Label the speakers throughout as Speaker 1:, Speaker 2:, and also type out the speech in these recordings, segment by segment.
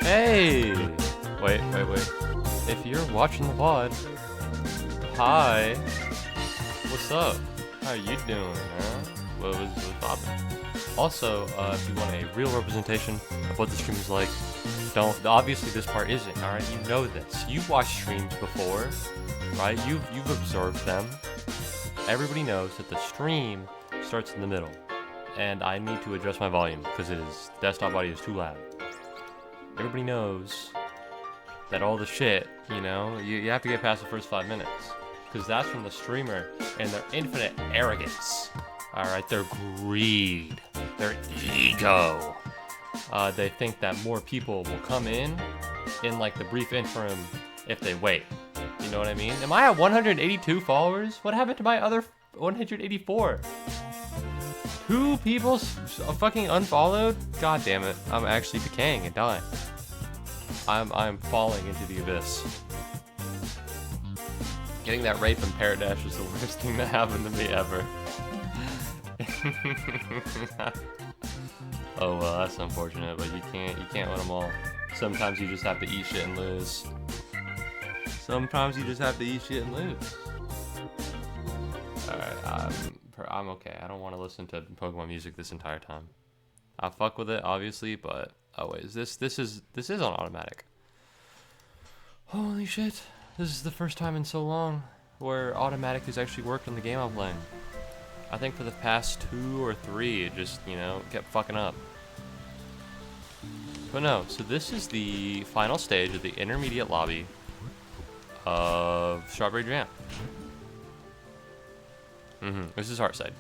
Speaker 1: Hey! Wait. If you're watching the VOD, hi. What's up? How you doing, huh? What's poppin'? Also, if you want a real representation of what the stream is like, obviously this part isn't, alright? You know this. You've watched streams before, right? You've observed them. Everybody knows that the stream starts in the middle, and I need to adjust my volume because the desktop audio is too loud. Everybody knows that all the shit, you know, you have to get past the first 5 minutes, because that's from the streamer and their infinite arrogance. Alright, their greed, their ego. They think that more people will come in like the brief interim if they wait. You know what I mean? Am I at 182 followers? What happened to my other 184? 2 people fucking unfollowed? God damn it. I'm actually decaying and dying. I'm falling into the abyss. Getting that rape in Paradash is the worst thing that happened to me ever. Oh well, that's unfortunate, but you can't win them all. Sometimes you just have to eat shit and lose. Sometimes you just have to eat shit and lose. Alright, I'm okay. I don't want to listen to Pokemon music this entire time. I fuck with it, obviously, but oh wait, this is on automatic. Holy shit! This is the first time in so long where automatic has actually worked on the game I'm playing. I think for the past 2 or 3, it just, you know, kept fucking up. But no, so this is the final stage of the intermediate lobby of Strawberry Jam. This is Heartside.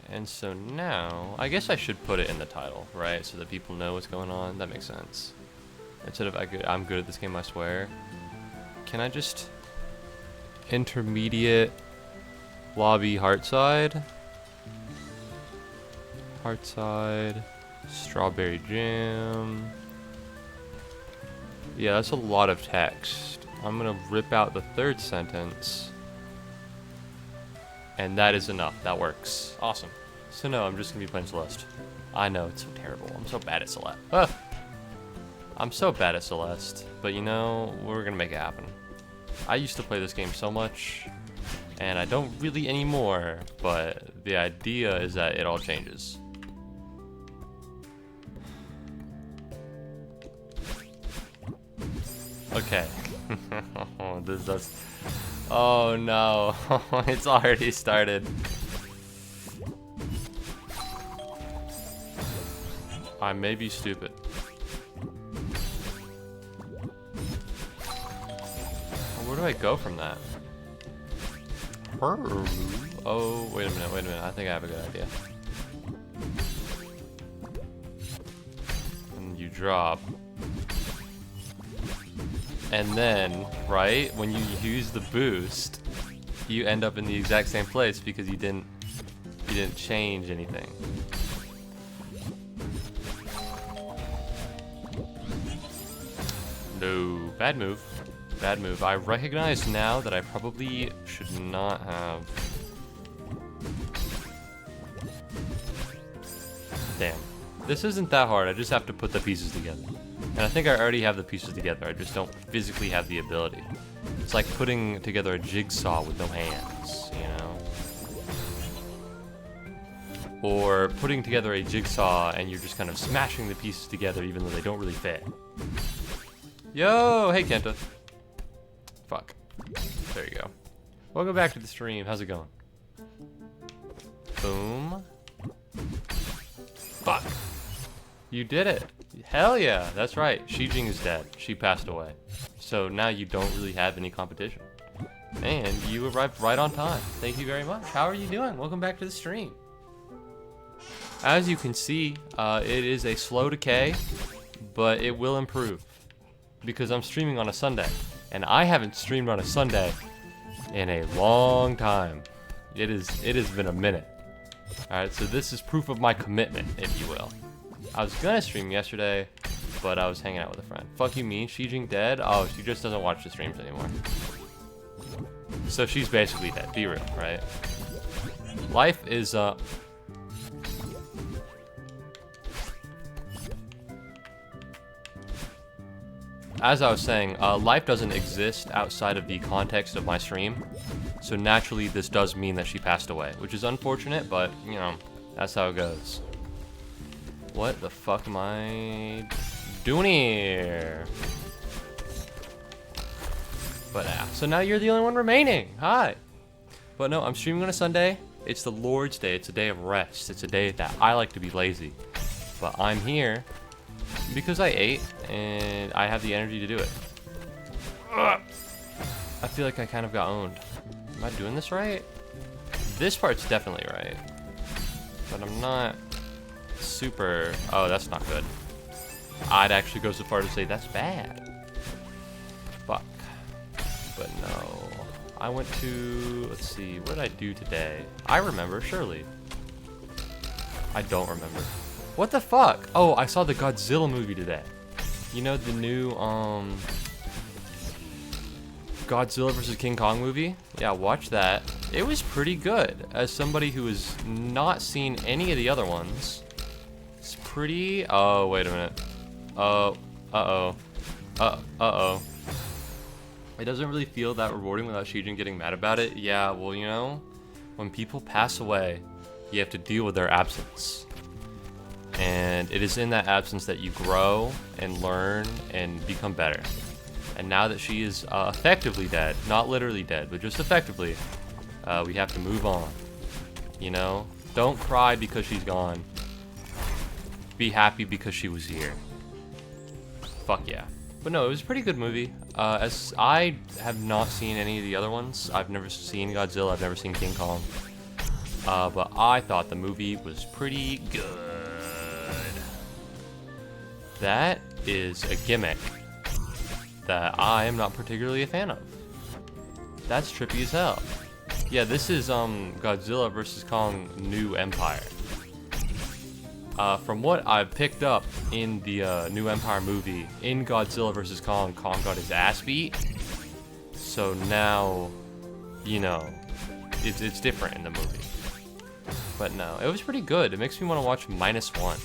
Speaker 1: And so now, I guess I should put it in the title, right? So that people know what's going on. That makes sense. Instead of I'm good at this game, I swear. Can I just intermediate lobby Heartside? Heartside, Strawberry Jam. Yeah, that's a lot of text. I'm gonna rip out the 3rd sentence. And that is enough. That works. Awesome. So no, I'm just gonna be playing Celeste. I know, it's so terrible. I'm so bad at Celeste. I'm so bad at Celeste. But you know, we're gonna make it happen. I used to play this game so much, and I don't really anymore, but the idea is that it all changes. Okay. Oh no, it's already started. I may be stupid. Where do I go from that? Oh, wait a minute. I think I have a good idea. And you drop. And then, right, when you use the boost, you end up in the exact same place because you didn't change anything. No, bad move. Bad move. I recognize now that I probably should not have. Damn. This isn't that hard. I just have to put the pieces together. And I think I already have the pieces together. I just don't physically have the ability. It's like putting together a jigsaw with no hands, you know? Or putting together a jigsaw and you're just kind of smashing the pieces together even though they don't really fit. Yo! Hey, Kenta. Fuck. There you go. Welcome back to the stream. How's it going? Boom. Fuck. You did it. Hell yeah. That's right. Shijing is dead. She passed away. So now you don't really have any competition. And you arrived right on time. Thank you very much. How are you doing? Welcome back to the stream. As you can see, it is a slow decay, but it will improve. Because I'm streaming on a Sunday. And I haven't streamed on a Sunday in a long time. It has been a minute. Alright, so this is proof of my commitment, if you will. I was gonna stream yesterday, but I was hanging out with a friend. Fuck you mean? Shijing dead? Oh, she just doesn't watch the streams anymore. So she's basically dead. Be real, right? Life is, as I was saying, life doesn't exist outside of the context of my stream. So naturally, this does mean that she passed away, which is unfortunate, but, you know, that's how it goes. What the fuck am I doing here? But yeah, so now you're the only one remaining. Hi. But no, I'm streaming on a Sunday. It's the Lord's Day. It's a day of rest. It's a day that I like to be lazy. But I'm here because I ate and I have the energy to do it. Ugh. I feel like I kind of got owned. Am I doing this right? This part's definitely right. But I'm not super... Oh, that's not good. I'd actually go so far to say that's bad. Fuck. But no. I went to... Let's see. What did I do today? I remember, surely. I don't remember. What the fuck? Oh, I saw the Godzilla movie today. You know the new, Godzilla vs. King Kong movie? Yeah, watch that. It was pretty good. As somebody who has not seen any of the other ones, it's pretty... Oh, wait a minute. Uh-oh. It doesn't really feel that rewarding without Shijin getting mad about it. Yeah, well, you know, when people pass away, you have to deal with their absence. And it is in that absence that you grow and learn and become better. And now that she is effectively dead, not literally dead, but just effectively, we have to move on. You know? Don't cry because she's gone. Be happy because she was here. Fuck yeah. But no, it was a pretty good movie. As I have not seen any of the other ones. I've never seen Godzilla, I've never seen King Kong. But I thought the movie was pretty good. That is a gimmick that I am not particularly a fan of. That's trippy as hell. Yeah, this is Godzilla vs. Kong New Empire. From what I've picked up in the New Empire movie, in Godzilla vs. Kong, Kong got his ass beat. So now, you know, it's different in the movie. But no, it was pretty good. It makes me want to watch -1.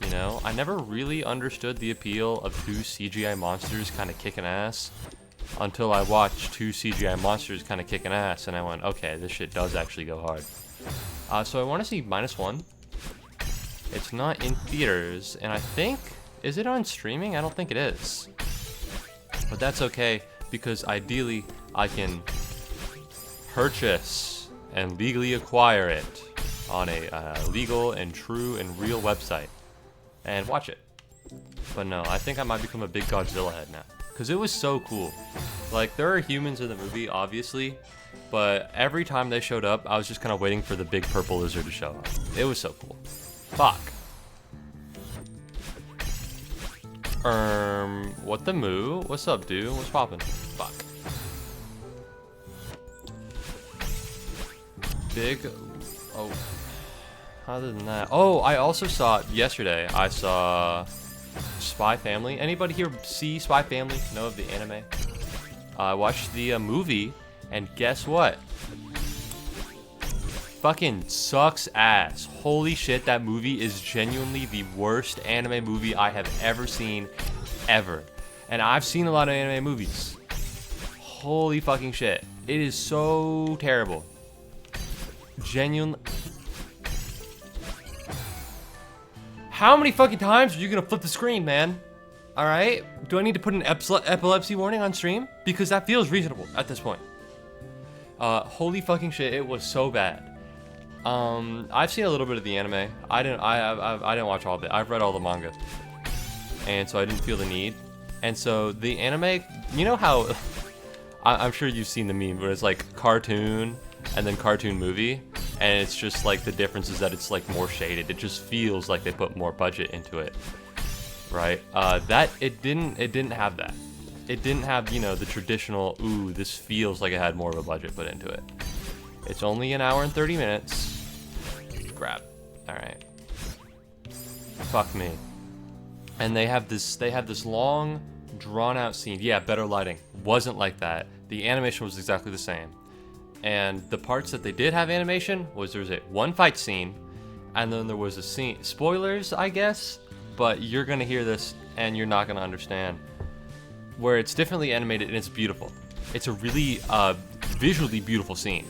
Speaker 1: You know, I never really understood the appeal of two CGI monsters kind of kicking ass until I watched two CGI monsters kind of kicking ass, and I went, okay, this shit does actually go hard. So I want to see -1. It's not in theaters, and I think, is it on streaming? I don't think it is. But that's okay, because ideally I can purchase and legally acquire it on a legal and true and real website and watch it. But no, I think I might become a big Godzilla head now, because it was so cool. Like, there are humans in the movie, obviously, but every time they showed up, I was just kind of waiting for the big purple lizard to show up. It was so cool. Fuck. What the moo? What's up, dude? What's poppin'? Fuck. Big... Oh. Other than that... Oh, I also saw... Yesterday, I saw... Spy Family. Anybody here see Spy Family? Know of the anime? I watched the movie, and guess what? Fucking sucks ass. Holy shit, that movie is genuinely the worst anime movie I have ever seen, ever. And I've seen a lot of anime movies. Holy fucking shit. It is so terrible. Genuinely. How many fucking times are you gonna flip the screen, man? Alright? Do I need to put an epilepsy warning on stream? Because that feels reasonable at this point. Holy fucking shit, it was so bad. I've seen a little bit of the anime. I didn't watch all of it. I've read all the manga. And so I didn't feel the need. And so the anime, you know how, I'm sure you've seen the meme, but it's like cartoon and then cartoon movie. And it's just like the difference is that it's like more shaded. It just feels like they put more budget into it. Right? It didn't have that. It didn't have, you know, the traditional, ooh, this feels like it had more of a budget put into it. It's only an hour and 30 minutes. Grab. Alright. Fuck me. And they have this long, drawn out scene. Yeah, better lighting. Wasn't like that. The animation was exactly the same. And the parts that they did have animation was there was one fight scene, and then there was a scene. Spoilers, I guess, but you're gonna hear this and you're not gonna understand. where it's differently animated and it's beautiful. It's a really visually beautiful scene.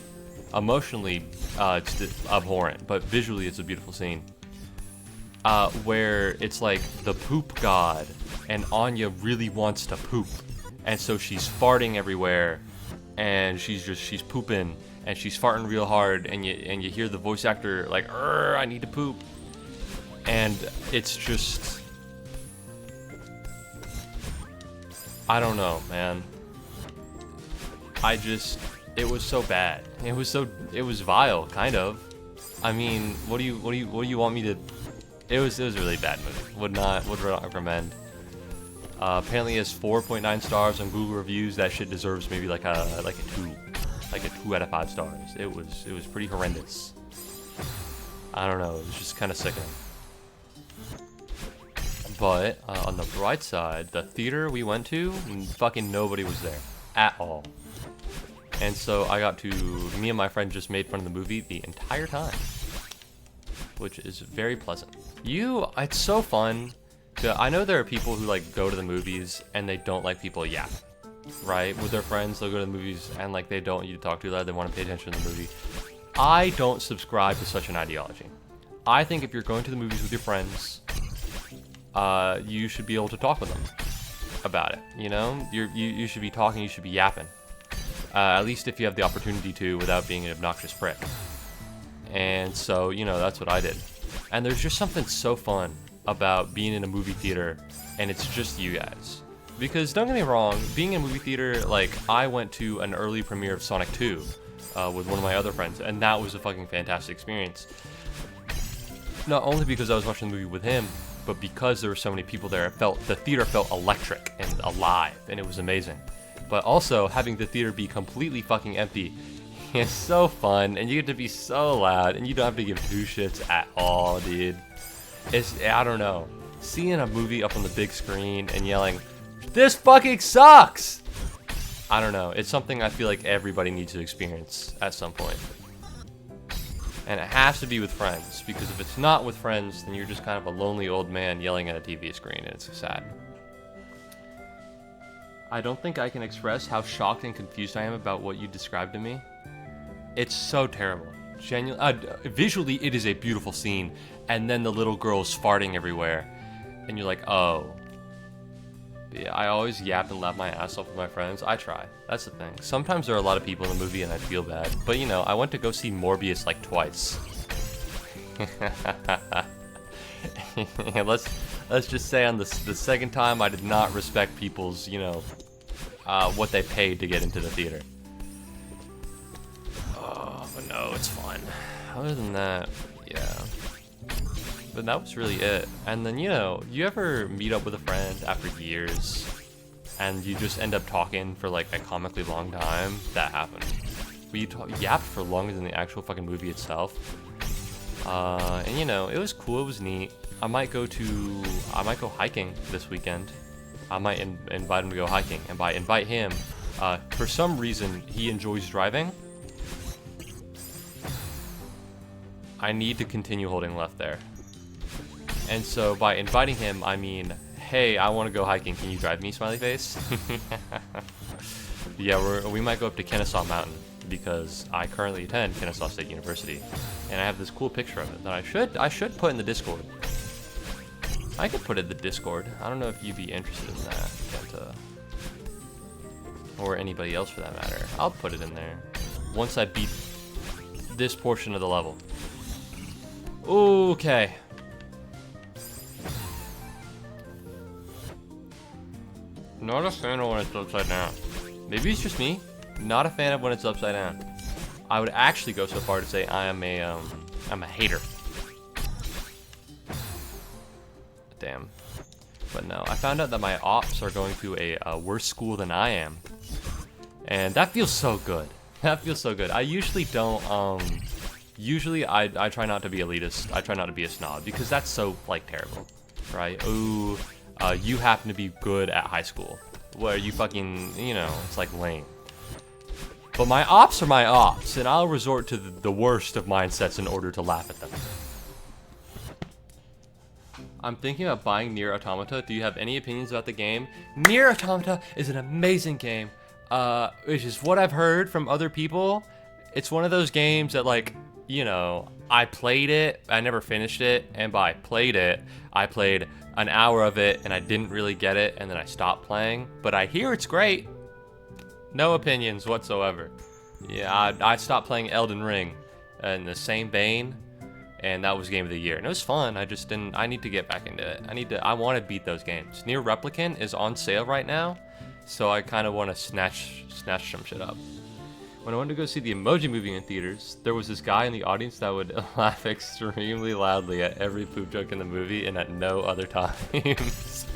Speaker 1: Emotionally, it's abhorrent, but visually it's a beautiful scene. Where it's like the poop god, and Anya really wants to poop, and so she's farting everywhere, and she's pooping, and she's farting real hard, and you hear the voice actor like, I need to poop, and it's just, I don't know, man. It was so bad. It was vile, kind of. I mean, what do you want me to? It was a really bad movie. Would not recommend. Apparently, it has 4.9 stars on Google reviews. That shit deserves maybe like a 2 out of 5 stars. It was pretty horrendous. I don't know. It was just kind of sickening. But on the bright side, the theater we went to, fucking nobody was there at all. And so me and my friend just made fun of the movie the entire time, which is very pleasant. It's so fun. I know there are people who like go to the movies and they don't like people yap, right? With their friends, they'll go to the movies and like they don't want you to talk too loud. They want to pay attention to the movie. I don't subscribe to such an ideology. I think if you're going to the movies with your friends, you should be able to talk with them about it. You know, you should be talking. You should be yapping. At least if you have the opportunity to without being an obnoxious prick. And so, you know, that's what I did. And there's just something so fun about being in a movie theater and it's just you guys. Because don't get me wrong, being in a movie theater, like, I went to an early premiere of Sonic 2 with one of my other friends, and that was a fucking fantastic experience. Not only because I was watching the movie with him, but because there were so many people there, the theater felt electric and alive, and it was amazing. But also, having the theater be completely fucking empty is so fun, and you get to be so loud, and you don't have to give two shits at all, dude. I don't know. Seeing a movie up on the big screen and yelling, "This fucking sucks!" I don't know. It's something I feel like everybody needs to experience at some point. And it has to be with friends, because if it's not with friends, then you're just kind of a lonely old man yelling at a TV screen, and it's sad. I don't think I can express how shocked and confused I am about what you described to me. It's so terrible. Visually, it is a beautiful scene, and then the little girl's farting everywhere, and you're like, oh. But yeah, I always yap and laugh my ass off with my friends. I try. That's the thing. Sometimes there are a lot of people in the movie, and I feel bad. But you know, I went to go see Morbius like twice. Let's just say on the second time, I did not respect people's, you know, what they paid to get into the theater. Oh, but no, it's fun. Other than that, yeah. But that was really it. And then, you know, you ever meet up with a friend after years and you just end up talking for like a comically long time? That happened. We yapped for longer than the actual fucking movie itself. And you know, it was cool, it was neat. I might go hiking this weekend. I might invite him to go hiking. And by invite him, for some reason, he enjoys driving. I need to continue holding left there. And so by inviting him, I mean, hey, I want to go hiking. Can you drive me, smiley face? Yeah, we might go up to Kennesaw Mountain because I currently attend Kennesaw State University, and I have this cool picture of it that I should put in the Discord. I could put it in the Discord. I don't know if you'd be interested in that, Kenta, or anybody else for that matter. I'll put it in there once I beat this portion of the level. Okay. Not a fan of when it's upside down. Maybe it's just me. Not a fan of when it's upside down. I would actually go so far to say I'm a hater. Damn. But no, I found out that my ops are going to a worse school than I am. And that feels so good. That feels so good. I usually don't, usually I try not to be elitist. I try not to be a snob because that's so, like, terrible. Right? Ooh. You happen to be good at high school, where you fucking, you know, it's like lame. But my ops are my ops, and I'll resort to the worst of mindsets in order to laugh at them. I'm thinking about buying Nier Automata. Do you have any opinions about the game? Nier Automata is an amazing game, which is what I've heard from other people. It's one of those games that, like, you know, I played it, I never finished it, and by played it, I played an hour of it and I didn't really get it, and then I stopped playing. But I hear it's great. No opinions whatsoever. Yeah, I stopped playing Elden Ring in the same vein, and that was game of the year. And it was fun. I just didn't. I need to get back into it. I want to beat those games. Nier Replicant is on sale right now, so I kind of want to snatch some shit up. When I went to go see the Emoji Movie in theaters, there was this guy in the audience that would laugh extremely loudly at every poop joke in the movie and at no other times.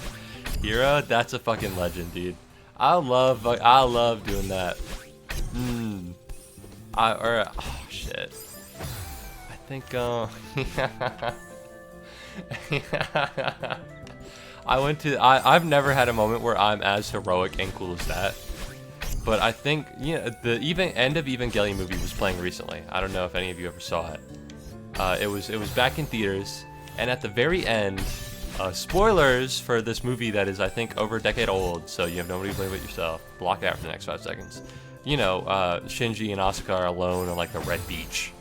Speaker 1: Hero, that's a fucking legend, dude. I love doing that. Oh shit. I think I've never had a moment where I'm as heroic and cool as that. But I think, you know, the end of Evangelion movie was playing recently. I don't know if any of you ever saw it. It was back in theaters, and at the very end, spoilers for this movie that is, I think, over a decade old, so you have nobody to blame but yourself. Block it out for the next 5 seconds. You know, Shinji and Asuka are alone on, like, the red beach.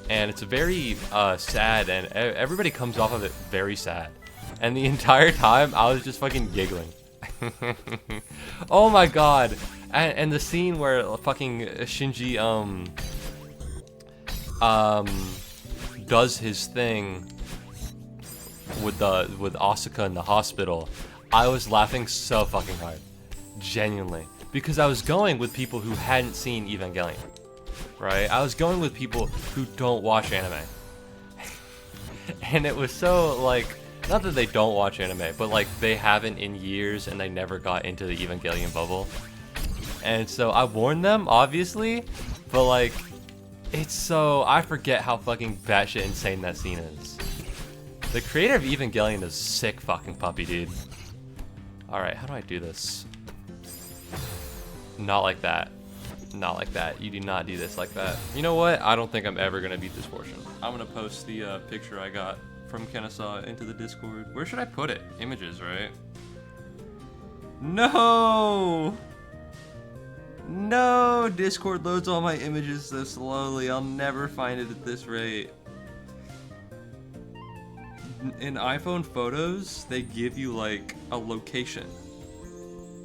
Speaker 1: And it's a very sad, and everybody comes off of it very sad. And the entire time, I was just fucking giggling. Oh my god. And the scene where fucking Shinji does his thing with Asuka in the hospital, I was laughing so fucking hard. Genuinely. Because I was going with people who hadn't seen Evangelion. Right? I was going with people who don't watch anime. And it was so, like, not that they don't watch anime, but, like, they haven't in years and they never got into the Evangelion bubble. And so I warned them, obviously, but, like, it's so... I forget how fucking batshit insane that scene is. The creator of Evangelion is a sick fucking puppy, dude. Alright, how do I do this? Not like that. Not like that. You do not do this like that. You know what? I don't think I'm ever gonna beat this portion. I'm gonna post the picture I got from Kennesaw into the Discord. Where should I put it? Images, right? No! No! Discord loads all my images so slowly. I'll never find it at this rate. In iPhone photos, they give you, like, a location.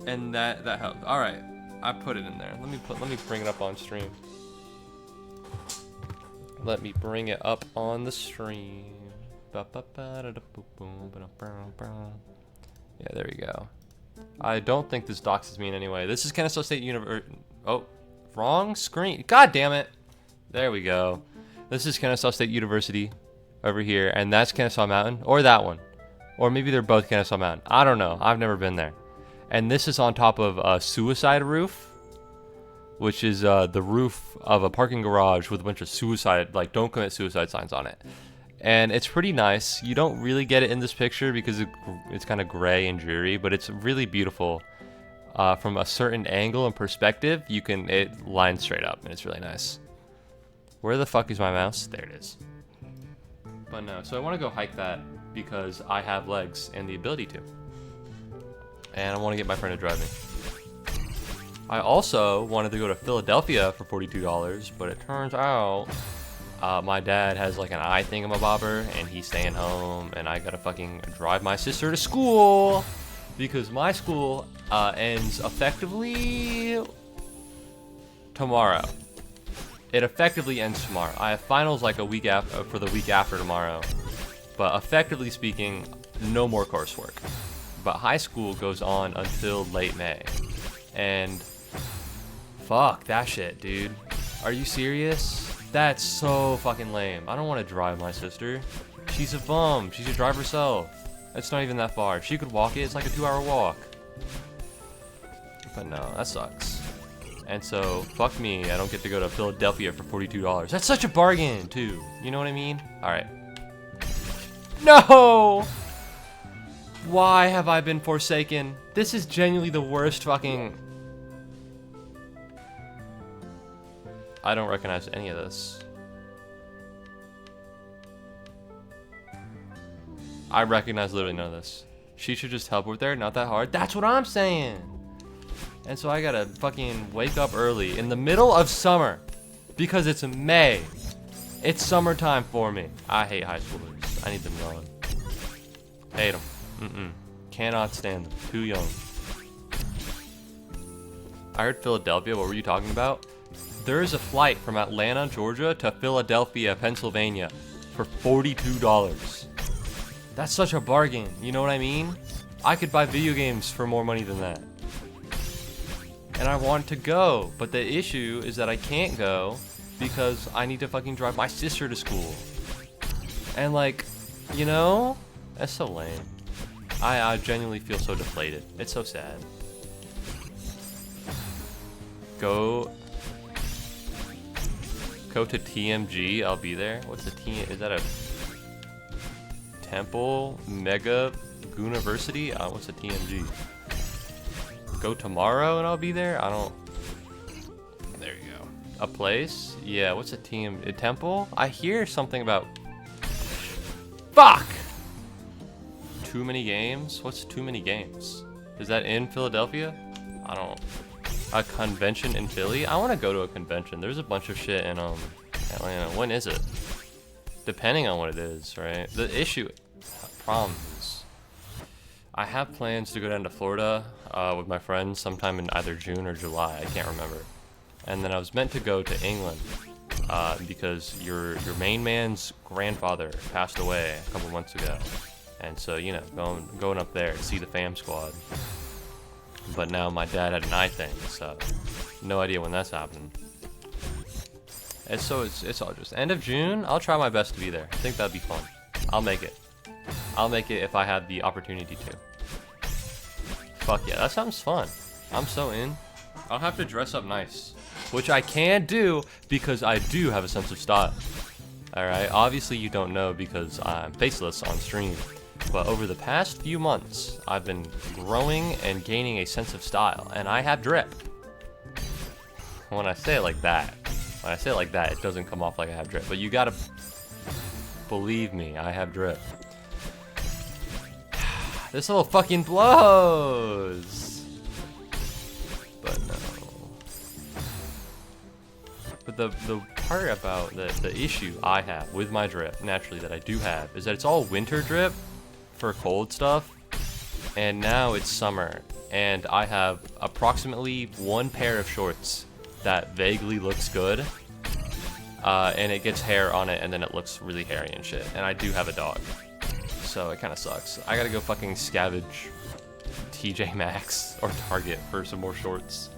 Speaker 1: And that helps. Alright. I put it in there. Let me bring it up on stream. Let me bring it up on the stream. Yeah, there we go. I don't think this doxes me in any way. This is Kennesaw State University. Oh, wrong screen. God damn it. There we go. This is Kennesaw State University over here, and that's Kennesaw Mountain, or that one. Or maybe they're both Kennesaw Mountain. I don't know. I've never been there. And this is on top of a suicide roof, which is the roof of a parking garage with a bunch of suicide, like, don't commit suicide signs on it. And it's pretty nice. You don't really get it in this picture because it's kind of gray and dreary, but it's really beautiful. From a certain angle and perspective, it lines straight up, and it's really nice. Where the fuck is my mouse? There it is. But no, so I want to go hike that because I have legs and the ability to. And I want to get my friend to drive me. I also wanted to go to Philadelphia for $42, but it turns out my dad has like an eye thingamabobber, and he's staying home, and I gotta fucking drive my sister to school because my school ends effectively tomorrow. It effectively ends tomorrow. I have finals like a week after for the week after tomorrow, but effectively speaking, no more coursework. But high school goes on until late May, and fuck that shit, dude. Are you serious? That's so fucking lame. I don't want to drive my sister. She's a bum. She should drive herself. It's not even that far. If she could walk it, it's like a 2-hour walk. But no, that sucks. And so, fuck me, I don't get to go to Philadelphia for $42. That's such a bargain, too. You know what I mean? Alright. No! Why have I been forsaken? This is genuinely the worst fucking... I don't recognize any of this. I recognize literally none of this. She should just teleport there, not that hard. That's what I'm saying. And so I gotta fucking wake up early in the middle of summer because it's May. It's summertime for me. I hate high schoolers. I need them gone. Hate them. Cannot stand them. Too young. I heard Philadelphia. What were you talking about? There is a flight from Atlanta, Georgia to Philadelphia, Pennsylvania for $42. That's such a bargain. You know what I mean? I could buy video games for more money than that. And I want to go, but the issue is that I can't go because I need to fucking drive my sister to school. And like, you know, that's so lame. I genuinely feel so deflated. It's so sad. Go to TMG, I'll be there. What's the T? Is that a Temple Mega University? What's a TMG? Go tomorrow and I'll be there? I don't. There you go. A place? Yeah, what's a temple? I hear something about. Fuck! Too many games? What's too many games? Is that in Philadelphia? I don't. A convention in Philly? I want to go to a convention. There's a bunch of shit in Atlanta. When is it? Depending on what it is, right? The problem is, I have plans to go down to Florida with my friends sometime in either June or July. I can't remember. And then I was meant to go to England because your main man's grandfather passed away a couple months ago, and so you know, going up there to see the fam squad. But now my dad had an eye thing, so no idea when that's happening. And so it's all just end of June. I'll try my best to be there. I think that'd be fun. I'll make it. I'll make it if I have the opportunity to. Fuck yeah, that sounds fun. I'm so in. I'll have to dress up nice, which I can do because I do have a sense of style. Alright, obviously you don't know because I'm faceless on stream. But over the past few months, I've been growing and gaining a sense of style, and I have drip. When I say it like that, it doesn't come off like I have drip, but you gotta believe me, I have drip. This little fucking blows! But no. But the part about the issue I have with my drip, naturally, that I do have, is that it's all winter drip for cold stuff, and now it's summer, and I have approximately one pair of shorts that vaguely looks good, and it gets hair on it, and then it looks really hairy and shit, and I do have a dog, so it kind of sucks. I gotta go fucking scavenge TJ Maxx or Target for some more shorts.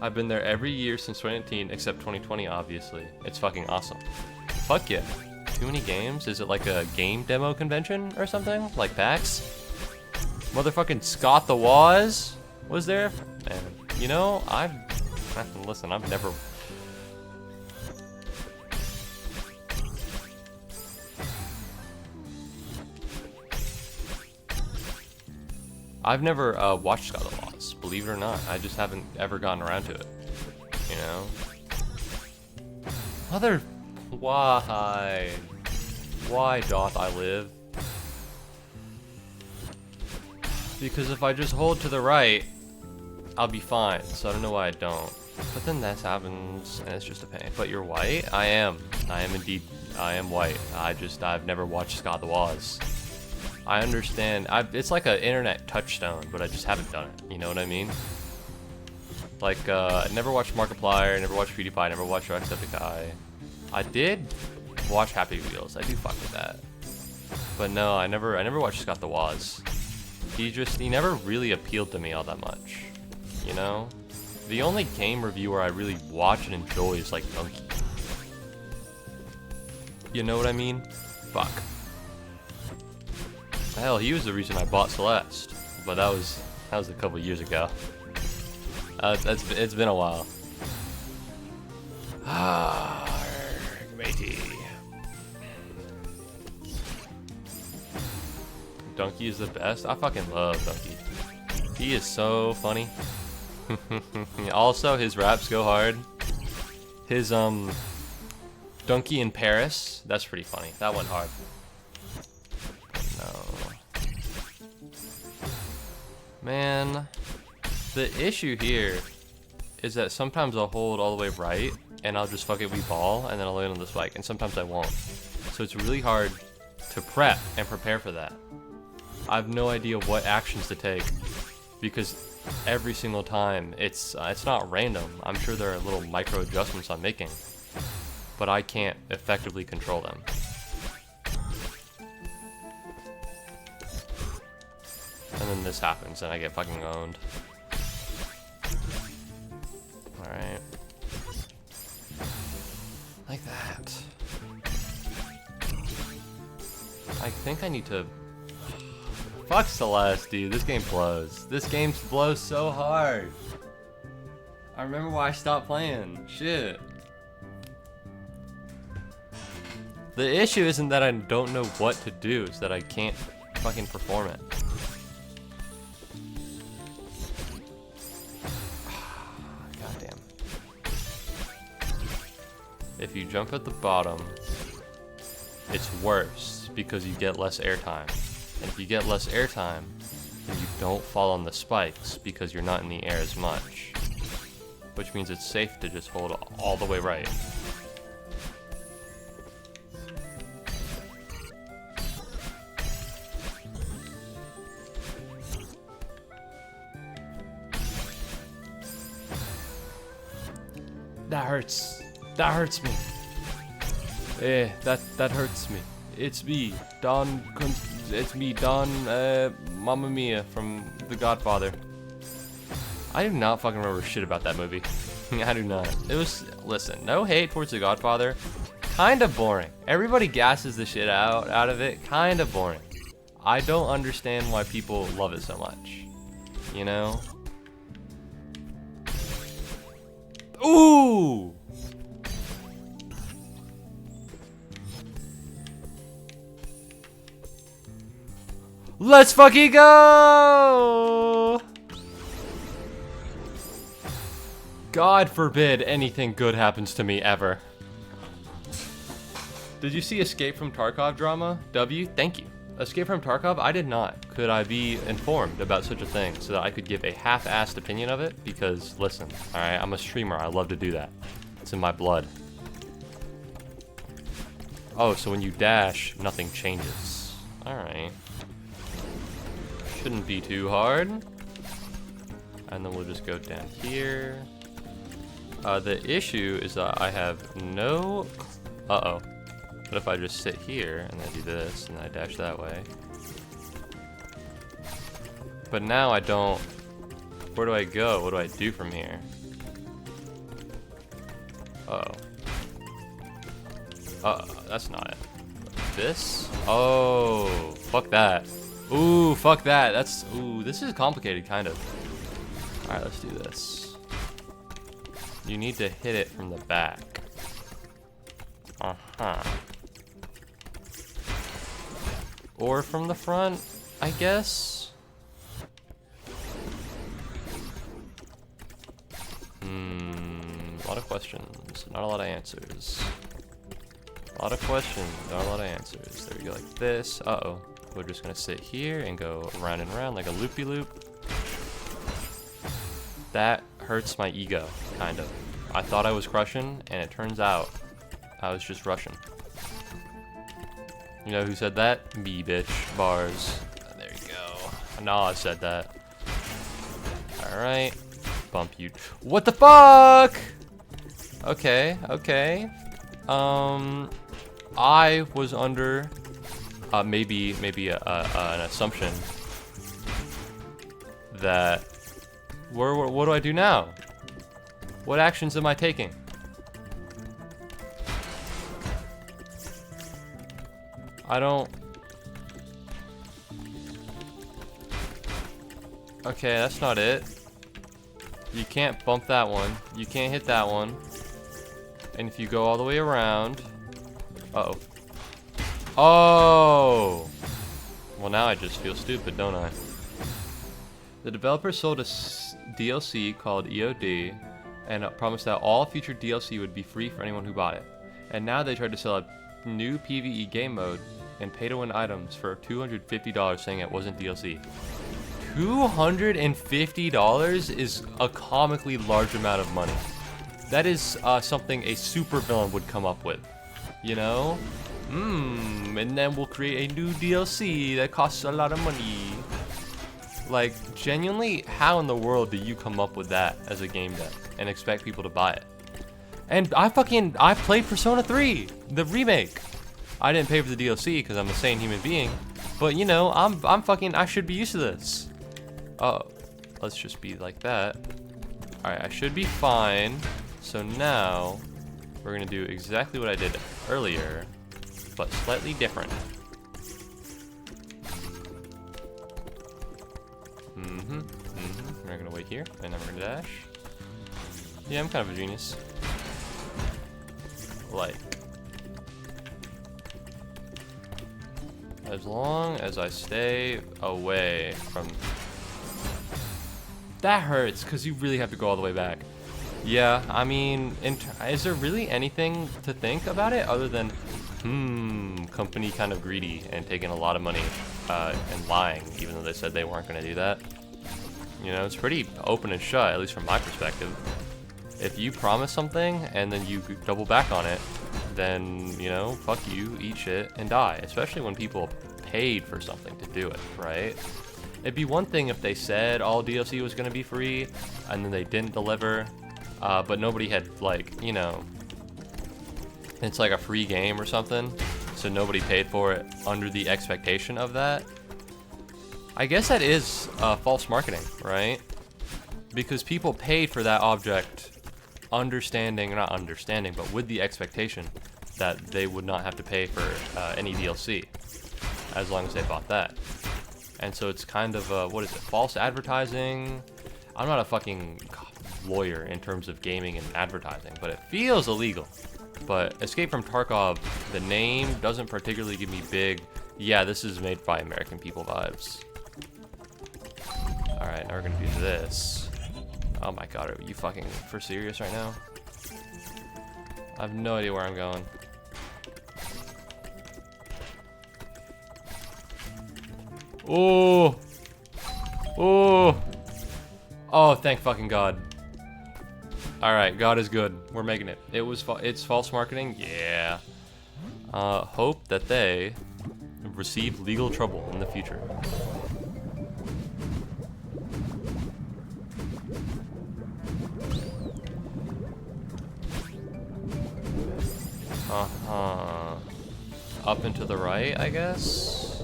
Speaker 1: I've been there every year since 2019, except 2020, obviously. It's fucking awesome. Fuck yeah. Too many games? Is it like a game demo convention or something? Like PAX? Motherfucking Scott the Woz was there? Man, you know, listen, I've never... I've never watched Scott the Woz, believe it or not. I just haven't ever gotten around to it, you know? Why doth I live? Because if I just hold to the right, I'll be fine, so I don't know why I don't. But then this happens, and it's just a pain. But you're white? I am indeed, I am white. I've never watched Scott the Woz. I understand, it's like an internet touchstone, but I just haven't done it, you know what I mean? Like, I never watched Markiplier, never watched PewDiePie, never watched Jacksepticeye. I did watch Happy Wheels, I do fuck with that. But no, I never watched Scott the Woz. He never really appealed to me all that much, you know? The only game reviewer I really watch and enjoy is like Donkey. You know what I mean? Fuck. Hell, he was the reason I bought Celeste, but that was a couple years ago. It's been a while. Ah, matey. Donkey is the best. I fucking love Donkey. He is so funny. Also, his raps go hard. His Donkey in Paris, that's pretty funny. That went hard. No. Man, the issue here is that sometimes I'll hold all the way right, and I'll just fuck it Wii ball, and then I'll land on the spike, and sometimes I won't. So it's really hard to prep and prepare for that. I have no idea what actions to take, because every single time it's not random. I'm sure there are little micro adjustments I'm making, but I can't effectively control them. And then this happens, and I get fucking owned. Alright. Like that. I think I need to... Fuck Celeste, dude. This game blows. This game blows so hard. I remember why I stopped playing. Shit. The issue isn't that I don't know what to do, it's that I can't fucking perform it. Goddamn. If you jump at the bottom, it's worse because you get less airtime. And if you get less airtime, then you don't fall on the spikes because you're not in the air as much. Which means it's safe to just hold all the way right. That hurts. That hurts me. Eh, that hurts me. It's me, Don. It's me, Don. Mamma Mia from The Godfather. I do not fucking remember shit about that movie. I do not. It was, listen, no hate towards The Godfather. Kind of boring. Everybody gasses the shit out of it. Kind of boring. I don't understand why people love it so much. You know? Ooh! Let's fucking go! God forbid anything good happens to me ever. Did you see Escape from Tarkov drama? W? Thank you. Escape from Tarkov? I did not. Could I be informed about such a thing so that I could give a half-assed opinion of it? Because, listen, alright, I'm a streamer. I love to do that. It's in my blood. Oh, so when you dash, nothing changes. Alright. Shouldn't be too hard. And then we'll just go down here. The issue is that I have no... Uh-oh. What if I just sit here, and then do this, and then I dash that way? But now I don't... Where do I go? What do I do from here? Uh-oh. Uh-oh, that's not it. This? Oh, fuck that. Ooh, fuck that. That's... Ooh, this is complicated, kind of. Alright, let's do this. You need to hit it from the back. Uh-huh. Or from the front, I guess? A lot of questions, not a lot of answers. A lot of questions, not a lot of answers. There we go, like this. Uh-oh. We're just gonna sit here and go round and round like a loopy-loop. That hurts my ego, kind of. I thought I was crushing, and it turns out I was just rushing. You know who said that? Me, bitch. Bars. There you go. I know I said that. Alright. Bump you. What the fuck? Okay, okay. I was under maybe an assumption that what do I do now? What actions am I taking? I don't... Okay, that's not it. You can't bump that one. You can't hit that one. And if you go all the way around... Uh-oh. Oh! Well, now I just feel stupid, don't I? The developer sold a DLC called EOD and promised that all future DLC would be free for anyone who bought it. And now they tried to sell a new PvE game mode and pay-to-win items for $250 saying it wasn't DLC. $250 is a comically large amount of money. That is something a supervillain would come up with, you know? And then we'll create a new DLC that costs a lot of money. Like, genuinely, how in the world do you come up with that as a game dev and expect people to buy it? And I played Persona 3, the remake. I didn't pay for the DLC because I'm a sane human being, but you know, I should be used to this. Oh, let's just be like that. Alright, I should be fine. So now, we're gonna do exactly what I did earlier, but slightly different. We're gonna wait here, and then we're gonna dash. Yeah, I'm kind of a genius. Like, as long as I stay away from... That hurts, because you really have to go all the way back. Yeah, I mean, is there really anything to think about it other than, company kind of greedy and taking a lot of money and lying, even though they said they weren't going to do that? You know, it's pretty open and shut, at least from my perspective. If you promise something and then you double back on it, then, you know, fuck you, eat shit, and die. Especially when people paid for something to do it, right? It'd be one thing if they said all DLC was going to be free, and then they didn't deliver, but nobody had, like, you know, it's like a free game or something, so nobody paid for it under the expectation of that. I guess that is false marketing, right? Because people paid for that object not understanding, but with the expectation that they would not have to pay for any DLC as long as they bought that. And so it's kind of, what is it, false advertising? I'm not a fucking lawyer in terms of gaming and advertising, but it feels illegal. But Escape from Tarkov, the name doesn't particularly give me big, yeah, this is made by American people vibes. Alright, now we're gonna do this. Oh my god, are you fucking for serious right now? I have no idea where I'm going. Oh! Oh! Oh, thank fucking God. Alright, God is good. We're making it. It's false marketing? Yeah. Hope that they receive legal trouble in the future. Up and to the right, I guess?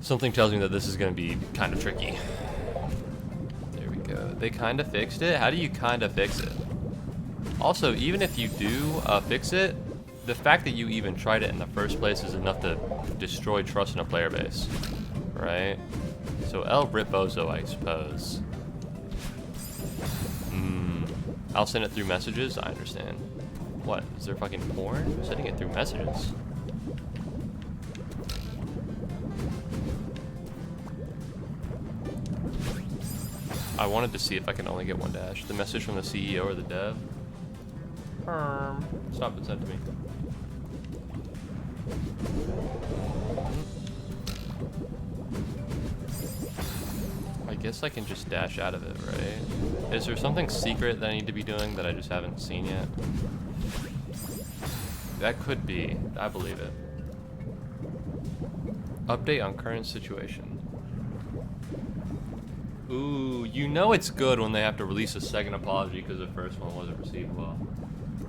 Speaker 1: Something tells me that this is going to be kind of tricky. There we go. They kind of fixed it. How do you kind of fix it? Also, even if you do fix it, the fact that you even tried it in the first place is enough to destroy trust in a player base, right? So El Ripbozo, I suppose. I'll send it through messages. I understand. What? Is there fucking porn? I'm sending it through messages. I wanted to see if I can only get one dash. The message from the CEO or the dev. Stop and send to me. I guess I can just dash out of it, right? Is there something secret that I need to be doing that I just haven't seen yet? That could be. I believe it. Update on current situation. Ooh, you know it's good when they have to release a second apology because the first one wasn't received well.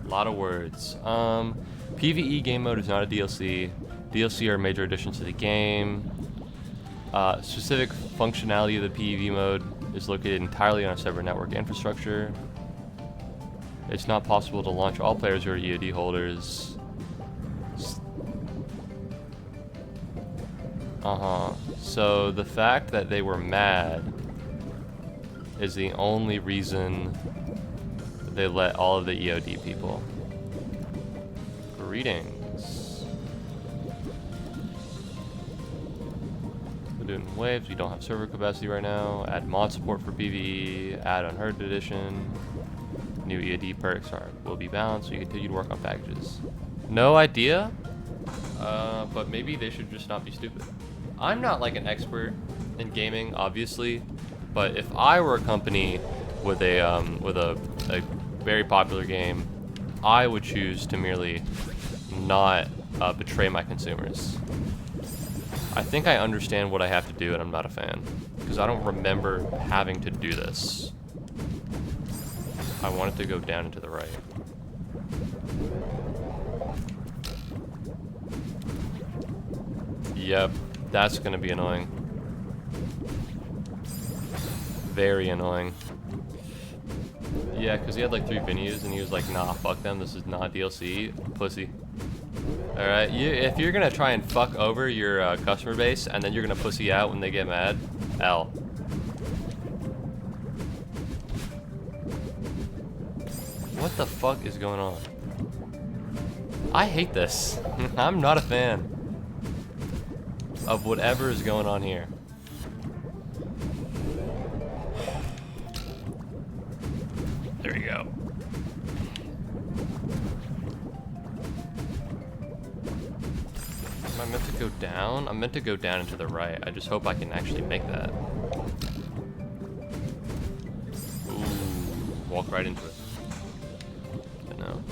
Speaker 1: A lot of words. PvE game mode is not a DLC. DLC are major additions to the game. Specific functionality of the PvE mode is located entirely on a separate network infrastructure. It's not possible to launch all players who are EOD holders. So the fact that they were mad is the only reason they let all of the EOD people. Greetings. We're doing waves. We don't have server capacity right now. Add mod support for PvE. Add Unheard Edition. New EOD perks will be balanced, so you continue to work on packages. No idea, but maybe they should just not be stupid. I'm not like an expert in gaming, obviously, but if I were a company with a very popular game, I would choose to merely not betray my consumers. I think I understand what I have to do, and I'm not a fan because I don't remember having to do this. I want it to go down and to the right. Yep, that's gonna be annoying. Very annoying. Yeah, because he had like 3 venues and he was like, nah, fuck them, this is not DLC. Pussy. Alright, if you're gonna try and fuck over your customer base and then you're gonna pussy out when they get mad, L. What the fuck is going on? I hate this. I'm not a fan of whatever is going on here. There we go. Am I meant to go down? I'm meant to go down and to the right. I just hope I can actually make that. Ooh, walk right into it. But no.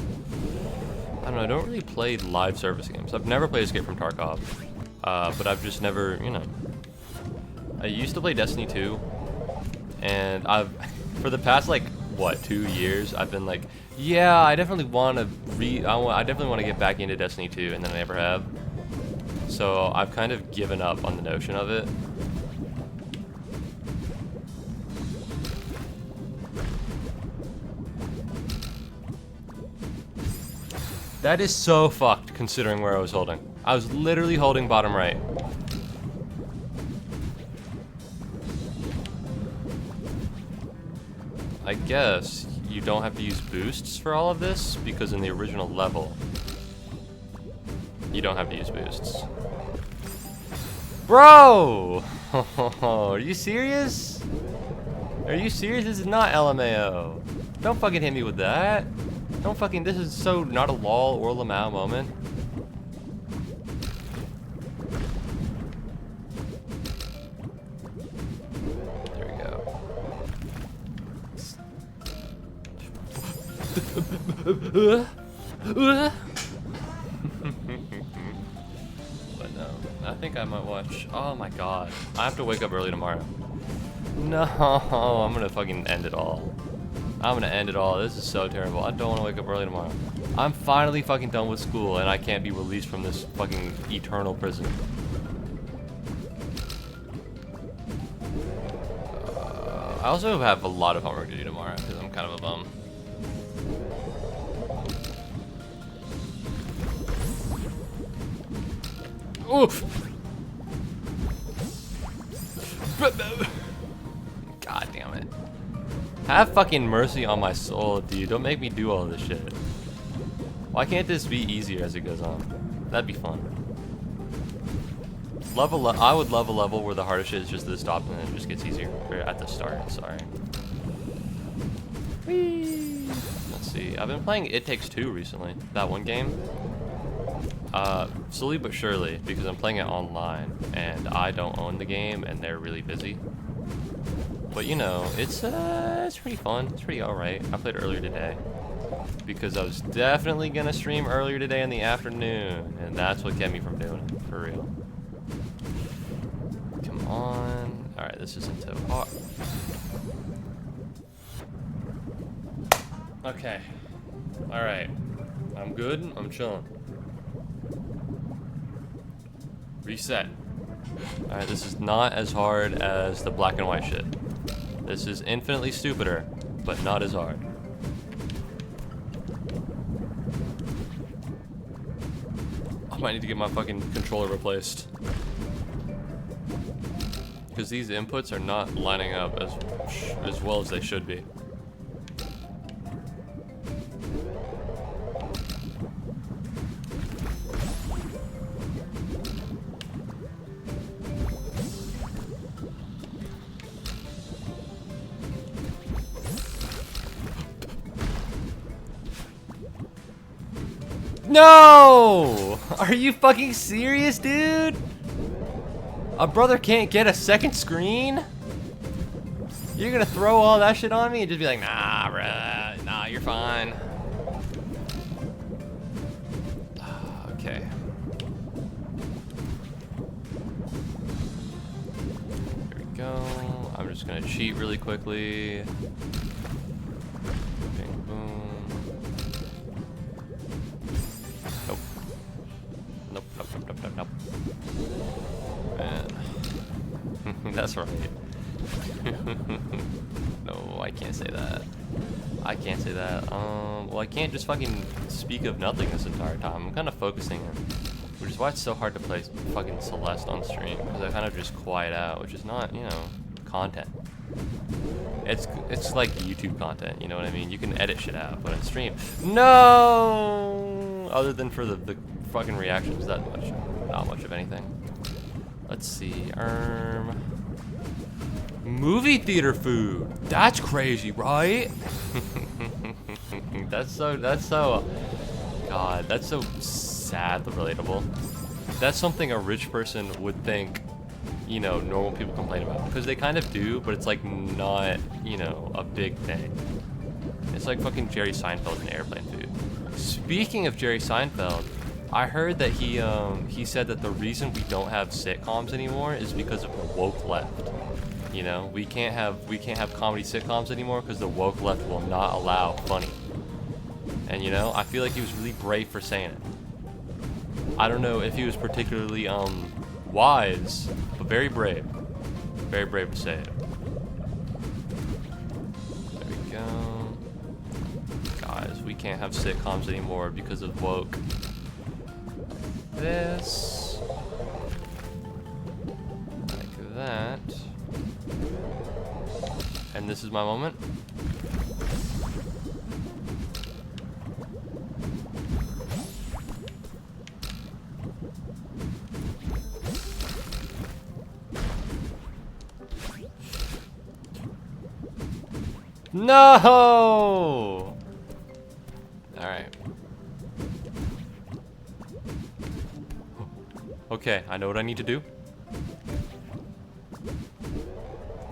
Speaker 1: I don't know, I don't really play live service games. I've never played Escape from Tarkov. But I've just never, you know. I used to play Destiny 2. And for the past, like, what, 2 years, I've been like, yeah, I definitely want to I definitely want to get back into Destiny 2, and then I never have. So I've kind of given up on the notion of it. That is so fucked considering where I was holding. I was literally holding bottom right. I guess you don't have to use boosts for all of this because in the original level, you don't have to use boosts. Bro! Are you serious? Are you serious? This is not LMAO. Don't fucking hit me with that. Don't fucking, this is so not a LOL or LMAO moment. There we go. But no, I think I might watch, oh my god. I have to wake up early tomorrow. No, I'm gonna fucking end it all. I'm gonna end it all. This is so terrible. I don't want to wake up early tomorrow. I'm finally fucking done with school and I can't be released from this fucking eternal prison. I also have a lot of homework to do tomorrow because I'm kind of a bum. Oof! God damn it. Have fucking mercy on my soul, dude. Don't make me do all this shit. Why can't this be easier as it goes on? That'd be fun. I would love a level where the hardest shit is just the stop and then it just gets easier at the start. Sorry. Whee! Let's see. I've been playing It Takes Two recently. That one game. Slowly but surely, because I'm playing it online and I don't own the game and they're really busy. But you know, it's pretty fun. It's pretty alright. I played earlier today because I was definitely gonna stream earlier today in the afternoon, and that's what kept me from doing it, for real. Come on. Alright, this isn't too hard. Okay. Alright. I'm good. I'm chilling. Reset. Alright, this is not as hard as the black and white shit. This is infinitely stupider, but not as hard. I might need to get my fucking controller replaced. Because these inputs are not lining up as well as they should be. No! Are you fucking serious, dude? A brother can't get a second screen? You're gonna throw all that shit on me and just be like, nah, bruh, nah, you're fine. Okay. Here we go. I'm just gonna cheat really quickly. Bing, boom. Nope. Nope, nope, nope, nope, nope, nope. Man. That's right. No, I can't say that. I can't say that. Well, I can't just fucking speak of nothing this entire time. I'm kind of focusing, which is why it's so hard to play fucking Celeste on stream, because I kind of just quiet out, which is not, you know, content. It's like YouTube content, you know what I mean? You can edit shit out, but on stream, no. Other than for the fucking reactions, that much, not much of anything. Let's see, movie theater food. That's crazy, right? that's so God, that's so sad but relatable. That's something a rich person would think, you know, normal people complain about, because they kind of do, but it's like not, you know, a big thing. It's like fucking Jerry Seinfeld and airplane food. Speaking of Jerry Seinfeld, I heard that he said that the reason we don't have sitcoms anymore is because of woke left. You know, we can't have comedy sitcoms anymore because the woke left will not allow funny. And you know, I feel like he was really brave for saying it. I don't know if he was particularly wise, but very brave. Very brave to say it. There we go. Guys, we can't have sitcoms anymore because of woke. This. Like that. And this is my moment. No! Alright. Okay, I know what I need to do.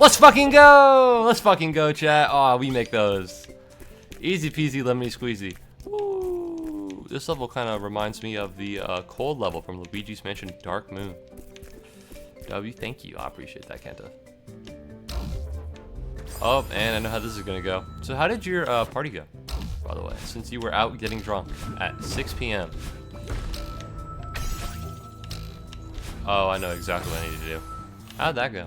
Speaker 1: Let's fucking go! Let's fucking go, chat. Oh, we make those. Easy peasy, lemony squeezy. Ooh, this level kind of reminds me of the cold level from Luigi's Mansion Dark Moon. W, thank you. I appreciate that, Kenta. Oh, and I know how this is gonna go. So how did your party go, by the way, since you were out getting drunk at 6 p.m.? Oh, I know exactly what I need to do. How'd that go?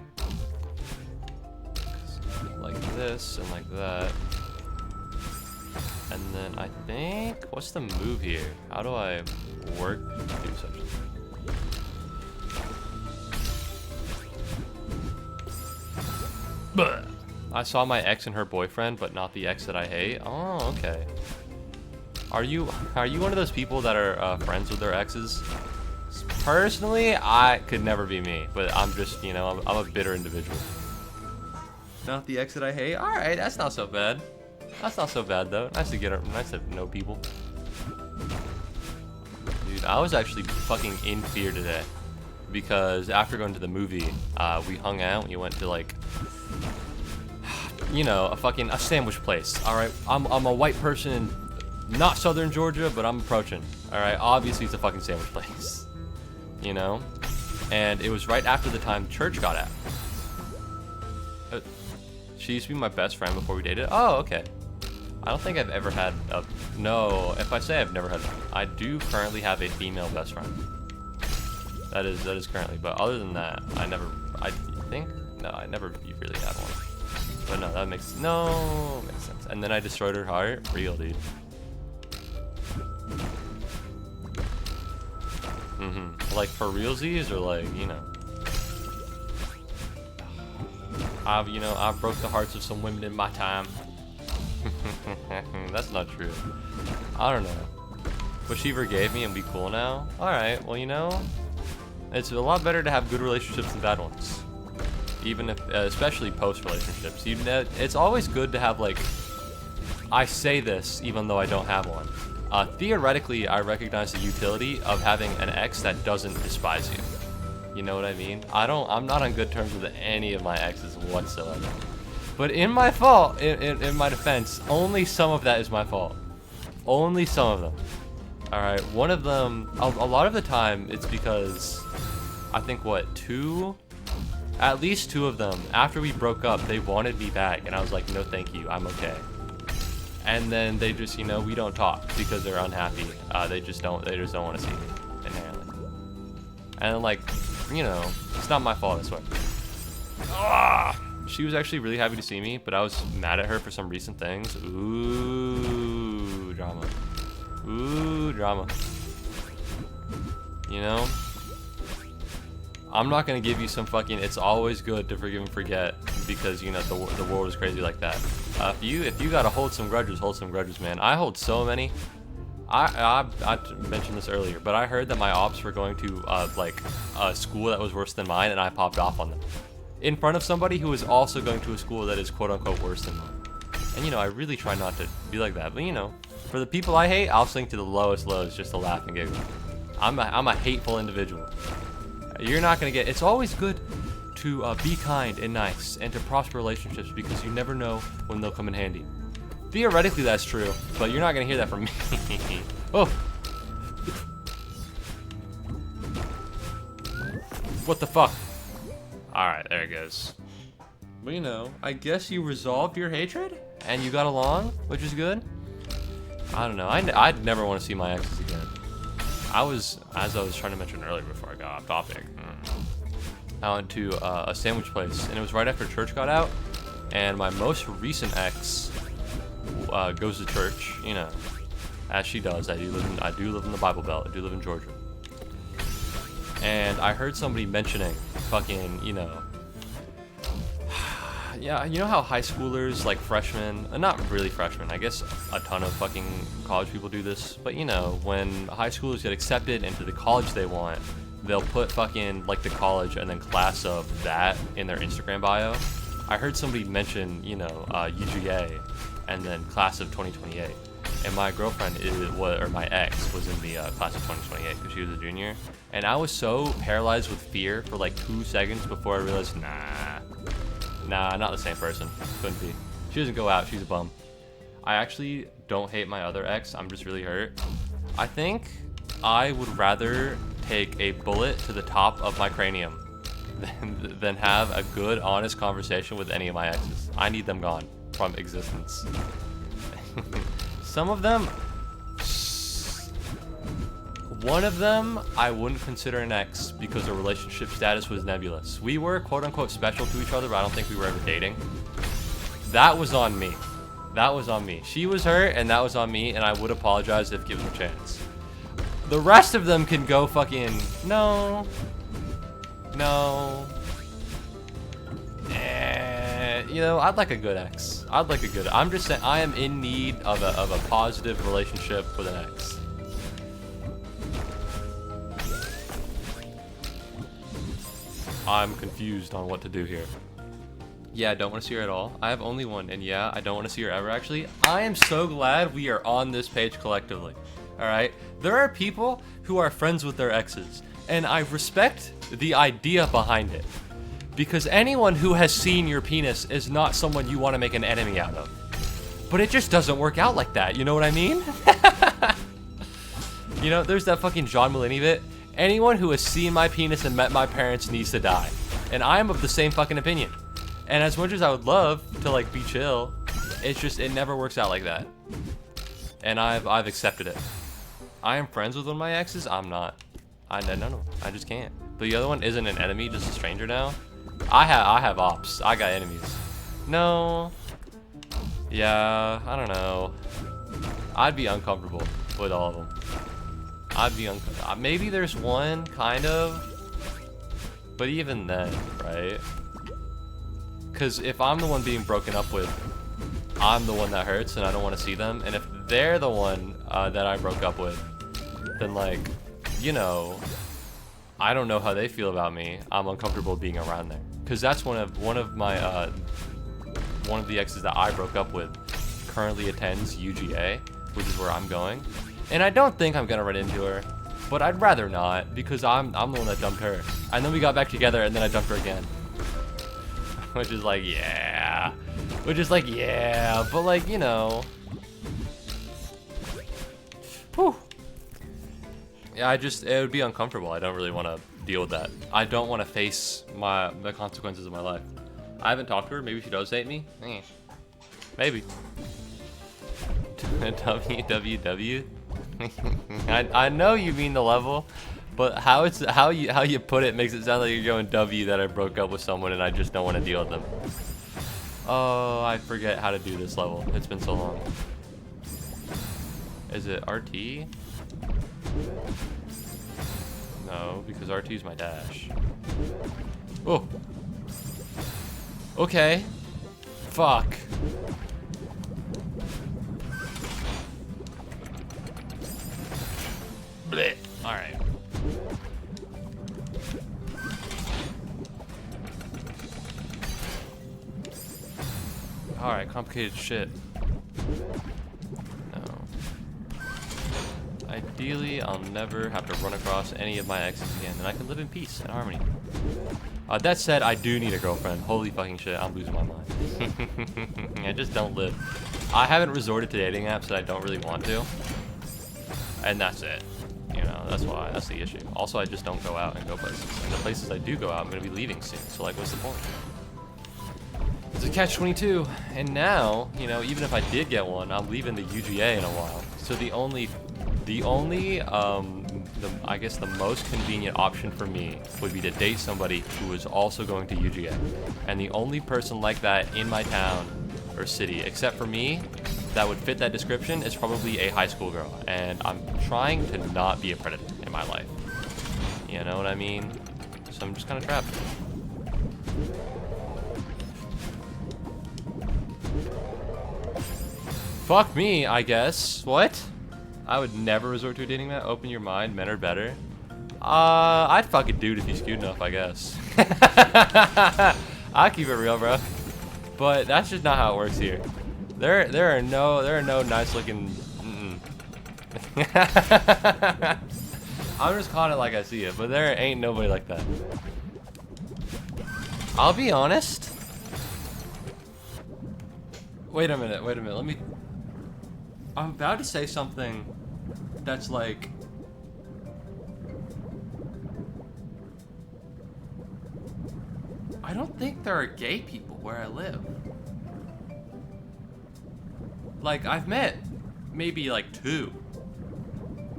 Speaker 1: Like this and like that. And then I think, what's the move here? How do I work to do such a thing? I saw my ex and her boyfriend, but not the ex that I hate. Oh, okay. Are you one of those people that are friends with their exes? Personally, I could never be me, but I'm just, you know, I'm a bitter individual. Not the ex that I hate. All right, that's not so bad. That's not so bad though. Nice to know people. Dude, I was actually fucking in fear today because after going to the movie, we hung out. We went to like, you know, a sandwich place. All right, I'm a white person in not southern Georgia, but I'm approaching. All right, obviously it's a fucking sandwich place, you know. And it was right after the time church got out. She used to be my best friend before we dated. Oh, okay. I don't think I've ever had a... No, if I say I've never had... I do currently have a female best friend. That is currently. But other than that, I think... No, I never really had one. But no, that makes sense. And then I destroyed her heart. Real, dude. Like for realsies or like, you know... I've broke the hearts of some women in my time. That's not true. I don't know. But she forgave me and we cool now? Alright, well, you know, it's a lot better to have good relationships than bad ones. Even if, especially post-relationships. It's always good to have, like, I say this even though I don't have one. Theoretically, I recognize the utility of having an ex that doesn't despise you. You know what I mean? I'm not on good terms with any of my exes whatsoever. But in my fault, in my defense, only some of that is my fault. Only some of them. Alright, one of them, a lot of the time, it's because, I think what, at least two of them, after we broke up, they wanted me back, and I was like, no thank you, I'm okay. And then they just, you know, we don't talk because they're unhappy. They just don't want to see me, inherently. And like, you know, it's not my fault, I swear. Ah! She was actually really happy to see me, but I was mad at her for some recent things. Ooh, drama. Ooh, drama. You know? I'm not gonna give you some fucking, it's always good to forgive and forget because, you know, the world is crazy like that. If you gotta hold some grudges, man. I hold so many. I mentioned this earlier, but I heard that my ops were going to, like, a school that was worse than mine, and I popped off on them. In front of somebody who is also going to a school that is quote-unquote worse than mine. And, you know, I really try not to be like that, but, you know, for the people I hate, I'll sink to the lowest lows just to laugh and giggle. I'm a hateful individual. You're not gonna get, it's always good to be kind and nice and to prosper relationships because you never know when they'll come in handy. Theoretically, that's true, but you're not gonna hear that from me. Oh! What the fuck? Alright, there it goes. But you know, I guess you resolved your hatred and you got along, which is good. I don't know, I'd never want to see my exes again. As I was trying to mention earlier before I got off topic, I went to a sandwich place, and it was right after church got out, and my most recent ex goes to church, you know, as she does. I do live in the Bible Belt. I do live in Georgia. And I heard somebody mentioning fucking, you know, yeah, you know how high schoolers, like freshmen, not really freshmen, I guess a ton of fucking college people do this, but you know, when high schoolers get accepted into the college they want, they'll put fucking, like, the college and then class of that in their Instagram bio. I heard somebody mention, you know, UGA and then class of 2028. And my girlfriend or my ex was in the class of 2028 because she was a junior. And I was so paralyzed with fear for like 2 seconds before I realized, nah, not the same person. Couldn't be. She doesn't go out, she's a bum. I actually don't hate my other ex, I'm just really hurt. I think I would rather take a bullet to the top of my cranium than have a good, honest conversation with any of my exes. I need them gone from existence. Some of them, one of them I wouldn't consider an ex because the relationship status was nebulous. We were quote-unquote special to each other, but I don't think we were ever dating. That was on me. That was on me. She was hurt, and that was on me, and I would apologize if given a chance. The rest of them can go fucking, no. You know, I'd like a good ex. I'm just saying, I am in need of a positive relationship with an ex. I'm confused on what to do here. Yeah, I don't want to see her at all. I have only one, and yeah, I don't want to see her ever, actually. I am so glad we are on this page collectively. Alright? There are people who are friends with their exes, and I respect the idea behind it. Because anyone who has seen your penis is not someone you want to make an enemy out of. But it just doesn't work out like that, you know what I mean? You know, there's that fucking John Mulaney bit. Anyone who has seen my penis and met my parents needs to die. And I am of the same fucking opinion. And as much as I would love to, like, be chill, it's just, it never works out like that. And I've accepted it. I am friends with one of my exes. I'm not. No, I just can't. But the other one isn't an enemy, just a stranger now. I have ops. I got enemies. No. Yeah, I don't know. I'd be uncomfortable with all of them. I'd be uncomfortable. Maybe there's one, kind of. But even then, right? Because if I'm the one being broken up with, I'm the one that hurts and I don't want to see them. And if they're the one that I broke up with, then, like, you know, I don't know how they feel about me. I'm uncomfortable being around there. Because that's one of the exes that I broke up with currently attends UGA, which is where I'm going. And I don't think I'm gonna run into her, But I'd rather not, because I'm the one that dumped her. And then we got back together, and then I dumped her again. Which is like, yeah. Which is like, yeah. But like, you know. Whew. Yeah, it would be uncomfortable. I don't really want to deal with that. I don't want to face the consequences of my life. I haven't talked to her. Maybe she does hate me. Maybe. WWW. I know you mean the level, but how you put it makes it sound like you're going W that I broke up with someone and I just don't want to deal with them. Oh, I forget how to do this level. It's been so long. Is it RT? No, because RT is my dash. Oh. Okay. Fuck. Blech. All right. All right, complicated shit. No. Ideally, I'll never have to run across any of my exes again, and I can live in peace and harmony. That said, I do need a girlfriend. Holy fucking shit, I'm losing my mind. I just don't live. I haven't resorted to dating apps that I don't really want to, and that's it. You know, that's why. That's the issue. Also, I just don't go out and go places. And the places I do go out, I'm going to be leaving soon. So, like, what's the point? It's a catch-22. And now, you know, even if I did get one, I'm leaving the UGA in a while. So I guess the most convenient option for me would be to date somebody who is also going to UGA. And the only person like that in my town or city, except for me, that would fit that description is probably a high school girl, and I'm trying to not be a predator in my life. You know what I mean? So I'm just kind of trapped. Fuck me, I guess. What? I would never resort to a dating app. Open your mind, men are better. I'd fuck a dude if he's cute enough, I guess. I'll keep it real, bro. But that's just not how it works here. There are no nice looking. I'm just calling it like I see it, but there ain't nobody like that. I'll be honest. Wait a minute. Let me. I'm about to say something that's like. I don't think there are gay people where I live. Like, I've met maybe like 2.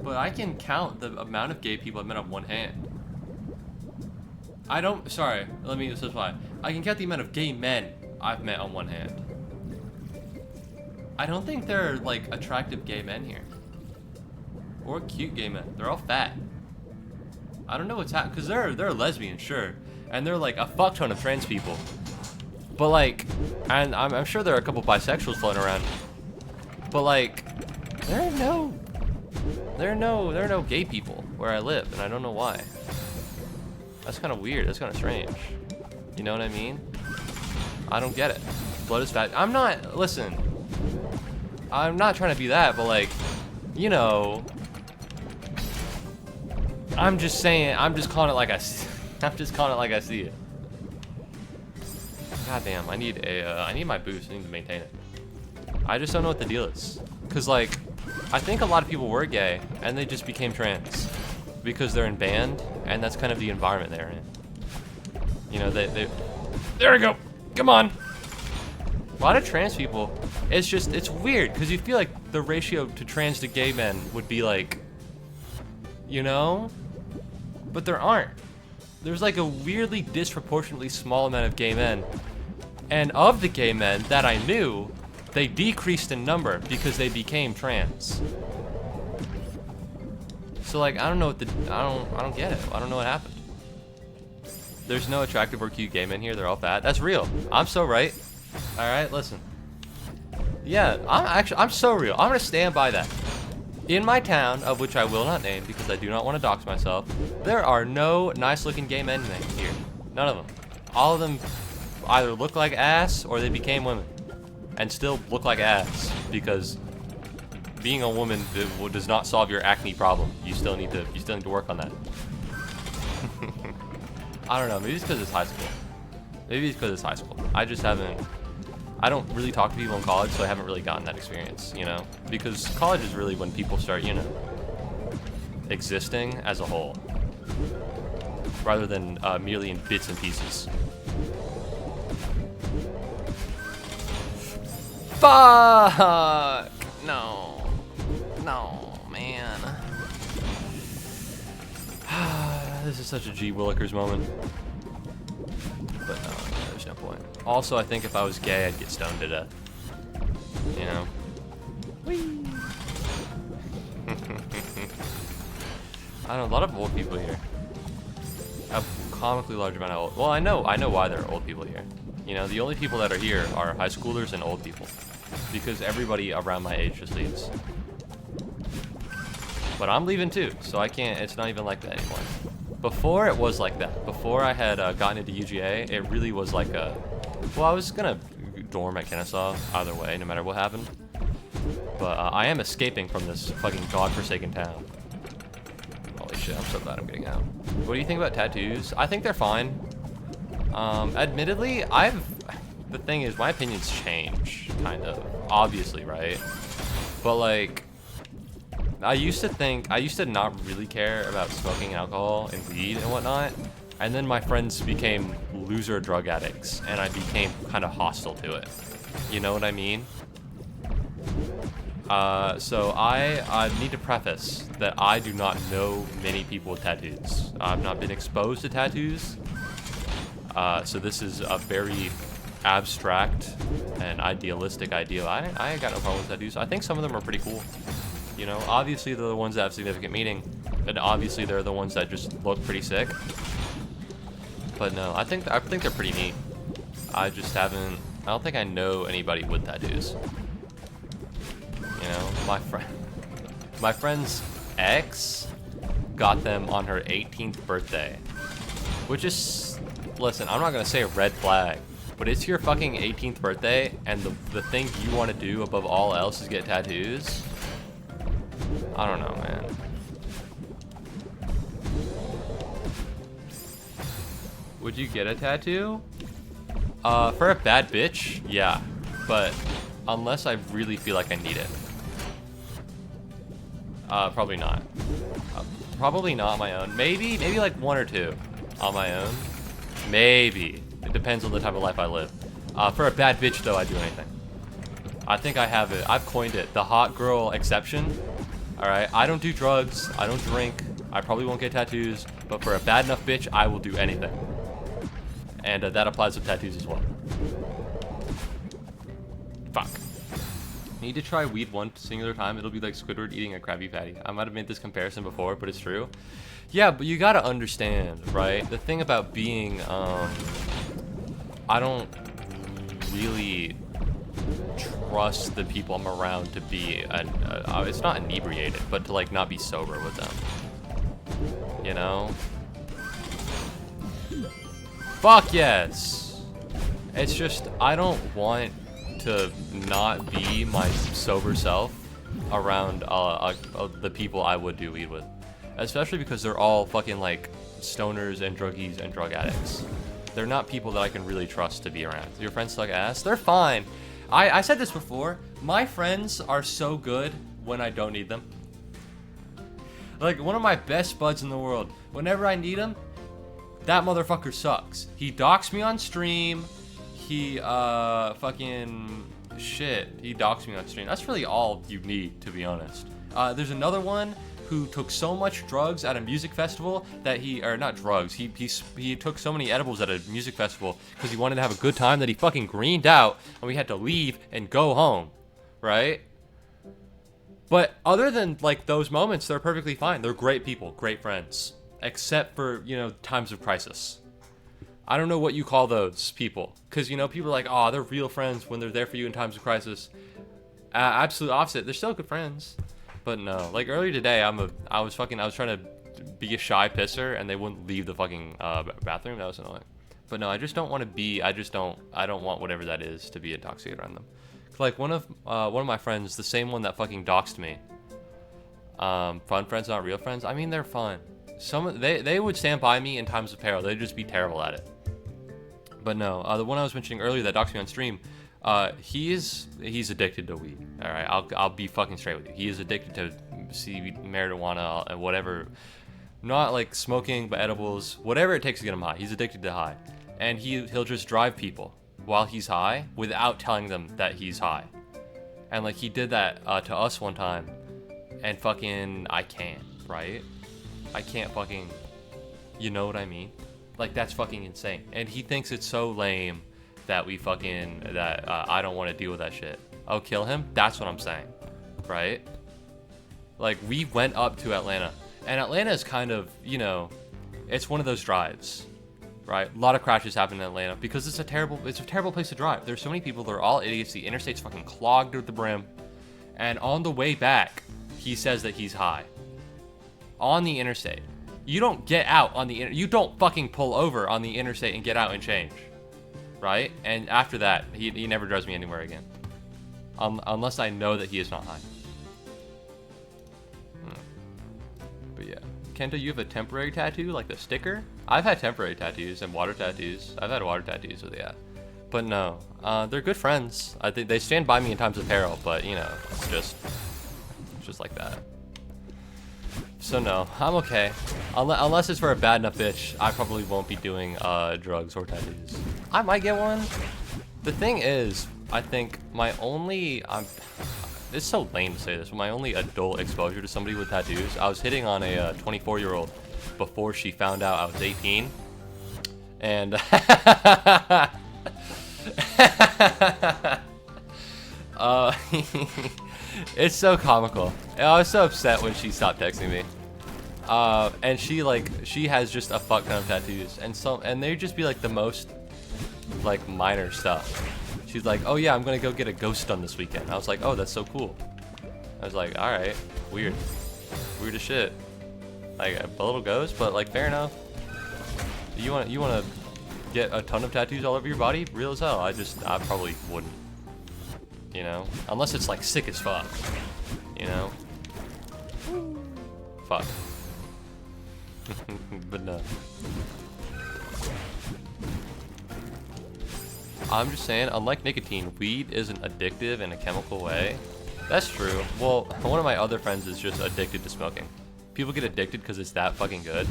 Speaker 1: But I can count the amount of gay people I've met on one hand. Sorry, let me specify. I can count the amount of gay men I've met on one hand. I don't think there are, like, attractive gay men here. Or cute gay men. They're all fat. I don't know what's happening, because they're lesbian, sure. And they're, like, a fuck ton of trans people. But, like, and I'm sure there are a couple bisexuals floating around. But, like, there are no gay people where I live, and I don't know why. That's kind of weird. That's kind of strange. You know what I mean? I don't get it. Blood is fat. Listen. I'm not trying to be that, but, like, you know, I'm just saying. I'm just calling it like I see it. Goddamn, I need my boost. I need to maintain it. I just don't know what the deal is. Cause, like, I think a lot of people were gay and they just became trans because they're in band and that's kind of the environment they're in. You know, they there we go. Come on. A lot of trans people, it's weird because you feel like the ratio to trans to gay men would be like, you know, but there aren't. There's like a weirdly disproportionately small amount of gay men, and of the gay men that I knew, they decreased in number because they became trans. So, like, I don't know I don't get it. I don't know what happened. There's no attractive or cute gay men here. They're all fat. That's real. I'm so right. All right, listen. Yeah, I'm so real. I'm gonna stand by that. In my town, of which I will not name because I do not want to dox myself, there are no nice-looking gay men here. None of them. All of them either look like ass or they became women, and still look like ass because being a woman does not solve your acne problem. You still need to work on that. I don't know. Maybe it's because it's high school. Maybe it's because it's high school. I just haven't. I don't really talk to people in college, so I haven't really gotten that experience, you know? Because college is really when people start, you know, existing as a whole, rather than merely in bits and pieces. Fuck! No. No, man. This is such a G. Willikers moment. But no, there's no point. Also, I think if I was gay, I'd get stoned to death. You know? Whee! I know, a lot of old people here. A comically large amount of old... Well, I know why there are old people here. You know, the only people that are here are high schoolers and old people. Because everybody around my age just leaves. But I'm leaving too, so I can't... It's not even like that anymore. Before, it was like that. Before I had gotten into UGA, it really was like a... Well, I was gonna dorm at Kennesaw either way, no matter what happened. But I am escaping from this fucking godforsaken town. Holy shit, I'm so glad I'm getting out. What do you think about tattoos? I think they're fine. Admittedly, the thing is, my opinions change, kind of. Obviously, right? But like, I used to not really care about smoking alcohol and weed and whatnot. And then my friends became loser drug addicts, and I became kind of hostile to it. You know what I mean? So I need to preface that I do not know many people with tattoos. I've not been exposed to tattoos. So this is a very abstract and idealistic ideal. I ain't got no problem with tattoos. I think some of them are pretty cool. You know, obviously they're the ones that have significant meaning, and obviously they're the ones that just look pretty sick. But no, I think they're pretty neat. I just haven't. I don't think I know anybody with tattoos. You know, my friend's ex got them on her 18th birthday, which is, listen, I'm not gonna say a red flag, but it's your fucking 18th birthday, and the thing you want to do above all else is get tattoos. I don't know, man. Would you get a tattoo? For a bad bitch, yeah, but unless I really feel like I need it. Probably not. Probably not on my own. Maybe like one or two on my own. Maybe. It depends on the type of life I live. For a bad bitch, though, I'd do anything. I think I have it. I've coined it. The hot girl exception. Alright? I don't do drugs. I don't drink. I probably won't get tattoos. But for a bad enough bitch, I will do anything. And that applies with tattoos as well. Fuck. Need to try weed one singular time. It'll be like Squidward eating a Krabby Patty. I might have made this comparison before, but it's true. Yeah, but you gotta understand, right? The thing about being, I don't really trust the people I'm around to be, it's not inebriated, but to like not be sober with them. You know? Fuck yes! It's just, I don't want to not be my sober self around the people I would do weed with. Especially because they're all fucking like stoners and druggies and drug addicts. They're not people that I can really trust to be around. Your friends suck ass? They're fine. I said this before. My friends are so good when I don't need them. Like, one of my best buds in the world, whenever I need him, that motherfucker sucks. He docks me on stream. He, fucking shit. He docks me on stream. That's really all you need, to be honest. There's another one who took so much drugs at a music festival that not drugs, he took so many edibles at a music festival because he wanted to have a good time that he fucking greened out and we had to leave and go home, right? But other than like those moments, they're perfectly fine. They're great people, great friends, except for, you know, times of crisis. I don't know what you call those people, because, you know, people are like, oh, they're real friends when they're there for you in times of crisis. Absolute opposite. They're still good friends. But no, like earlier today, I was trying to be a shy pisser and they wouldn't leave the fucking bathroom. That was annoying. But no, I just don't want to be, I don't want whatever that is to be intoxicated around them. Like one of my friends, the same one that fucking doxed me. Fun friends, not real friends. I mean, they're fun. They would stand by me in times of peril. They'd just be terrible at it. But no, the one I was mentioning earlier that doxed me on stream, he's addicted to weed. All right, I'll be fucking straight with you. He is addicted to marijuana and whatever, not like smoking, but edibles, whatever it takes to get him high. He's addicted to high, and he'll just drive people while he's high without telling them that he's high. And like he did that to us one time, and fucking I can't, right? I can't fucking, you know what I mean? Like that's fucking insane. And he thinks it's so lame that I don't want to deal with that shit. Oh, kill him? That's what I'm saying, right? Like we went up to Atlanta, and Atlanta is kind of, you know, it's one of those drives, right? A lot of crashes happen in Atlanta because it's a terrible place to drive. There's so many people that are all idiots. The interstate's fucking clogged to the brim, and on the way back, he says that he's high on the interstate. You don't get out on the you don't fucking pull over on the interstate and get out and change, right? And after that, he never drives me anywhere again, unless I know that he is not high. But yeah, Kenta, you have a temporary tattoo, like the sticker? I've had temporary tattoos and water tattoos. I've had water tattoos, so yeah. But no, they're good friends. I think they stand by me in times of peril, but you know, it's just like that. So no, I'm okay. Unless it's for a bad enough bitch, I probably won't be doing drugs or tattoos. I might get one. The thing is, I think it's so lame to say this, but my only adult exposure to somebody with tattoos, I was hitting on a 24-year-old before she found out I was 18. And it's so comical. I was so upset when she stopped texting me. And she has just a fuck ton of tattoos, and they just be like the most like minor stuff. She's like, oh yeah, I'm gonna go get a ghost done this weekend. I was like, oh, that's so cool. I was like, all right, weird as shit. Like a little ghost, but like fair enough. You wanna get a ton of tattoos all over your body? Real as hell. I probably wouldn't. You know, unless it's like sick as fuck. You know, fuck. But no. I'm just saying, unlike nicotine, weed isn't addictive in a chemical way. That's true. Well, one of my other friends is just addicted to smoking. People get addicted because it's that fucking good.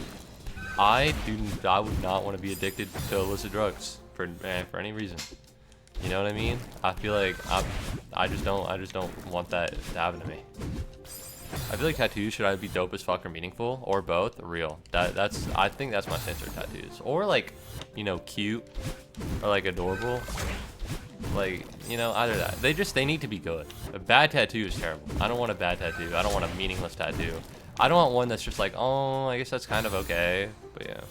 Speaker 1: I would not want to be addicted to illicit drugs for any reason. You know what I mean? I feel like I just don't want that to happen to me. I feel like tattoos should either be dope as fuck or meaningful, or both. Real. I think that's my stance for tattoos. Or like, you know, cute or like adorable. Like, you know, either that. They need to be good. A bad tattoo is terrible. I don't want a bad tattoo. I don't want a meaningless tattoo. I don't want one that's just like, oh, I guess that's kind of okay. But yeah.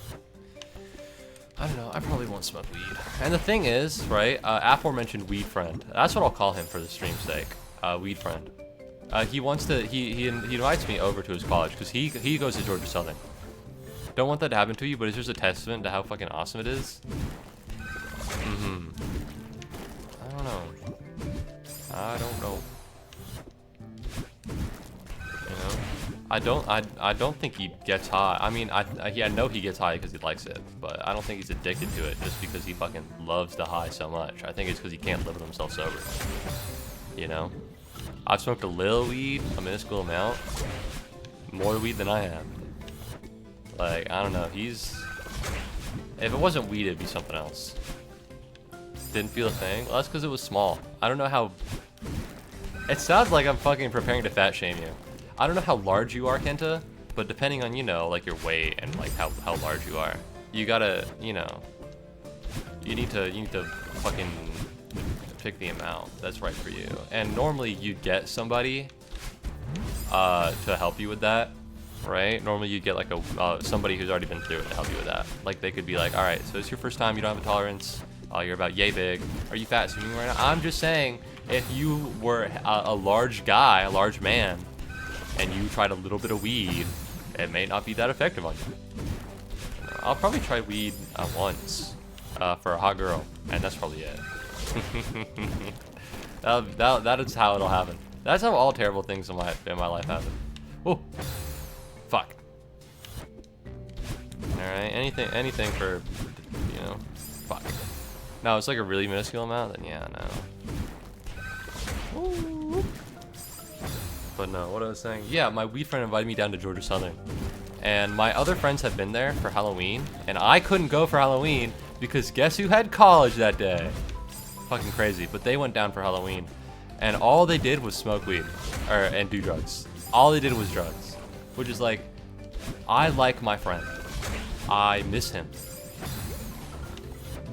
Speaker 1: I don't know, I probably won't smoke weed. And the thing is, right, aforementioned weed friend. That's what I'll call him for the stream's sake. Weed friend. He invites me over to his college because he goes to Georgia Southern. Don't want that to happen to you, but it's just a testament to how fucking awesome it is. I don't know. You know? I don't think he gets high. I mean, I know he gets high because he likes it, but I don't think he's addicted to it just because he fucking loves the high so much. I think it's because he can't live with himself sober. You know? I've smoked a little weed, a minuscule amount. More weed than I have. Like, I don't know, if it wasn't weed, it'd be something else. Didn't feel a thing? Well, that's because it was small. I don't know how... It sounds like I'm fucking preparing to fat shame you. I don't know how large you are, Kenta, but depending on, you know, like your weight and like how large you are, you gotta, you know, you need to fucking pick the amount that's right for you. And normally you'd get somebody to help you with that, right? Normally you'd get like somebody who's already been through it to help you with that. Like they could be like, all right, so it's your first time, you don't have a tolerance, you're about yay big. Are you fat shaming right now? I'm just saying, if you were a large guy, a large man, and you tried a little bit of weed, it may not be that effective on you. I'll probably try weed once for a hot girl, and that's probably it. That is how it'll happen. That's how all terrible things in my life happen. Oh, fuck. All right, anything for, you know, fuck. No, it's like a really minuscule amount. Then yeah, no. Ooh. But no, what I was saying. Yeah, my weed friend invited me down to Georgia Southern, and my other friends had been there for Halloween, and I couldn't go for Halloween because guess who had college that day? Fucking crazy. But they went down for Halloween, and all they did was smoke weed, and do drugs. All they did was drugs, which is like, I like my friend. I miss him.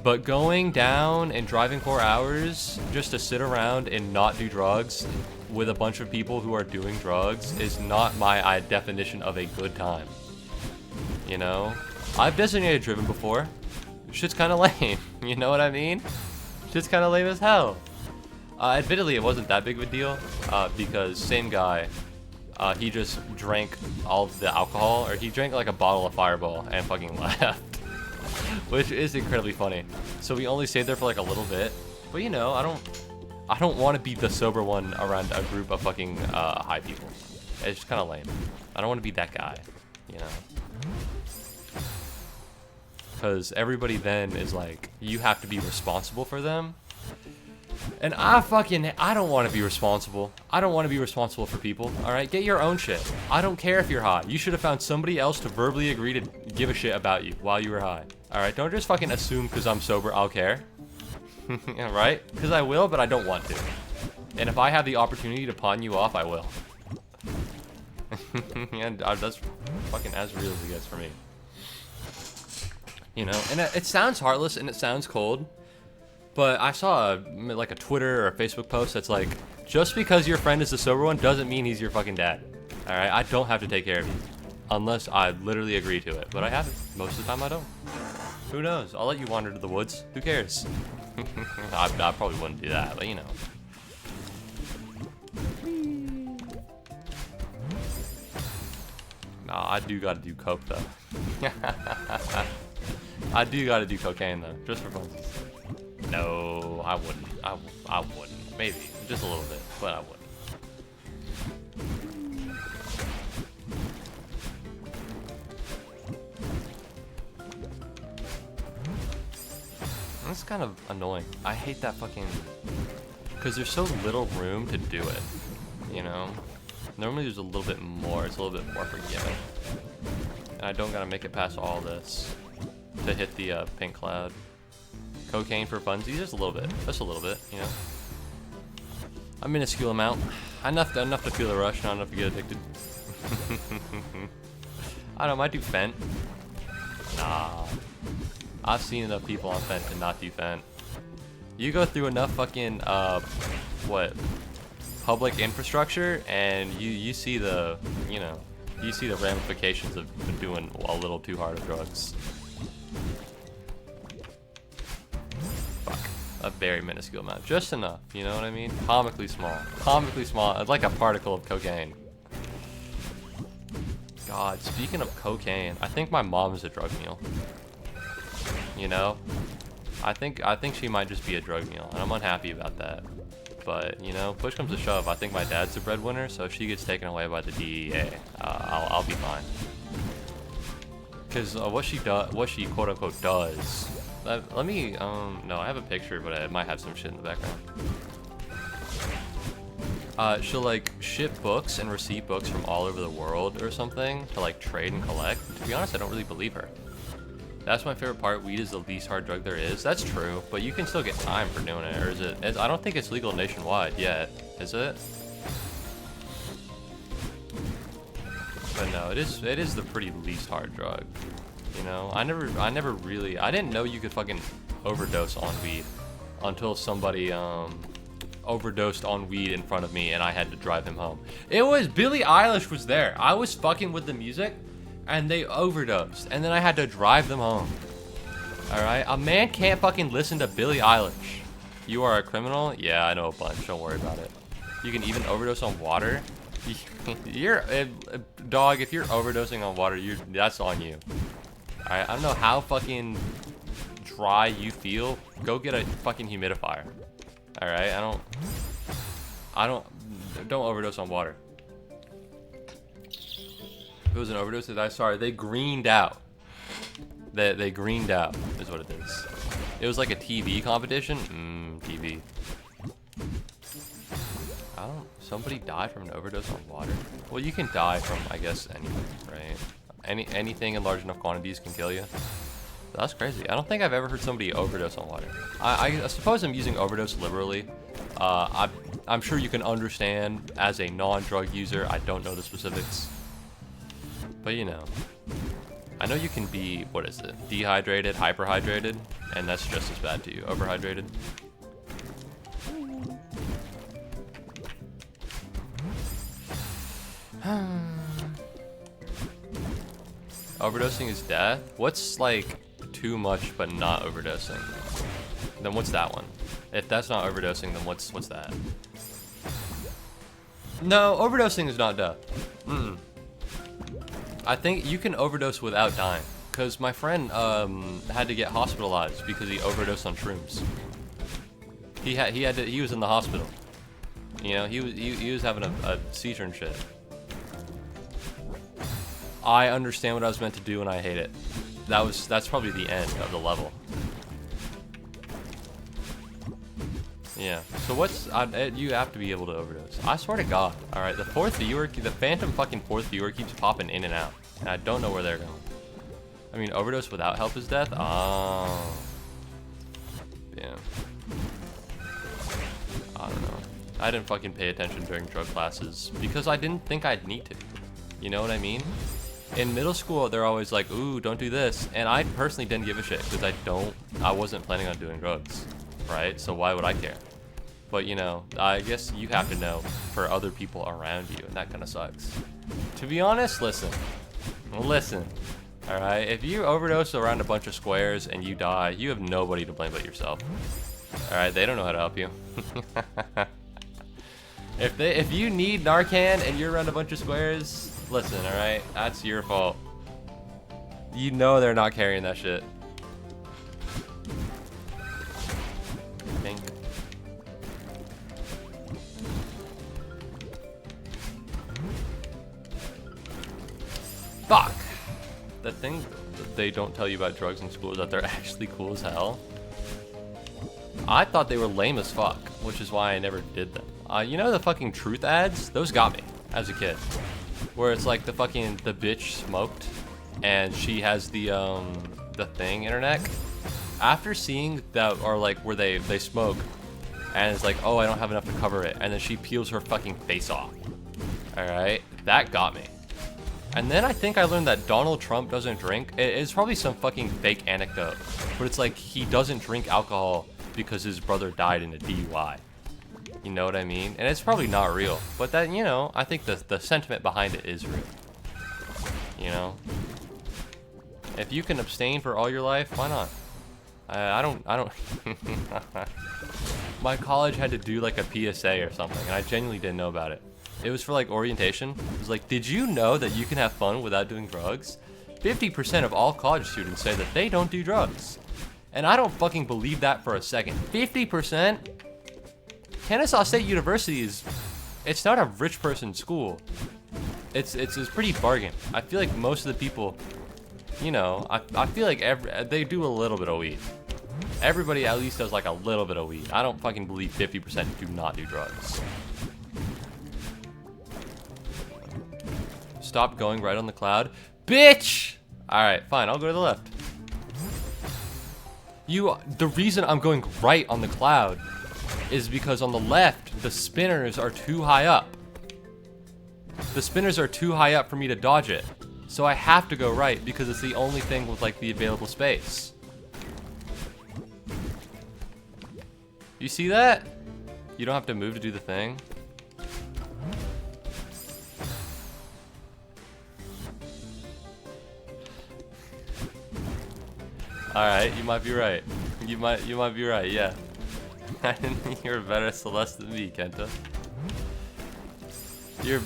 Speaker 1: But going down and driving 4 hours just to sit around and not do drugs with a bunch of people who are doing drugs is not my definition of a good time. You know? I've designated driven before. Shit's kind of lame. You know what I mean? Shit's kind of lame as hell. Admittedly, it wasn't that big of a deal because same guy, he just drank all of the alcohol, or he drank like a bottle of Fireball and fucking left. Which is incredibly funny. So we only stayed there for like a little bit. But you know, I don't want to be the sober one around a group of fucking high people. It's just kind of lame. I don't want to be that guy, you know. Because everybody then is like, you have to be responsible for them. And I don't want to be responsible. I don't want to be responsible for people, alright? Get your own shit. I don't care if you're high. You should have found somebody else to verbally agree to give a shit about you while you were high. Alright, don't just fucking assume because I'm sober I'll care. Yeah, right? Because I will, but I don't want to. And if I have the opportunity to pawn you off, I will. And that's fucking as real as it gets for me. You know, and it sounds heartless and it sounds cold. But I saw like a Twitter or a Facebook post that's like, just because your friend is the sober one doesn't mean he's your fucking dad. Alright, I don't have to take care of you. Unless I literally agree to it. But I haven't. Most of the time I don't. Who knows? I'll let you wander to the woods. Who cares? I probably wouldn't do that, but you know. Nah, I do gotta do coke though. I do gotta do cocaine though, just for fun. No, I wouldn't. I wouldn't. Maybe. Just a little bit, but I wouldn't. That's kind of annoying. I hate that fucking... Because there's so little room to do it, you know? Normally there's a little bit more. It's a little bit more forgiving. And I don't gotta make it past all this to hit the pink cloud. Cocaine for funsies, just a little bit. Just a little bit, you know? A minuscule amount. Enough to feel the rush, not enough to get addicted. I don't know, might do Fent. Nah. I've seen enough people on Fent to not do Fent. You go through enough fucking, public infrastructure, and you see the, you know, you see the ramifications of doing a little too hard of drugs. Fuck. A very minuscule amount. Just enough, you know what I mean? Comically small. Comically small. Like a particle of cocaine. God, speaking of cocaine, I think my mom is a drug mule. You know? I think she might just be a drug mule, and I'm unhappy about that. But, you know, push comes to shove, I think my dad's the breadwinner, so if she gets taken away by the DEA, I'll be fine. Because what she quote-unquote does... Let me, no, I have a picture, but it might have some shit in the background. She'll, like, ship books and receipt books from all over the world or something to, like, trade and collect. To be honest, I don't really believe her. That's my favorite part. Weed is the least hard drug there is. That's true, but you can still get time for doing it, or is it? I don't think it's legal nationwide yet, is it? But no, it is the pretty least hard drug. You know, I never really, I didn't know you could fucking overdose on weed until somebody overdosed on weed in front of me and I had to drive him home. It was Billie Eilish was there. I was fucking with the music. And they overdosed, and then I had to drive them home. Alright? A man can't fucking listen to Billie Eilish. You are a criminal? Yeah, I know a bunch. Don't worry about it. You can even overdose on water. You're dog, if you're overdosing on water, that's on you. Alright, I don't know how fucking dry you feel. Go get a fucking humidifier. Alright, Don't overdose on water. If it was an overdose, they greened out. They greened out is what it is. It was like a TV competition. TV. Somebody died from an overdose on water. Well, you can die from, I guess, anything, right? Anything in large enough quantities can kill you. That's crazy. I don't think I've ever heard somebody overdose on water. I suppose I'm using overdose liberally. I'm sure you can understand as a non-drug user. I don't know the specifics. But you know. I know you can be, what is it? Dehydrated, hyperhydrated, and that's just as bad to you. Overhydrated. Overdosing is death? What's like too much but not overdosing? Then what's that one? If that's not overdosing, then what's that? No, overdosing is not death. I think you can overdose without dying. Cause my friend had to get hospitalized because he overdosed on shrooms. He was in the hospital. You know, he was having a seizure and shit. I understand what I was meant to do and I hate it. That's probably the end of the level. Yeah. So you have to be able to overdose. I swear to God. All right. The phantom fucking fourth viewer keeps popping in and out, and I don't know where they're going. I mean, overdose without help is death. Oh. Yeah. I don't know. I didn't fucking pay attention during drug classes because I didn't think I'd need to. You know what I mean? In middle school, they're always like, ooh, don't do this. And I personally didn't give a shit because I wasn't planning on doing drugs, right? So why would I care? But you know, I guess you have to know for other people around you, and that kind of sucks. To be honest, listen, all right? If you overdose around a bunch of squares and you die, you have nobody to blame but yourself. All right, they don't know how to help you. If you need Narcan and you're around a bunch of squares, listen, all right, that's your fault. You know they're not carrying that shit. Fuck! The thing that they don't tell you about drugs in school is that they're actually cool as hell. I thought they were lame as fuck, which is why I never did them. You know the fucking truth ads? Those got me as a kid. Where it's like the bitch smoked and she has the thing in her neck. After seeing that, or like where they smoke and it's like, oh, I don't have enough to cover it, and then she peels her fucking face off. Alright? That got me. And then I think I learned that Donald Trump doesn't drink. It's probably some fucking fake anecdote, but it's like he doesn't drink alcohol because his brother died in a DUI. You know what I mean? And it's probably not real, but that, you know, I think the sentiment behind it is real. You know? If you can abstain for all your life, why not? I don't My college had to do like a PSA or something, and I genuinely didn't know about it. It was for like orientation. It was like, did you know that you can have fun without doing drugs? 50% of all college students say that they don't do drugs. And I don't fucking believe that for a second. 50%? Kennesaw State University it's not a rich person's school. It's a pretty bargain. I feel like most of the people, you know, I feel like they do a little bit of weed. Everybody at least does like a little bit of weed. I don't fucking believe 50% do not do drugs. Stop going right on the cloud. Bitch! Alright, fine, I'll go to the left. The reason I'm going right on the cloud is because on the left, the spinners are too high up. The spinners are too high up for me to dodge it. So I have to go right because it's the only thing with like the available space. You see that? You don't have to move to do the thing. Alright, you might be right. You might be right, yeah. I didn't think you were better at Celeste than me, Kenta. You're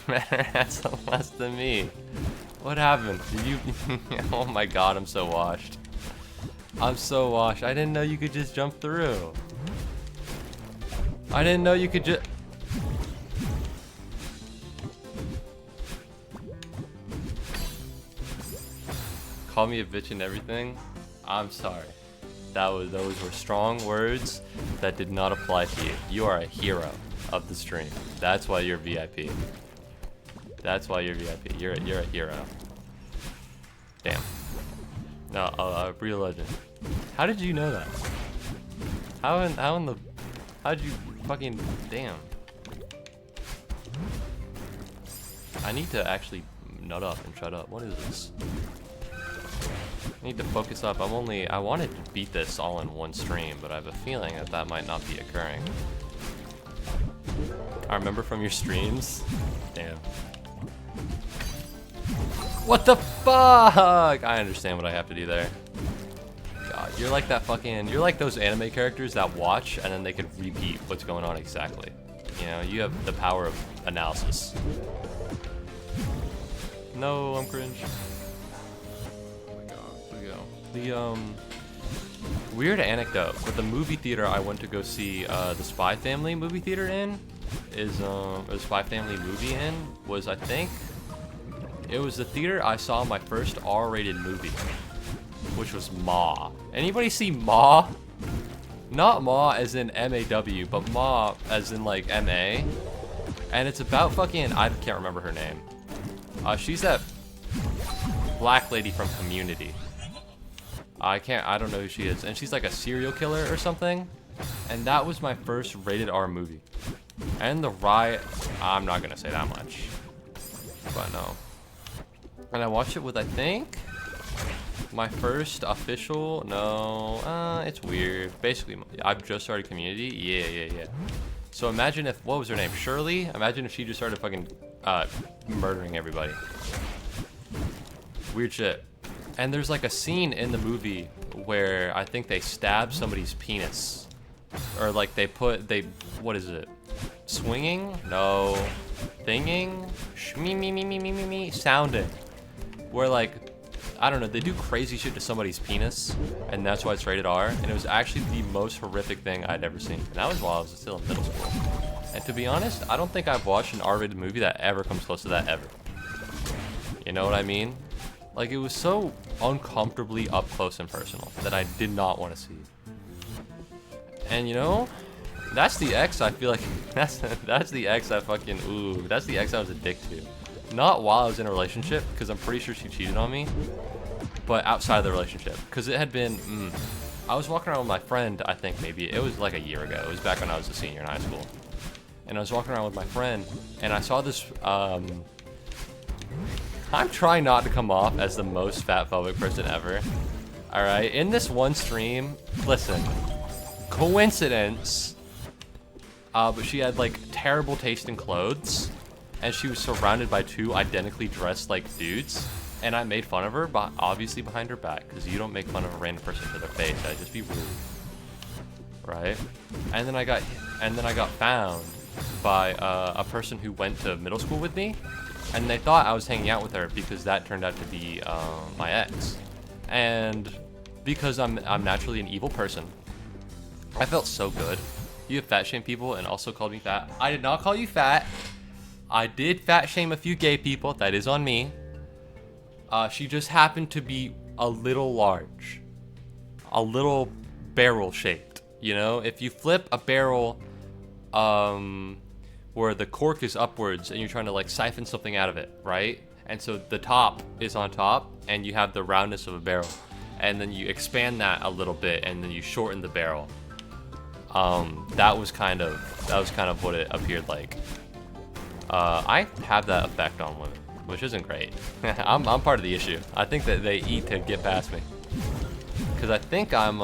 Speaker 1: better at Celeste than me. What happened? Did you oh my god, I'm so washed. I'm so washed. I didn't know you could just jump through. I didn't know you could just Call me a bitch and everything. I'm sorry. Those were strong words that did not apply to you. You are a hero of the stream. That's why you're VIP. That's why you're VIP. You're a hero. Damn. No, real legend. How did you know that? How'd you fucking, damn. I need to actually nut up and shut up. What is this? I need to focus up. I wanted to beat this all in one stream, but I have a feeling that that might not be occurring. I remember from your streams. Damn. What the fuck? I understand what I have to do there. God, you're like that fucking, you're like those anime characters that watch and then they can repeat what's going on exactly. You know, you have the power of analysis. No, I'm cringe. The weird anecdote with the movie theater I went to go see the Spy Family movie theater in is or the Spy Family movie in was, I think it was the theater I saw my first R-rated movie, which was Ma. Anybody see Ma? Not Ma as in M-A-W, but Ma as in like M-A. And it's about fucking, I can't remember her name. She's that black lady from Community. I don't know who she is. And she's like a serial killer or something. And that was my first rated R movie. And the ride, I'm not gonna say that much. But no. And I watched it with, I think, my first official, no, it's weird. Basically, I've just started Community. Yeah. So imagine if, what was her name? Shirley? Imagine if she just started fucking murdering everybody. Weird shit. And there's like a scene in the movie where I think they stab somebody's penis. Or like what is it? Swinging? No. Thinging? Me, sounding. Where like, I don't know, they do crazy shit to somebody's penis. And that's why it's rated R. And it was actually the most horrific thing I'd ever seen. And that was while I was still in middle school. And to be honest, I don't think I've watched an R-rated movie that ever comes close to that ever. You know what I mean? Like, it was so uncomfortably up close and personal that I did not want to see. And you know, that's the ex I feel like, that's the ex I fucking, ooh, that's the ex I was addicted to. Not while I was in a relationship, because I'm pretty sure she cheated on me, but outside of the relationship. Because it had been, I was walking around with my friend, I think maybe, it was like a year ago. It was back when I was a senior in high school. And I was walking around with my friend, and I saw this, I'm trying not to come off as the most fat-phobic person ever. Alright, in this one stream, listen, coincidence, but she had like terrible taste in clothes, and she was surrounded by two identically dressed like dudes, and I made fun of her, but obviously behind her back, because you don't make fun of a random person to their face, that'd just be rude. Right? And then I got found by a person who went to middle school with me. And they thought I was hanging out with her because that turned out to be my ex. And because I'm naturally an evil person, I felt so good. You have fat shamed people and also called me fat. I did not call you fat. I did fat shame a few gay people. That is on me. She just happened to be a little large. A little barrel shaped. You know, if you flip a barrel, where the cork is upwards and you're trying to like siphon something out of it, right? And so the top is on top and you have the roundness of a barrel. And then you expand that a little bit and then you shorten the barrel. That was kind of what it appeared like. I have that effect on women, which isn't great. I'm part of the issue. I think that they eat to get past me. Cause I think I'm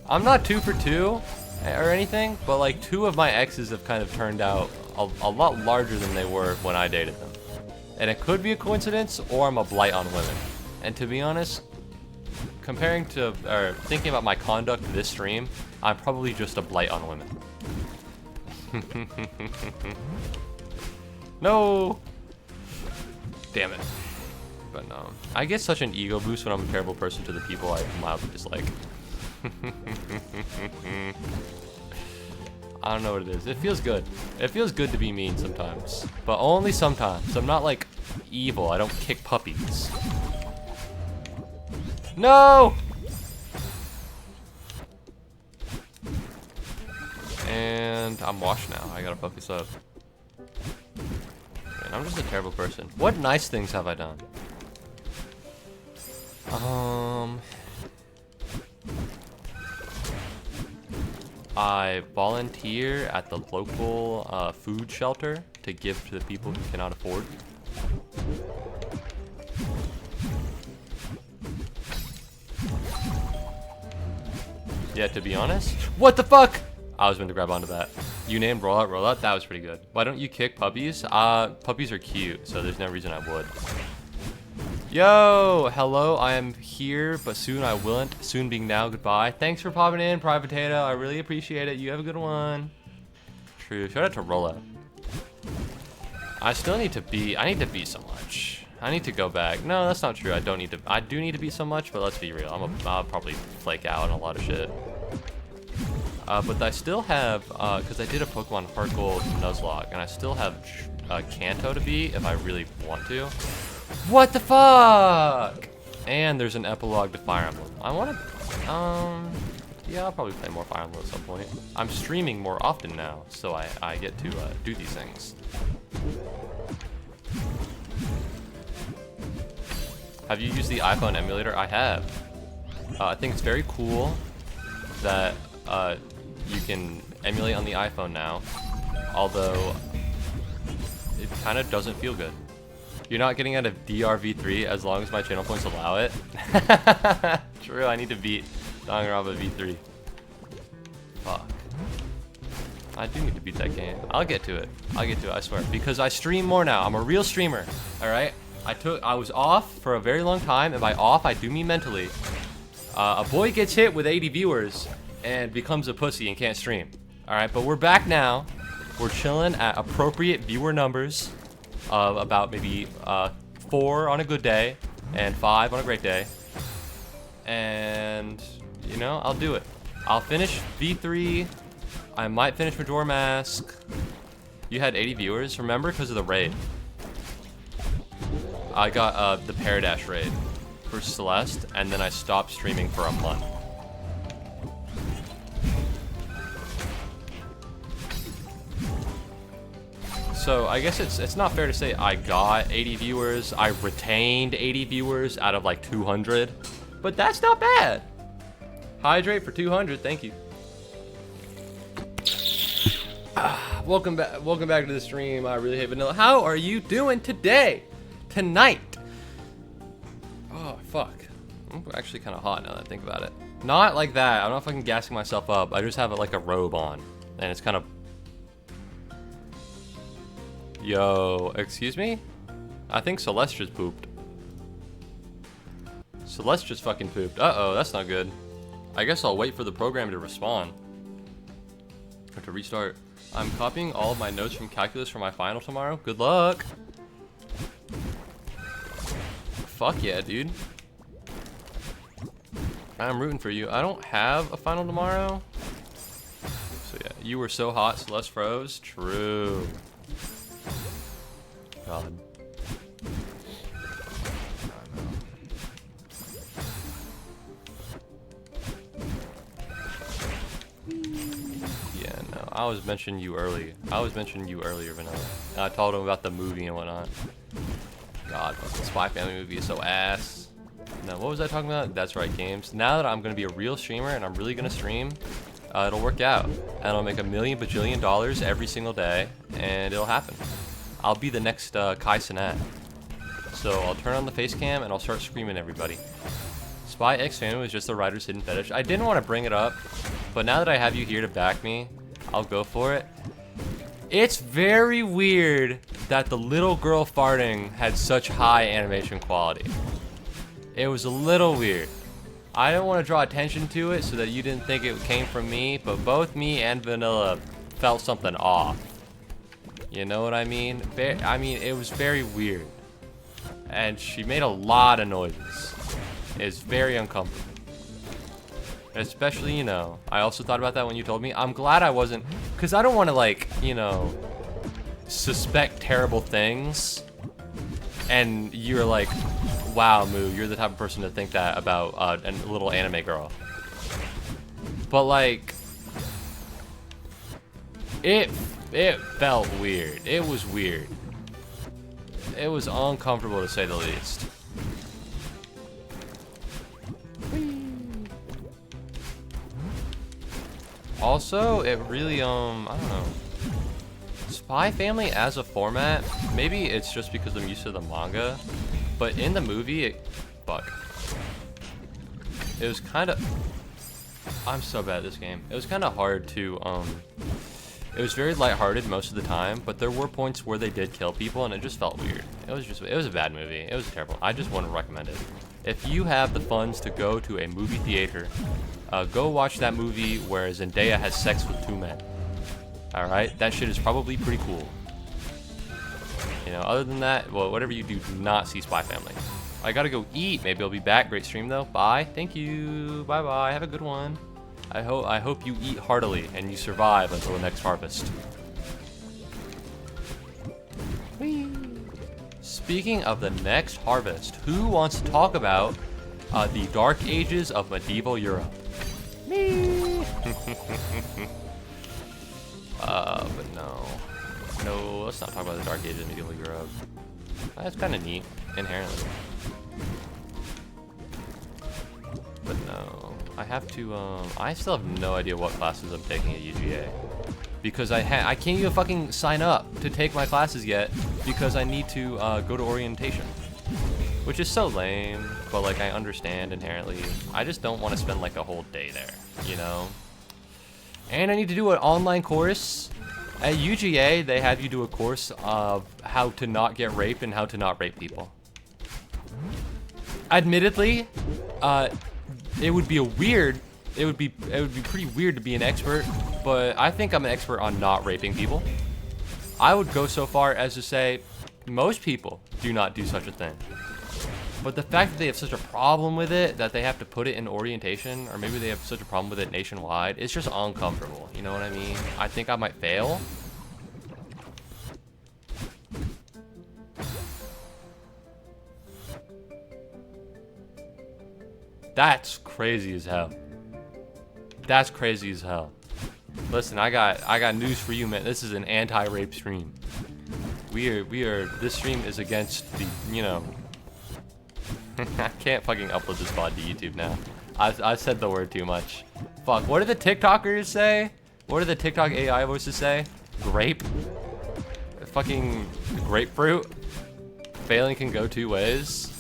Speaker 1: not 2 for 2. Or anything, but like 2 of my exes have kind of turned out a lot larger than they were when I dated them. And it could be a coincidence, or I'm a blight on women. And to be honest, comparing to, or thinking about my conduct this stream, I'm probably just a blight on women. No! Damn it. But no. I get such an ego boost when I'm a terrible person to the people I mildly dislike. I don't know what it is. It feels good. It feels good to be mean sometimes. But only sometimes. I'm not like evil. I don't kick puppies. No! And I'm washed now. I gotta fuck this up. Man, I'm just a terrible person. What nice things have I done? I volunteer at the local food shelter to give to the people who cannot afford. Yeah, to be honest. What the fuck? I was meant to grab onto that. You named Rollout Rollout? That was pretty good. Why don't you kick puppies? Puppies are cute, so there's no reason I would. Yo, hello, I am here, but soon I willn't. Soon being now, goodbye. Thanks for popping in, Private Potato. I really appreciate it. You have a good one. True. Shout out to Rollout. I still need to beat. I need to beat so much. I need to go back. No, that's not true. I don't need to. I do need to beat so much, but let's be real. I'll probably flake out on a lot of shit. But I still have, because I did a Pokemon Heart Gold Nuzlocke, and I still have Kanto to beat if I really want to. What the fuck? And there's an epilogue to Fire Emblem. I want to, yeah, I'll probably play more Fire Emblem at some point. I'm streaming more often now, so I get to do these things. Have you used the iPhone emulator? I have. I think it's very cool that you can emulate on the iPhone now, although it kind of doesn't feel good. You're not getting out of DRV3 as long as my channel points allow it. True, I need to beat Danganronpa V3. Fuck. I do need to beat that game. I'll get to it. I'll get to it, I swear. Because I stream more now. I'm a real streamer. Alright? I was off for a very long time, and by off I do mean mentally. A boy gets hit with 80 viewers and becomes a pussy and can't stream. Alright, but we're back now. We're chilling at appropriate viewer numbers of about maybe 4 on a good day and 5 on a great day. And, you know, I'll do it. I'll finish V3. I might finish Majora Mask. You had 80 viewers, remember? Because of the raid. I got the Paradash raid for Celeste, and then I stopped streaming for a month. So I guess it's not fair to say I got 80 viewers. I retained 80 viewers out of like 200, but that's not bad. Hydrate for 200, thank you. Welcome back to the stream. I really hate vanilla. How are you doing today? Tonight? Oh fuck. I'm actually kind of hot now that I think about it. Not like that. I'm not fucking gassing myself up. I just have like a robe on, and it's kind of. Yo, excuse me? I think Celeste just pooped. Celeste just fucking pooped. Uh-oh, that's not good. I guess I'll wait for the program to respawn. Or to restart. I'm copying all of my notes from calculus for my final tomorrow. Good luck. Fuck yeah, dude. I'm rooting for you. I don't have a final tomorrow. So yeah, you were so hot, Celeste froze. True. God. Yeah, no. I was mentioning you earlier. Vanilla. And I told him about the movie and whatnot. God, the Spy Family movie is so ass. No, what was I talking about? That's right, games. Now that I'm gonna be a real streamer and I'm really gonna stream, it'll work out. And I'll make $1 million bajillion every single day, and it'll happen. I'll be the next Kai Cenat. So I'll turn on the face cam and I'll start screaming at everybody. Spy X Family was just the writer's hidden fetish. I didn't want to bring it up, but now that I have you here to back me, I'll go for it. It's very weird that the little girl farting had such high animation quality. It was a little weird. I don't want to draw attention to it so that you didn't think it came from me, but both me and Vanilla felt something off. You know what I mean? It was very weird. And she made a lot of noises. It's very uncomfortable. Especially, you know, I also thought about that when you told me. I'm glad I wasn't, because I don't want to, like, you know, suspect terrible things. And you're like, wow, Moo, you're the type of person to think that about a little anime girl. But like, it felt weird. It was weird. It was uncomfortable to say the least. Also, it really, I don't know. Spy Family as a format, maybe it's just because I'm used to the manga, but in the movie, it was kind of, I'm so bad at this game. It was kind of hard to, it was very lighthearted most of the time, but there were points where they did kill people and it just felt weird. It was a bad movie. It was terrible. I just wouldn't recommend it. If you have the funds to go to a movie theater, go watch that movie where Zendaya has sex with 2 men. Alright? That shit is probably pretty cool. You know, other than that, well, whatever you do, do not see Spy Family. I gotta go eat. Maybe I'll be back. Great stream, though. Bye. Thank you. Bye-bye. Have a good one. I hope you eat heartily and you survive until the next harvest. Whee! Speaking of the next harvest, who wants to talk about the Dark Ages of medieval Europe? Me! But no, let's not talk about the Dark Ages of medieval Europe. That's kind of neat, inherently. But no, I have to, I still have no idea what classes I'm taking at UGA. Because I can't even fucking sign up to take my classes yet because I need to go to orientation. Which is so lame, but like I understand inherently. I just don't want to spend like a whole day there, you know? And I need to do an online course. At UGA, they have you do a course of how to not get raped and how to not rape people. Admittedly, it would be pretty weird to be an expert, but I think I'm an expert on not raping people. I would go so far as to say most people do not do such a thing. But the fact that they have such a problem with it, that they have to put it in orientation, or maybe they have such a problem with it nationwide, it's just uncomfortable, you know what I mean? I think I might fail. That's crazy as hell. That's crazy as hell. Listen, I got news for you, man. This is an anti-rape stream. This stream is against the, you know. I can't fucking upload this VOD to YouTube now. I said the word too much. Fuck, what do the TikTokers say? What do the TikTok AI voices say? Grape? Fucking grapefruit? Failing can go 2 ways.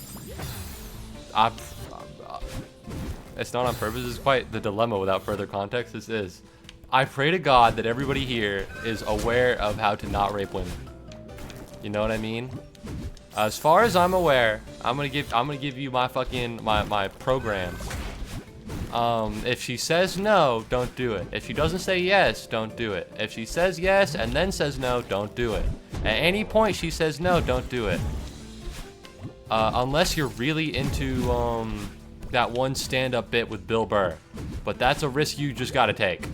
Speaker 1: It's not on purpose. It's quite the dilemma without further context. This is. I pray to God that everybody here is aware of how to not rape women. You know what I mean? As far as I'm aware, I'm gonna give you my fucking my program. If she says no, don't do it. If she doesn't say yes, don't do it. If she says yes and then says no, don't do it. At any point she says no, don't do it. Unless you're really into that one stand-up bit with Bill Burr, but that's a risk you just gotta take.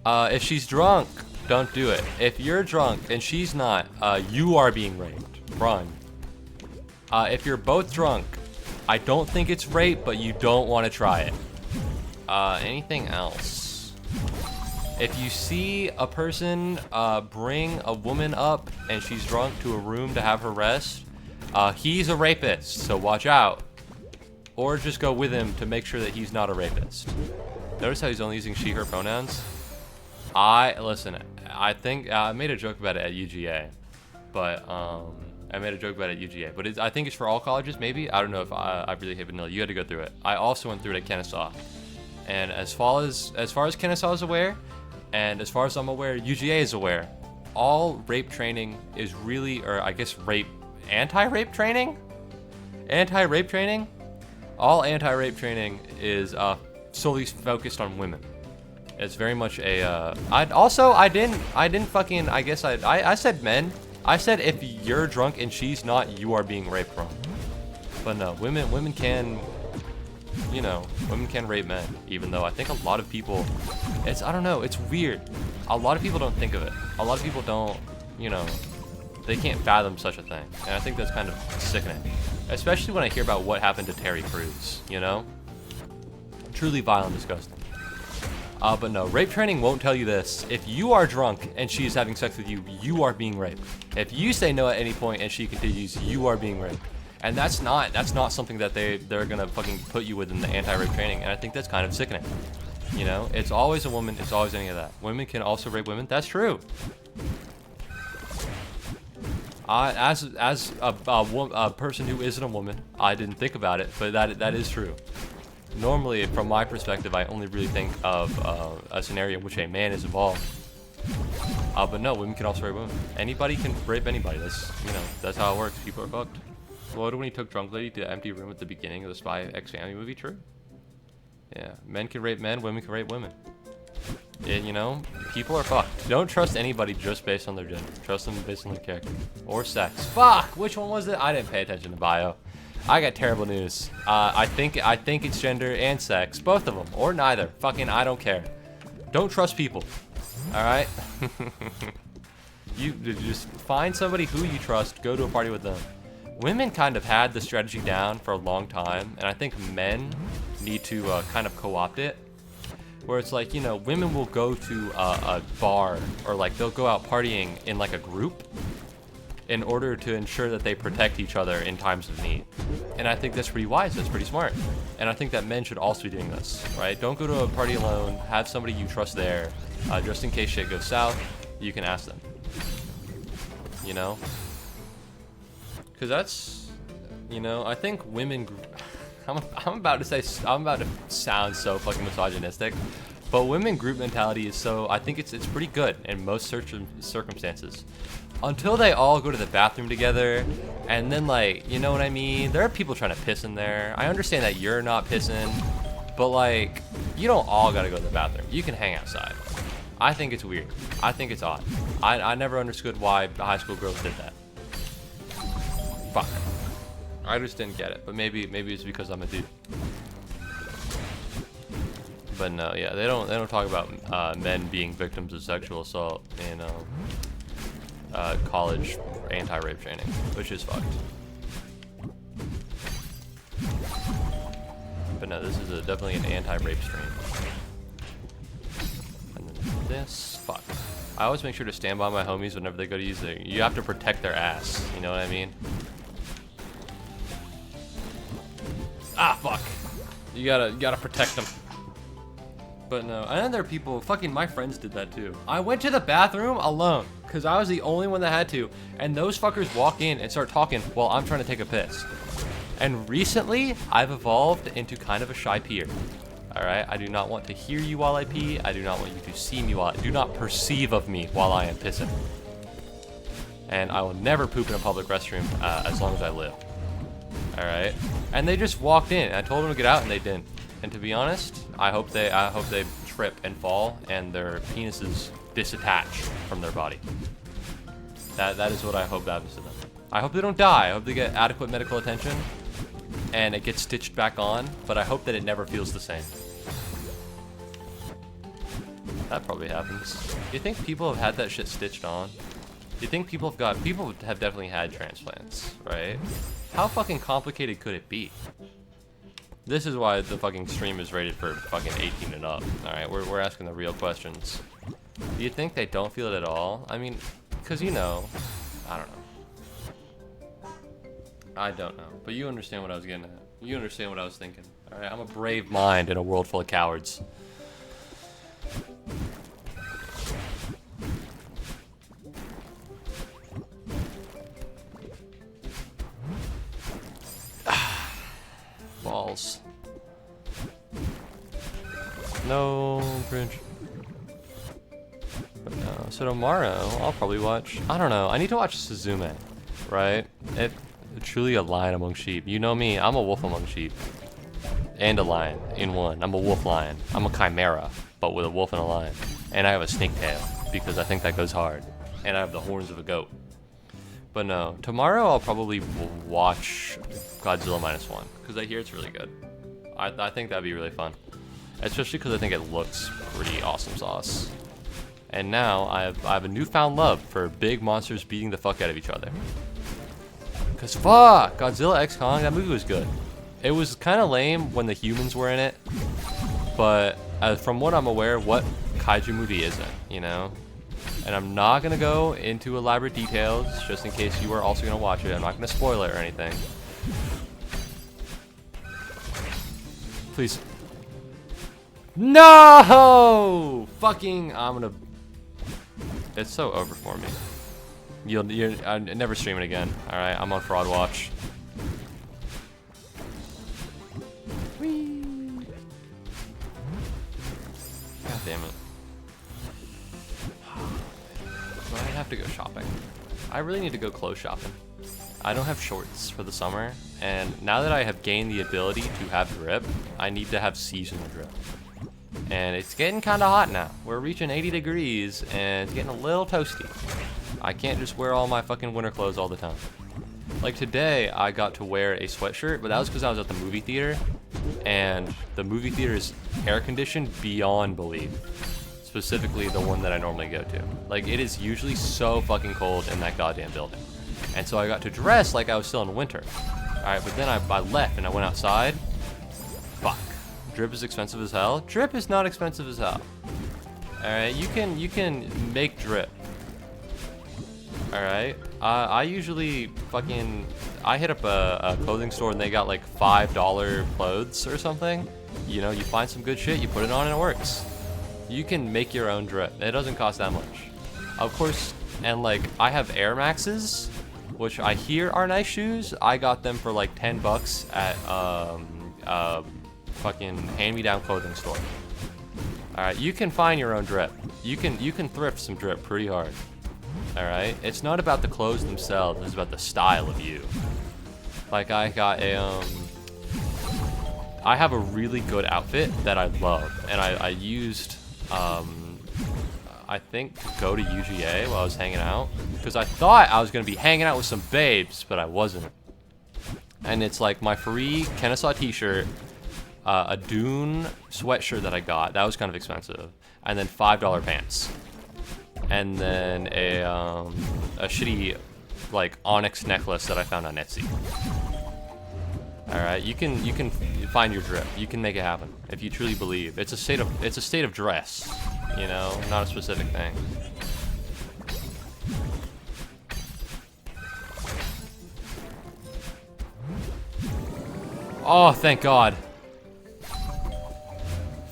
Speaker 1: If she's drunk, don't do it. If you're drunk and she's not, you are being raped. Run. If you're both drunk, I don't think it's rape, but you don't want to try it. Anything else? If you see a person bring a woman up and she's drunk to a room to have her rest, he's a rapist, so watch out. Or just go with him to make sure that he's not a rapist. Notice how he's only using she, her pronouns? Listen, I think, I made a joke about it at UGA, but, I think it's for all colleges, maybe? I don't know if I really hate vanilla. You had to go through it. I also went through it at Kennesaw. And as far as Kennesaw is aware, and as far as I'm aware, UGA is aware, all rape training is really, or I guess anti-rape training? Anti-rape training? All anti-rape training is solely focused on women. It's very much a, I said men. I said if you're drunk and she's not, you are being raped wrong. But no, women can, you know, women can rape men, even though I think a lot of people, I don't know, it's weird. A lot of people don't think of it. A lot of people don't, you know, They can't fathom such a thing. And I think that's kind of sickening. Especially when I hear about what happened to Terry Crews, you know? Truly vile and disgusting. But no, rape training won't tell you this. If you are drunk and she is having sex with you, you are being raped. If you say no at any point and she continues, you are being raped. And that's not something that they're gonna fucking put you with in the anti-rape training. And I think that's kind of sickening. You know, it's always a woman, it's always any of that. Women can also rape women. That's true. As a person who isn't a woman, I didn't think about it, but that is true. Normally, from my perspective, I only really think of a scenario in which a man is involved. But no, women can also rape women. Anybody can rape anybody. That's how it works. People are fucked. What when he took drunk lady to the empty room at the beginning of the Spy X Family movie? True. Yeah, men can rape men, women can rape women. And, you know, people are fucked. Don't trust anybody just based on their gender. Trust them based on their character or sex. Fuck, which one was it? I didn't pay attention to bio. I got terrible news. I think it's gender and sex, both of them, or neither. Fucking, I don't care. Don't trust people. All right. You just find somebody who you trust. Go to a party with them. Women kind of had the strategy down for a long time, and I think men need to kind of co-opt it. Where it's like, you know, women will go to a bar or like they'll go out partying in like a group in order to ensure that they protect each other in times of need. And I think that's pretty wise, that's pretty smart. And I think that men should also be doing this, right? Don't go to a party alone, have somebody you trust there, just in case shit goes south, you can ask them. You know? Because that's, you know, I think women, I'm about to sound so fucking misogynistic, but women group mentality is so, I think it's pretty good in most circumstances. Until they all go to the bathroom together, and then like, you know what I mean? There are people trying to piss in there. I understand that you're not pissing, but like, you don't all gotta go to the bathroom. You can hang outside. I think it's weird. I think it's odd. I never understood why the high school girls did that. Fuck. I just didn't get it, but maybe it's because I'm a dude. But no, yeah, they don't talk about men being victims of sexual assault in college anti-rape training, which is fucked. But no, this is definitely an anti-rape stream. And then this, fuck. I always make sure to stand by my homies whenever they go to use it. You have to protect their ass, you know what I mean? Ah, fuck. You gotta protect them. But no, I know there are people, fucking my friends did that too. I went to the bathroom alone, because I was the only one that had to, and those fuckers walk in and start talking while I'm trying to take a piss. And recently, I've evolved into kind of a shy peer. Alright, I do not want to hear you while I pee, I do not want you to see me do not perceive of me while I am pissing. And I will never poop in a public restroom as long as I live. Alright, and they just walked in, I told them to get out and they didn't. And to be honest, I hope they trip and fall and their penises disattach from their body. That is what I hope happens to them. I hope they don't die. I hope they get adequate medical attention and it gets stitched back on, but I hope that it never feels the same. That probably happens. Do you think people have had that shit stitched on? Do you think people have definitely had transplants, right? How fucking complicated could it be? This is why the fucking stream is rated for fucking 18 and up. Alright, we're asking the real questions. Do you think they don't feel it at all? I mean, because you know, I don't know. I don't know. But you understand what I was getting at. You understand what I was thinking. Alright, I'm a brave mind in a world full of cowards. Balls. No bridge. But no. So tomorrow, I'll probably watch. I don't know. I need to watch Suzume, right? It's truly a lion among sheep. You know me. I'm a wolf among sheep, and a lion in one. I'm a wolf lion. I'm a chimera, but with a wolf and a lion. And I have a snake tail because I think that goes hard. And I have the horns of a goat. But no, tomorrow I'll probably watch Godzilla -1 because I hear it's really good. I think that'd be really fun, especially because I think it looks pretty awesome sauce. And now I have a newfound love for big monsters beating the fuck out of each other. Cause fuck, Godzilla X Kong, that movie was good. It was kind of lame when the humans were in it, but from what I'm aware, what kaiju movie isn't, you know? And I'm not gonna go into elaborate details, just in case you are also gonna watch it. I'm not gonna spoil it or anything. Please. No! Fucking, I'm gonna... It's so over for me. I never stream it again. Alright, I'm on Fraud Watch. Whee! God damn it. I have to go shopping. I really need to go clothes shopping. I don't have shorts for the summer, and now that I have gained the ability to have drip, I need to have seasonal drip. And it's getting kind of hot now. We're reaching 80 degrees, and it's getting a little toasty. I can't just wear all my fucking winter clothes all the time. Like today, I got to wear a sweatshirt, but that was because I was at the movie theater, and the movie theater is air conditioned beyond belief. Specifically the one that I normally go to. Like, it is usually so fucking cold in that goddamn building. And so I got to dress like I was still in winter. Alright, but then I left and I went outside. Fuck. Drip is expensive as hell? Drip is not expensive as hell. Alright, you can make drip. Alright. I usually fucking... I hit up a clothing store and they got like $5 clothes or something. You know, you find some good shit, you put it on and it works. You can make your own drip. It doesn't cost that much. Of course, and like, I have Air Maxes, which I hear are nice shoes. I got them for like 10 bucks at fucking hand-me-down clothing store. Alright, you can find your own drip. You can thrift some drip pretty hard. Alright? It's not about the clothes themselves, it's about the style of you. Like, I got a, I have a really good outfit that I love, and I used... I think to go to UGA while I was hanging out, because I thought I was going to be hanging out with some babes, but I wasn't. And it's like my free Kennesaw t-shirt, a Dune sweatshirt that I got, that was kind of expensive, and then $5 pants. And then a shitty, like, onyx necklace that I found on Etsy. Alright, you can find your drip. You can make it happen if you truly believe. It's a state of dress, you know, not a specific thing. Oh, thank God.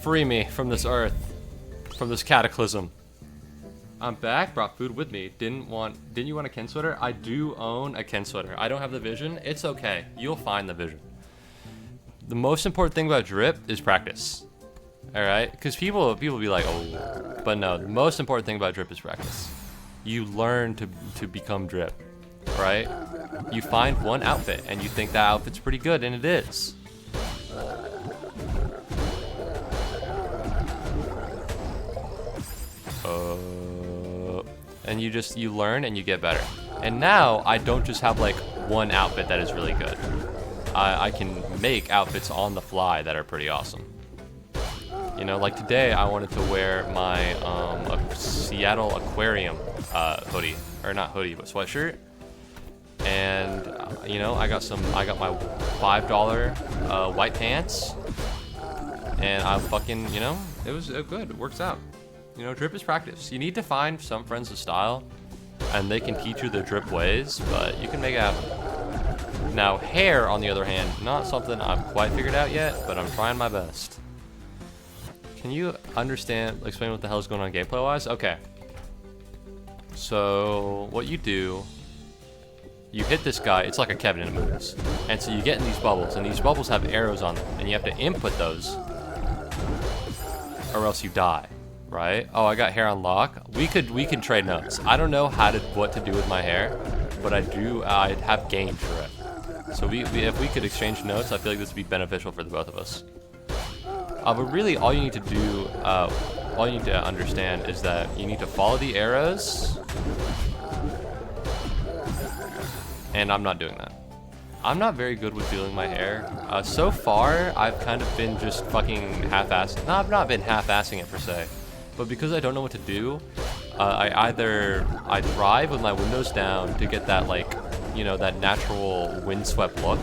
Speaker 1: Free me from this earth, from this cataclysm. I'm back, brought food with me. Didn't you want a Ken sweater? I do own a Ken sweater. I don't have the vision. It's okay. You'll find the vision. The most important thing about drip is practice. Alright? Because people be like, oh. But no, the most important thing about drip is practice. You learn to become drip. Right? You find one outfit and you think that outfit's pretty good, and it is. And you learn and you get better. And now I don't just have like one outfit that is really good. I can make outfits on the fly that are pretty awesome. You know, like today I wanted to wear my Seattle Aquarium hoodie, or not hoodie, but sweatshirt. And you know, I got my $5 white pants, and I fucking, you know, it was good. It works out. You know, drip is practice. You need to find some friends of style, and they can teach you the drip ways, but you can make it happen. Now, hair, on the other hand, not something I've quite figured out yet, but I'm trying my best. Can you explain what the hell is going on gameplay-wise? Okay. So, what you do, you hit this guy, it's like a Kevin in the movies. And so you get in these bubbles, and these bubbles have arrows on them, and you have to input those, or else you die. Right? Oh, I got hair on lock. We can trade notes. I don't know what to do with my hair, but I have gained drip. So if we could exchange notes, I feel like this would be beneficial for the both of us. But really, all you need to do, all you need to understand is that you need to follow the arrows. And I'm not doing that. I'm not very good with doing my hair. So far, I've kind of been just fucking half-assing. No, I've not been half-assing it per se. But because I don't know what to do, I drive with my windows down to get that, like, you know, that natural windswept look.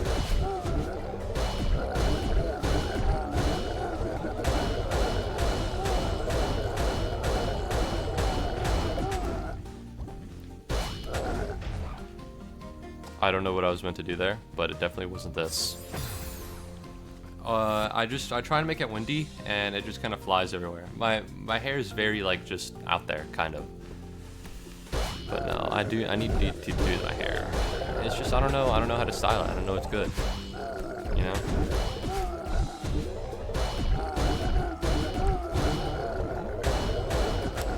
Speaker 1: I don't know what I was meant to do there, but it definitely wasn't this. I try to make it windy, and it just kind of flies everywhere. My hair is very, like, just out there, kind of. But no, I need to do my hair. It's just I don't know how to style it. I don't know it's good. You know?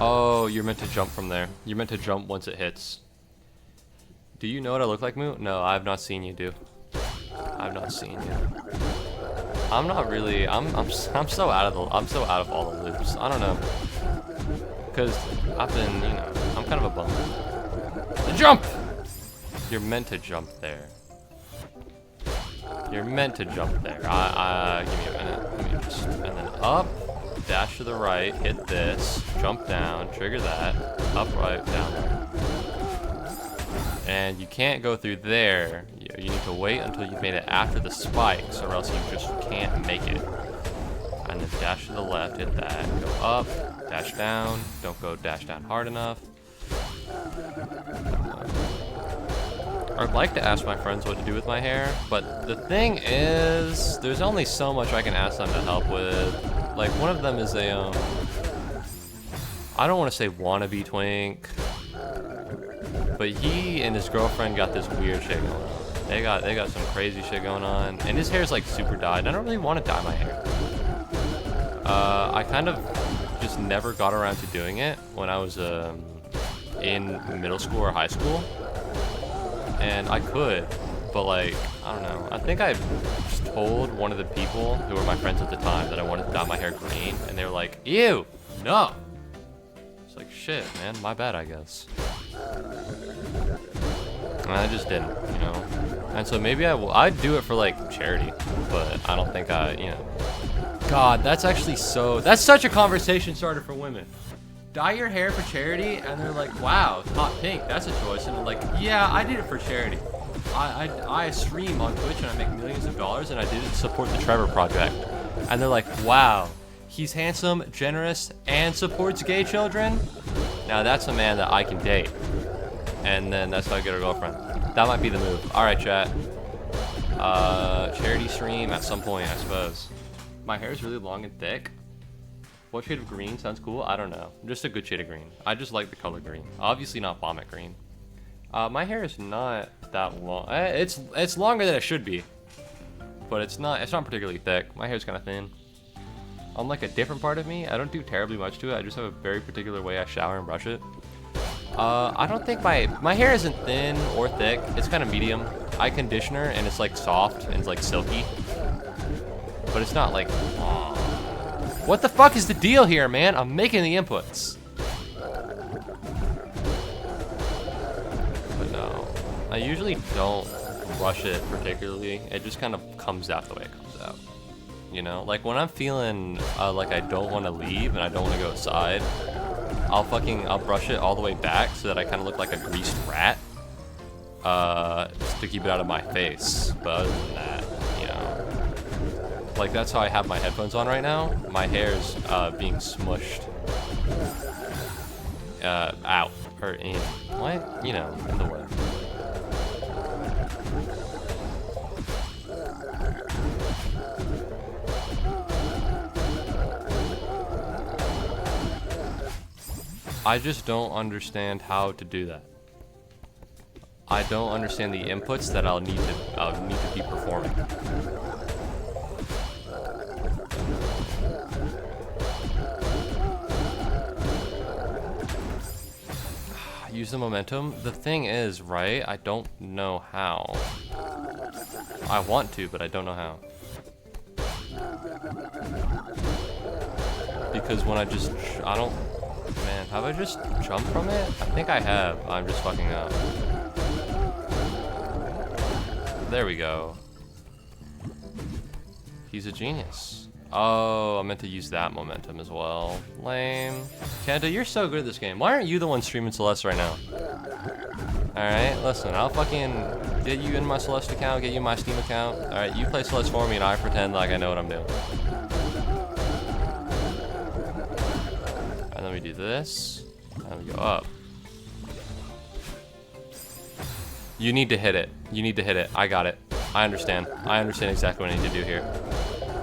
Speaker 1: Oh, you're meant to jump from there. You're meant to jump once it hits. Do you know what I look like, Moo? No, I've not seen you, dude. I've not seen you. I'm not really. I'm so out of all the loops. I don't know. Cause I've been, you know, I'm kind of a bum. Jump! You're meant to jump there. You're meant to jump there. Give me a minute. Let me just, and then up, dash to the right, hit this, jump down, trigger that, up, right, down there. And you can't go through there. You need to wait until you've made it after the spikes, or else you just can't make it. And then dash to the left, hit that, go up, dash down, don't go dash down hard enough. I'd like to ask my friends what to do with my hair, but the thing is, there's only so much I can ask them to help with. Like, one of them is a, I don't want to say wannabe twink, but he and his girlfriend got this weird shit going on. They got some crazy shit going on, and his hair's like super dyed. I don't really want to dye my hair. I kind of just never got around to doing it when I was in middle school or high school, and I could, but like, I don't know. I think I just told one of the people who were my friends at the time that I wanted to dye my hair green, and they were like, "Ew, no." It's like, shit, man, my bad, I guess. And I just didn't, you know. And so maybe I'd do it for like charity, but I don't think you know. God, that's such a conversation starter for women. Dye your hair for charity, and they're like, wow, hot pink, that's a choice. And they're like, yeah, I did it for charity. I stream on Twitch and I make millions of dollars, and I did it to support the Trevor Project. And they're like, wow, he's handsome, generous, and supports gay children? Now that's a man that I can date. And then that's how I get a girlfriend. That might be the move. Alright, chat. Charity stream at some point, I suppose. My hair is really long and thick. What shade of green sounds cool? I don't know. Just a good shade of green. I just like the color green. Obviously not vomit green. My hair is not that long. It's longer than it should be. But it's not particularly thick. My hair's kind of thin. Unlike a different part of me, I don't do terribly much to it. I just have a very particular way I shower and brush it. I don't think my hair isn't thin or thick. It's kind of medium. I conditioner and it's like soft and it's like silky. But it's not like, oh. What the fuck is the deal here, man? I'm making the inputs. But no, I usually don't rush it particularly. It just kind of comes out the way it comes out. You know, like when I'm feeling like I don't want to leave and I don't want to go outside, I'll brush it all the way back so that I kind of look like a greased rat, just to keep it out of my face. But other than that, you know, like that's how I have my headphones on right now. My hair's being smushed out or in, what? You know, in the way. I just don't understand how to do that. I don't understand the inputs that I'll need to be performing. Use the momentum. The thing is, right? I don't know how. I want to, but I don't know how. Because when I don't. Man, have I just jumped from it? I think I have. I'm just fucking up. There we go. He's a genius. Oh, I meant to use that momentum as well. Lame. Kenta, you're so good at this game. Why aren't you the one streaming Celeste right now? Alright, listen, I'll fucking get you in my Celeste account, get you in my Steam account. Alright, you play Celeste for me and I pretend like I know what I'm doing. And then we do this, and we go up. You need to hit it. You need to hit it. I got it. I understand. I understand exactly what I need to do here.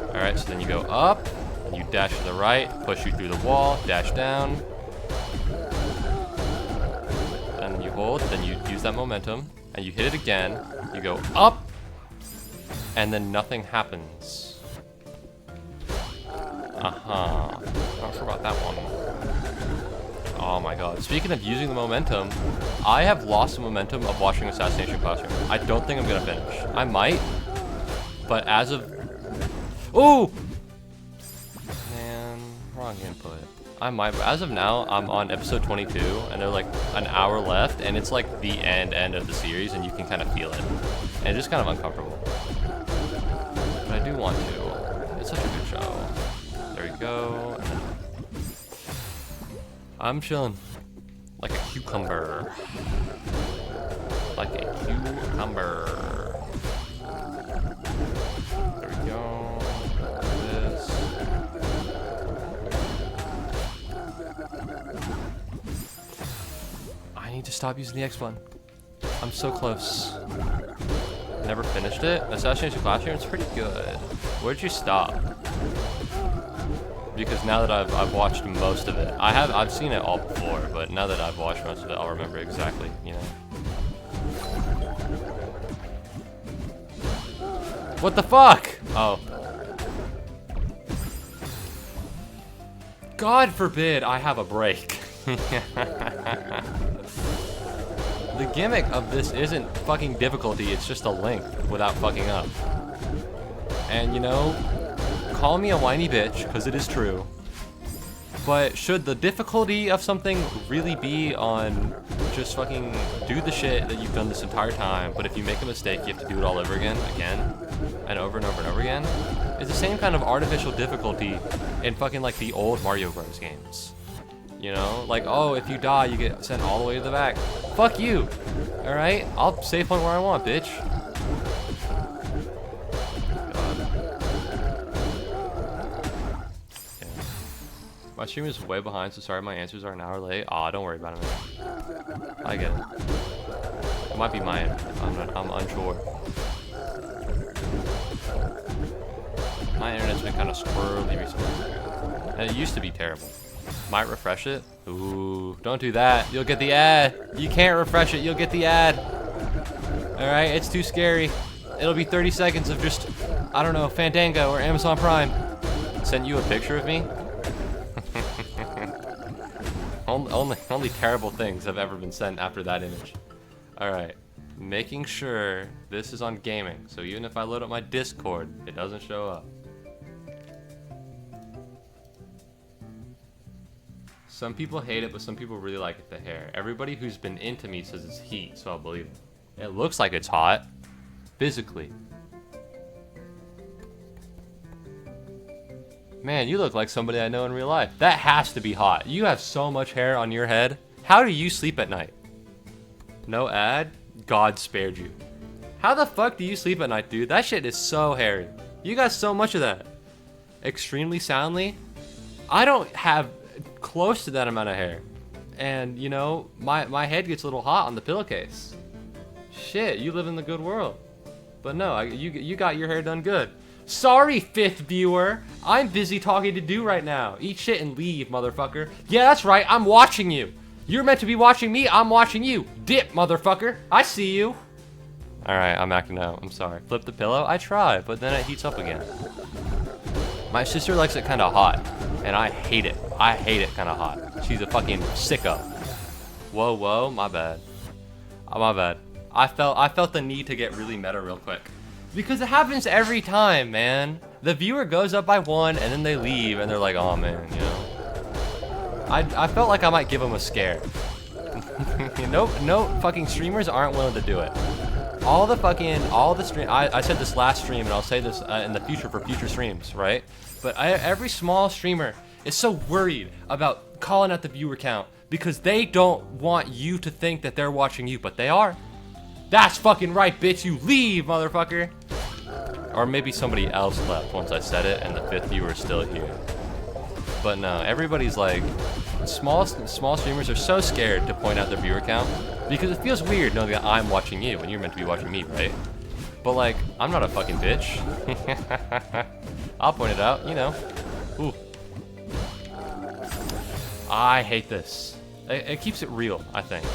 Speaker 1: Alright, so then you go up, and you dash to the right, push you through the wall, dash down. And you hold, then you use that momentum, and you hit it again, you go up, and then nothing happens. Uh-huh. Not sure about that one. Oh my god. Speaking of using the momentum, I have lost the momentum of watching Assassination Classroom. I don't think I'm gonna finish. I might, but as of... Ooh! Man, wrong input. I might, but as of now, I'm on episode 22, and there's like an hour left, and it's like the end of the series, and you can kind of feel it. And it's just kind of uncomfortable. But I do want to. It's such a good show. There we go. I'm chilling. Like a cucumber. Like a cucumber. There we go. This. I need to stop using the X button. I'm so close. Never finished it. Assassination Classroom, it's pretty good. Where'd you stop? Because now that I've watched most of it, I've seen it all before, but now that I've watched most of it, I'll remember exactly, you know. What the fuck? Oh. God forbid I have a break. The gimmick of this isn't fucking difficulty, it's just a length without fucking up. And you know, call me a whiny bitch, because it is true. But should the difficulty of something really be on just fucking do the shit that you've done this entire time, but if you make a mistake, you have to do it all over again, and over and over and over again? It's the same kind of artificial difficulty in fucking like the old Mario Bros. Games. You know? Like, oh, if you die, you get sent all the way to the back. Fuck you! Alright? I'll save point where I want, bitch. My stream is way behind, so sorry my answers are an hour late. Aw, don't worry about it, man. I get it. It might be mine. I'm unsure. My internet's been kind of squirrely recently. And it used to be terrible. Might refresh it. Ooh, don't do that. You'll get the ad. You can't refresh it. You'll get the ad. Alright, it's too scary. It'll be 30 seconds of just, I don't know, Fandango or Amazon Prime. Send you a picture of me? Only terrible things have ever been sent after that image. Alright, making sure this is on gaming, so even if I load up my Discord, it doesn't show up. Some people hate it, but some people really like it, the hair. Everybody who's been into me says it's heat, so I'll believe it. It looks like it's hot, physically. Man, you look like somebody I know in real life. That has to be hot. You have so much hair on your head. How do you sleep at night? No ad? God spared you. How the fuck do you sleep at night, dude? That shit is so hairy. You got so much of that. Extremely soundly? I don't have close to that amount of hair. And, you know, my head gets a little hot on the pillowcase. Shit, you live in the good world. But no, you got your hair done good. Sorry, fifth viewer. I'm busy talking to do right now. Eat shit and leave, motherfucker. Yeah, that's right. I'm watching you. You're meant to be watching me. I'm watching you. Dip, motherfucker. I see you. All right, I'm acting out. I'm sorry. Flip the pillow. I try, but then it heats up again. My sister likes it kind of hot, and I hate it. I hate it kind of hot. She's a fucking sicko. Whoa, whoa. My bad. My bad. I felt the need to get really meta real quick. Because it happens every time, man. The viewer goes up by one, and then they leave, and they're like, oh, man, you know. I felt like I might give them a scare. No fucking streamers aren't willing to do it. All the stream, I said this last stream, and I'll say this in the future for future streams, right? but every small streamer is so worried about calling out the viewer count because they don't want you to think that they're watching you, but they are. That's fucking right, bitch. You leave, motherfucker. Or maybe somebody else left once I said it and the 5th viewer is still here. But no, everybody's like, small streamers are so scared to point out their viewer count because it feels weird knowing that I'm watching you and you're meant to be watching me, right? But like, I'm not a fucking bitch. I'll point it out, you know. Ooh. I hate this. It keeps it real, I think.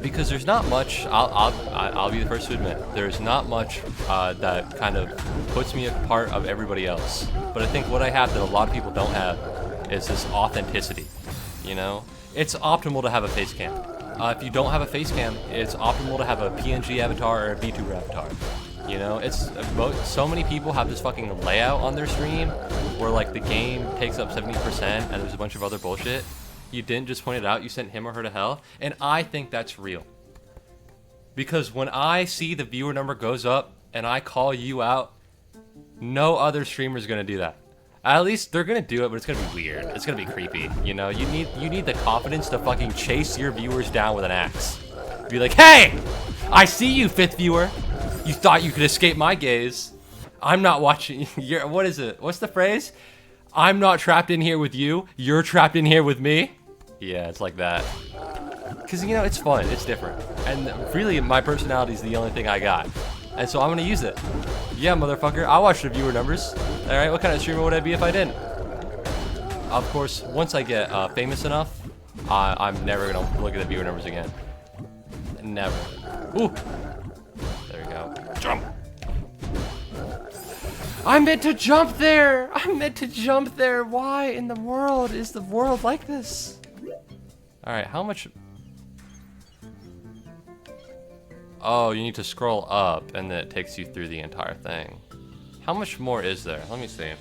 Speaker 1: Because there's not much, I'll be the first to admit, there's not much that kind of puts me apart of everybody else. But I think what I have that a lot of people don't have is this authenticity, you know? It's optimal to have a face cam. If you don't have a face cam, it's optimal to have a PNG avatar or a VTuber avatar. You know, it's so many people have this fucking layout on their stream where like the game takes up 70% and there's a bunch of other bullshit. You didn't just point it out, you sent him or her to hell. And I think that's real. Because when I see the viewer number goes up and I call you out, no other streamer is going to do that. At least they're going to do it, but it's going to be weird. It's going to be creepy. You know, you need the confidence to fucking chase your viewers down with an axe. Be like, hey, I see you, 5th viewer. You thought you could escape my gaze. I'm not watching. What is it? What's the phrase? I'm not trapped in here with you. You're trapped in here with me. Yeah, it's like that. Because, you know, it's fun. It's different. And really, my personality is the only thing I got. And so I'm going to use it. Yeah, motherfucker. I watch the viewer numbers. Alright, what kind of streamer would I be if I didn't? Of course, once I get famous enough, I'm never going to look at the viewer numbers again. Never. Ooh. There we go. Jump. I meant to jump there. I meant to jump there. Why in the world is the world like this? Alright, how much... Oh, you need to scroll up, and then it takes you through the entire thing. How much more is there? Let me see.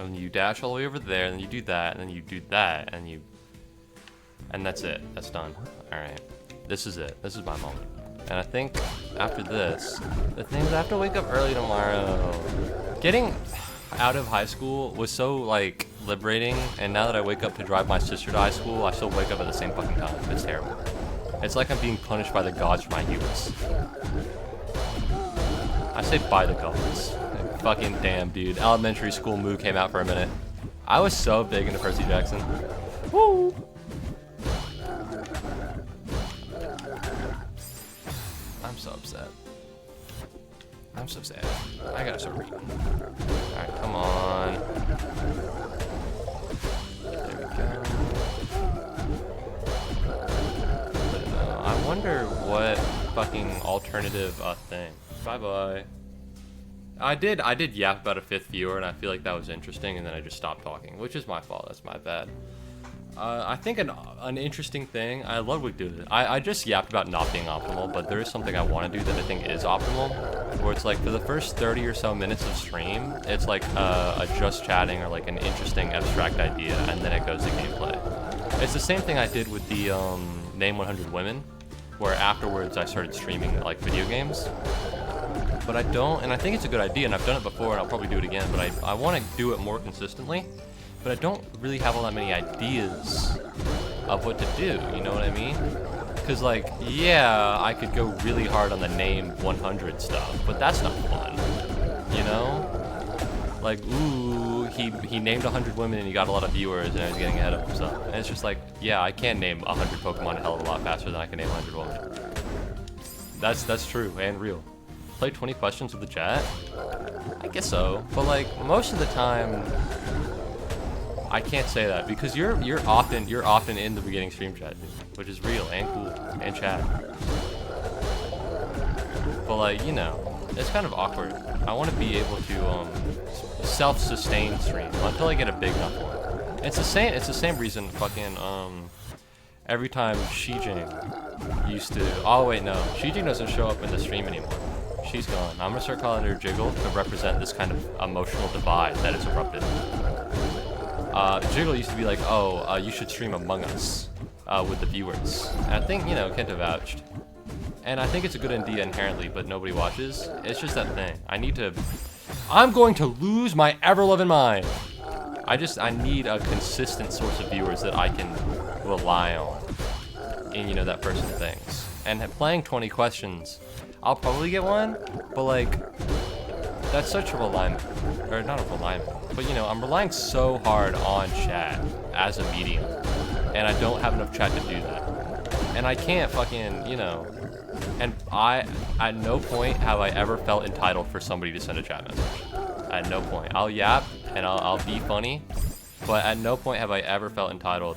Speaker 1: And you dash all the way over there, and then you do that, and then you do that, and you... And that's it. That's done. Alright. This is it. This is my moment. And I think after this, the thing is I have to wake up early tomorrow. Getting out of high school was so, like, liberating, and now that I wake up to drive my sister to high school, I still wake up at the same fucking time. It's terrible. It's like I'm being punished by the gods for my hubris. I say by the gods. Fucking damn, dude. Elementary school Moo came out for a minute. I was so big into Percy Jackson. Woo! I'm so upset. I'm so sad. I gotta start reading. Alright, come on. There we go. I wonder what fucking alternative thing. Bye-bye. I did yap about a 5th viewer, and I feel like that was interesting, and then I just stopped talking, which is my fault. That's my bad. I think an interesting thing, I love we do this. I just yapped about not being optimal, but there is something I want to do that I think is optimal, where it's like for the first 30 or so minutes of stream, it's like a just chatting or like an interesting abstract idea, and then it goes to gameplay. It's the same thing I did with the Name 100 Women, where afterwards I started streaming like video games. But I don't, and I think it's a good idea, and I've done it before, and I'll probably do it again, but I want to do it more consistently. But I don't really have all that many ideas of what to do, you know what I mean? Because, like, yeah, I could go really hard on the Name 100 stuff, but that's not fun, you know? Like, ooh, he named 100 women and he got a lot of viewers and I was getting ahead of himself. And it's just like, yeah, I can name 100 Pokemon a hell of a lot faster than I can name 100 women. That's true and real. Play 20 questions with the chat? I guess so, but like, most of the time, I can't say that because you're often in the beginning stream chat, dude, which is real and cool and chat. But like, you know, it's kind of awkward. I want to be able to self-sustain stream until I get a big enough one. It's the same reason fucking every time Shijing used to. Oh wait, no, Shijing doesn't show up in the stream anymore. She's gone. I'm gonna start calling her Jiggle to represent this kind of emotional divide that has erupted. Jiggle used to be like, oh, you should stream Among Us with the viewers. And I think, you know, Kenta vouched. And I think it's a good idea inherently, but nobody watches. It's just that thing. I need to I'm going to lose my ever-loving mind. I need a consistent source of viewers that I can rely on in, you know, that person thinks. And playing 20 questions, I'll probably get one, but like, that's such a reliance, or not a reliance, but you know, I'm relying so hard on chat as a medium, and I don't have enough chat to do that. And I can't fucking, you know, and at no point have I ever felt entitled for somebody to send a chat message. At no point. I'll yap and I'll be funny, but at no point have I ever felt entitled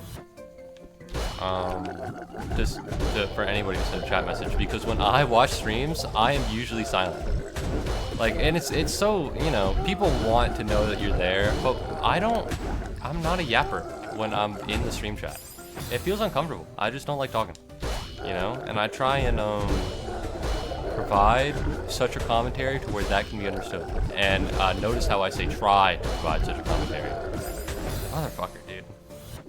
Speaker 1: for anybody to send a chat message, because when I watch streams, I am usually silent. Like, and it's so, you know, people want to know that you're there, but I'm not a yapper when I'm in the stream chat. It feels uncomfortable. I just don't like talking, you know? And I try and provide such a commentary to where that can be understood. And notice how I say try to provide such a commentary. Motherfucker, dude.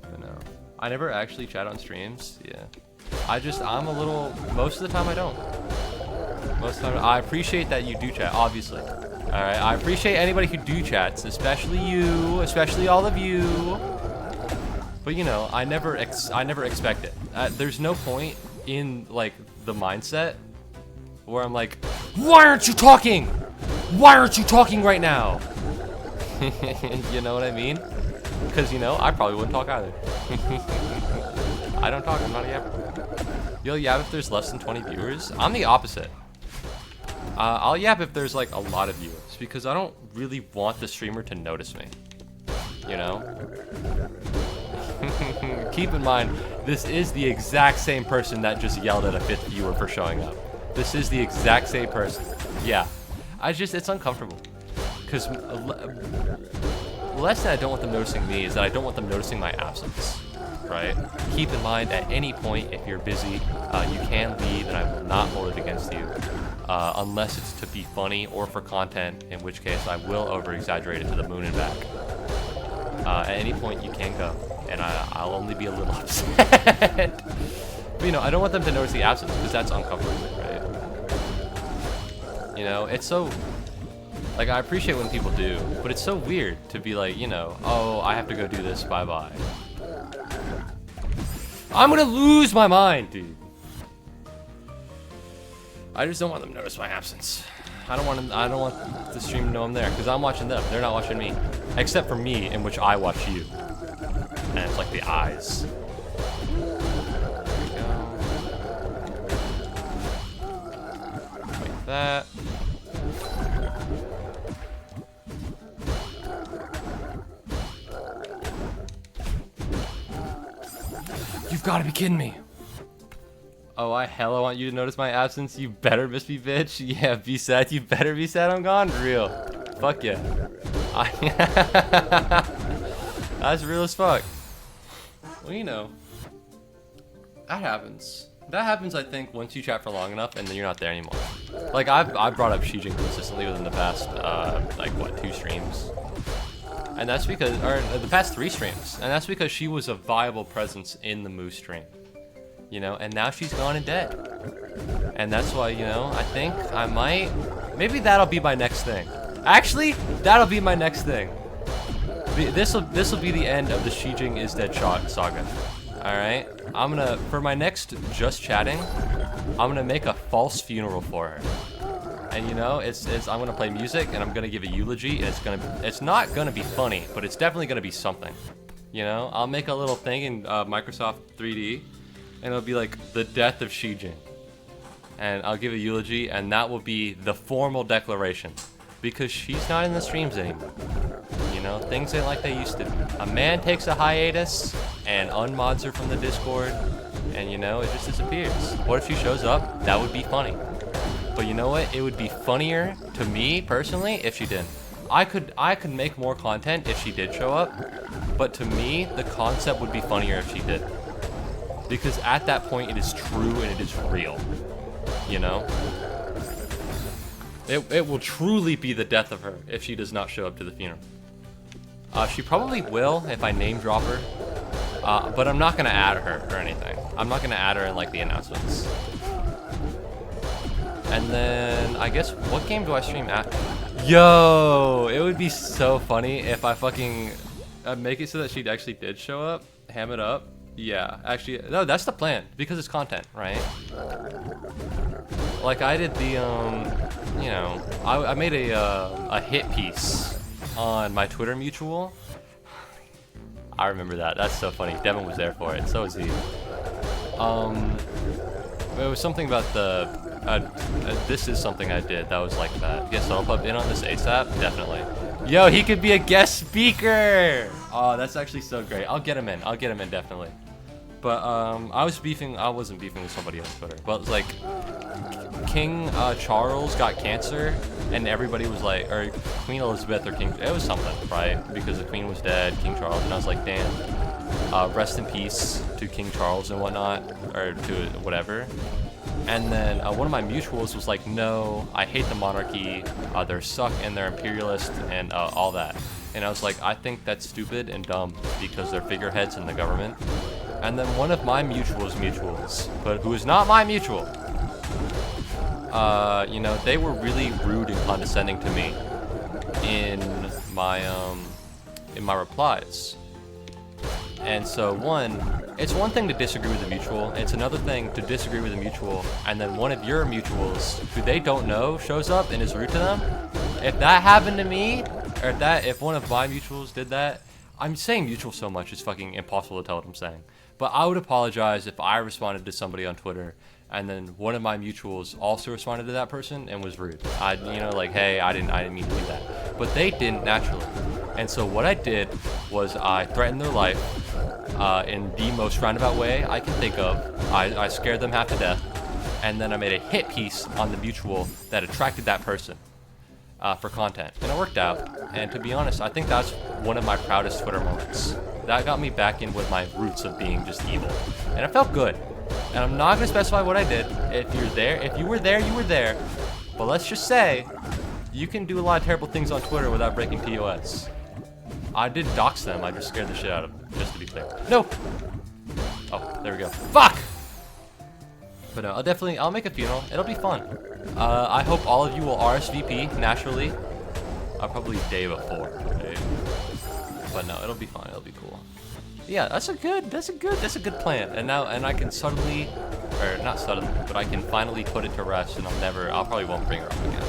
Speaker 1: But no. I never actually chat on streams, yeah. I'm a little, most of the time I don't. Most of the time, I appreciate that you do chat, obviously. Alright, I appreciate anybody who do chats, especially you, especially all of you. But you know, I never expect it. There's no point in like the mindset where I'm like, why aren't you talking? Why aren't you talking right now? You know what I mean? Because, you know, I probably wouldn't talk either. I don't talk, I'm not a yapper. You'll yap if there's less than 20 viewers? I'm the opposite. I'll yap if there's like a lot of viewers, because I don't really want the streamer to notice me. You know? Keep in mind, this is the exact same person that just yelled at a 5th viewer for showing up. This is the exact same person. Yeah. It's uncomfortable. Because the lesson I don't want them noticing me is that I don't want them noticing my absence. Right? Keep in mind, at any point, if you're busy, you can leave and I will not hold it against you. Unless it's to be funny or for content, in which case I will over-exaggerate it to the moon and back. At any point, you can go. And I'll only be a little upset. But, you know, I don't want them to notice the absence, because that's uncomfortable, right? You know, it's so... Like, I appreciate when people do, but it's so weird to be like, you know, oh, I have to go do this, bye-bye. I'm gonna lose my mind, dude. I just don't want them to notice my absence. I don't want the stream to know I'm there, because I'm watching them. They're not watching me. Except for me, in which I watch you. And it's like the eyes. There we go. Like that. You've got to be kidding me. Oh, I hella want you to notice my absence. You better miss me, bitch. Yeah, be sad. You better be sad I'm gone. Real. Fuck yeah. That's real as fuck. Well, you know. That happens. That happens, I think, once you chat for long enough and then you're not there anymore. Like, I've brought up Shijin consistently within the past, like, what, 2 streams? And that's because, or the past 3 streams. And that's because she was a viable presence in the Moose stream. You know, and now she's gone and dead. And that's why, you know, I think I might, maybe that'll be my next thing. Actually, that'll be my next thing. This'll be the end of the Shijin is Dead saga. Alright? I'm gonna, for my next Just Chatting, I'm gonna make a false funeral for her. And you know, I'm gonna play music and I'm gonna give a eulogy, and it's not gonna be funny, but it's definitely gonna be something. You know, I'll make a little thing in Microsoft 3D, and it'll be like the death of Shijin. And I'll give a eulogy, and that will be the formal declaration. Because she's not in the streams anymore. You know, things ain't like they used to be. A man takes a hiatus and unmods her from the Discord, and you know, it just disappears. What if she shows up? That would be funny. But you know what? It would be funnier to me personally if she didn't. I could make more content if she did show up, but to me, the concept would be funnier if she did. Because at that point, it is true and it is real. You know? It will truly be the death of her if she does not show up to the funeral. She probably will if I name drop her. But I'm not gonna add her or anything. I'm not gonna add her in like the announcements. And then I guess what game do I stream at? Yo, it would be so funny if I fucking make it so that she actually did show up, ham it up. Yeah, actually, no, that's the plan because it's content, right? Like I did the, you know, I made a hit piece on my Twitter mutual. I remember that. That's so funny. Devin was there for it. So was he. It was something about the. This is something I did that was like that. Yes, so I'll pop in on this ASAP. Definitely. Yo, he could be a guest speaker. Oh, that's actually so great. I'll get him in. I'll get him in definitely. But I wasn't beefing with somebody on Twitter. But it was like King Charles got cancer, and everybody was like, or Queen Elizabeth or King. It was something, right? Because the Queen was dead, King Charles, and I was like, damn. Rest in peace to King Charles and whatnot, or to whatever. And then one of my mutuals was like, no, I hate the monarchy, they're suck and they're imperialist and all that. And I was like, I think that's stupid and dumb because they're figureheads in the government. And then one of my mutuals, but who is not my mutual, you know, they were really rude and condescending to me in my replies. And so it's one thing to disagree with a mutual, it's another thing to disagree with a mutual, and then one of your mutuals, who they don't know, shows up and is rude to them. If that happened to me, or if one of my mutuals did that, I'm saying mutual so much, it's fucking impossible to tell what I'm saying. But I would apologize if I responded to somebody on Twitter, and then one of my mutuals also responded to that person and was rude. You know, like, hey, I didn't mean to do that. But they didn't naturally. And so what I did was I threatened their life in the most roundabout way I can think of. I scared them half to death, and then I made a hit piece on the mutual that attracted that person for content, and it worked out. And to be honest, I think that's one of my proudest Twitter moments. That got me back in with my roots of being just evil, and it felt good. And I'm not gonna specify what I did. If you were there, you were there. But let's just say you can do a lot of terrible things on Twitter without breaking TOS. I did dox them, I just scared the shit out of them, just to be clear. No! Oh, there we go. Fuck! But no, I'll make a funeral. It'll be fun. I hope all of you will RSVP, naturally. Probably day before. Okay? But no, it'll be fun, it'll be cool. Yeah, that's a good plan. And I can suddenly, or not suddenly, but I can finally put it to rest, and I'll probably won't bring her up again.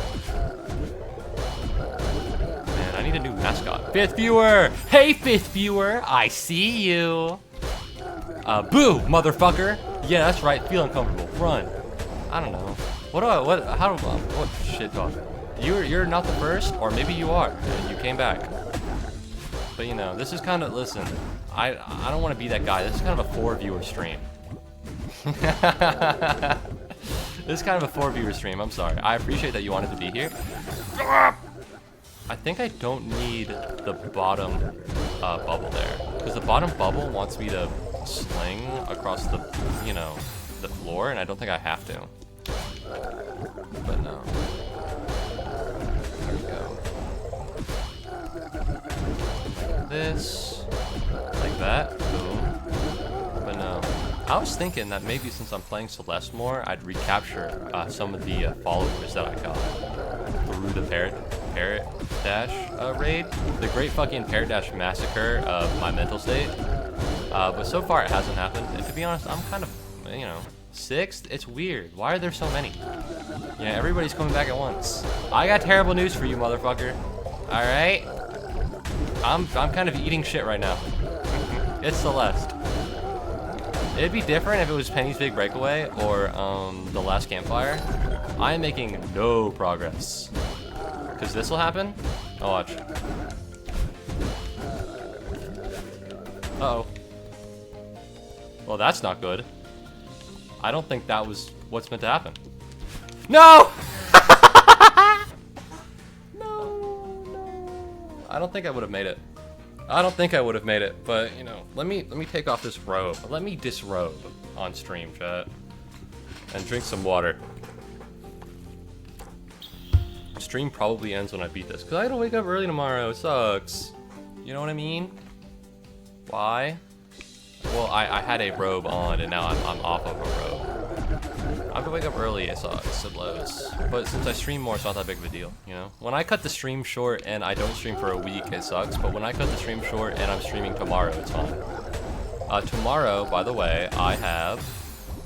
Speaker 1: I need a new mascot. Fifth viewer! Hey, fifth viewer! I see you! Boo, motherfucker! Yeah, that's right, feel uncomfortable. Run. I don't know. What shit talk? You're not the first, or maybe you are, and you came back. But you know, this is kind of, listen, I don't want to be that guy. This is kind of a 4-viewer stream. This is kind of a 4-viewer stream, I'm sorry. I appreciate that you wanted to be here. I think I don't need the bottom bubble there, because the bottom bubble wants me to sling across the, you know, the floor, and I don't think I have to. But no. There we go. Like this, like that. Boom. But no. I was thinking that maybe since I'm playing Celeste more, I'd recapture some of the followers that I got through the Parrot Dash raid. The great fucking Parrot Dash massacre of my mental state. But so far it hasn't happened. And to be honest, I'm kind of, you know, 6th? It's weird. Why are there so many? Yeah, everybody's coming back at once. I got terrible news for you, motherfucker. Alright? I'm kind of eating shit right now. It's Celeste. It'd be different if it was Penny's Big Breakaway or The Last Campfire. I am making no progress. Because this will happen? Oh, watch. Uh-oh. Well, that's not good. I don't think that was what's meant to happen. No! No. I don't think I would have made it. But, you know, let me take off this robe. Let me disrobe on stream, chat. And drink some water. Stream probably ends when I beat this, because I gotta wake up early tomorrow. It sucks. You know what I mean? Why? Well, I had a robe on, and now I'm off of a robe. I have to wake up early, it sucks, it blows. But since I stream more, it's not that big of a deal, you know? When I cut the stream short and I don't stream for a week, it sucks. But when I cut the stream short and I'm streaming tomorrow, it's fine. Tomorrow, by the way, I have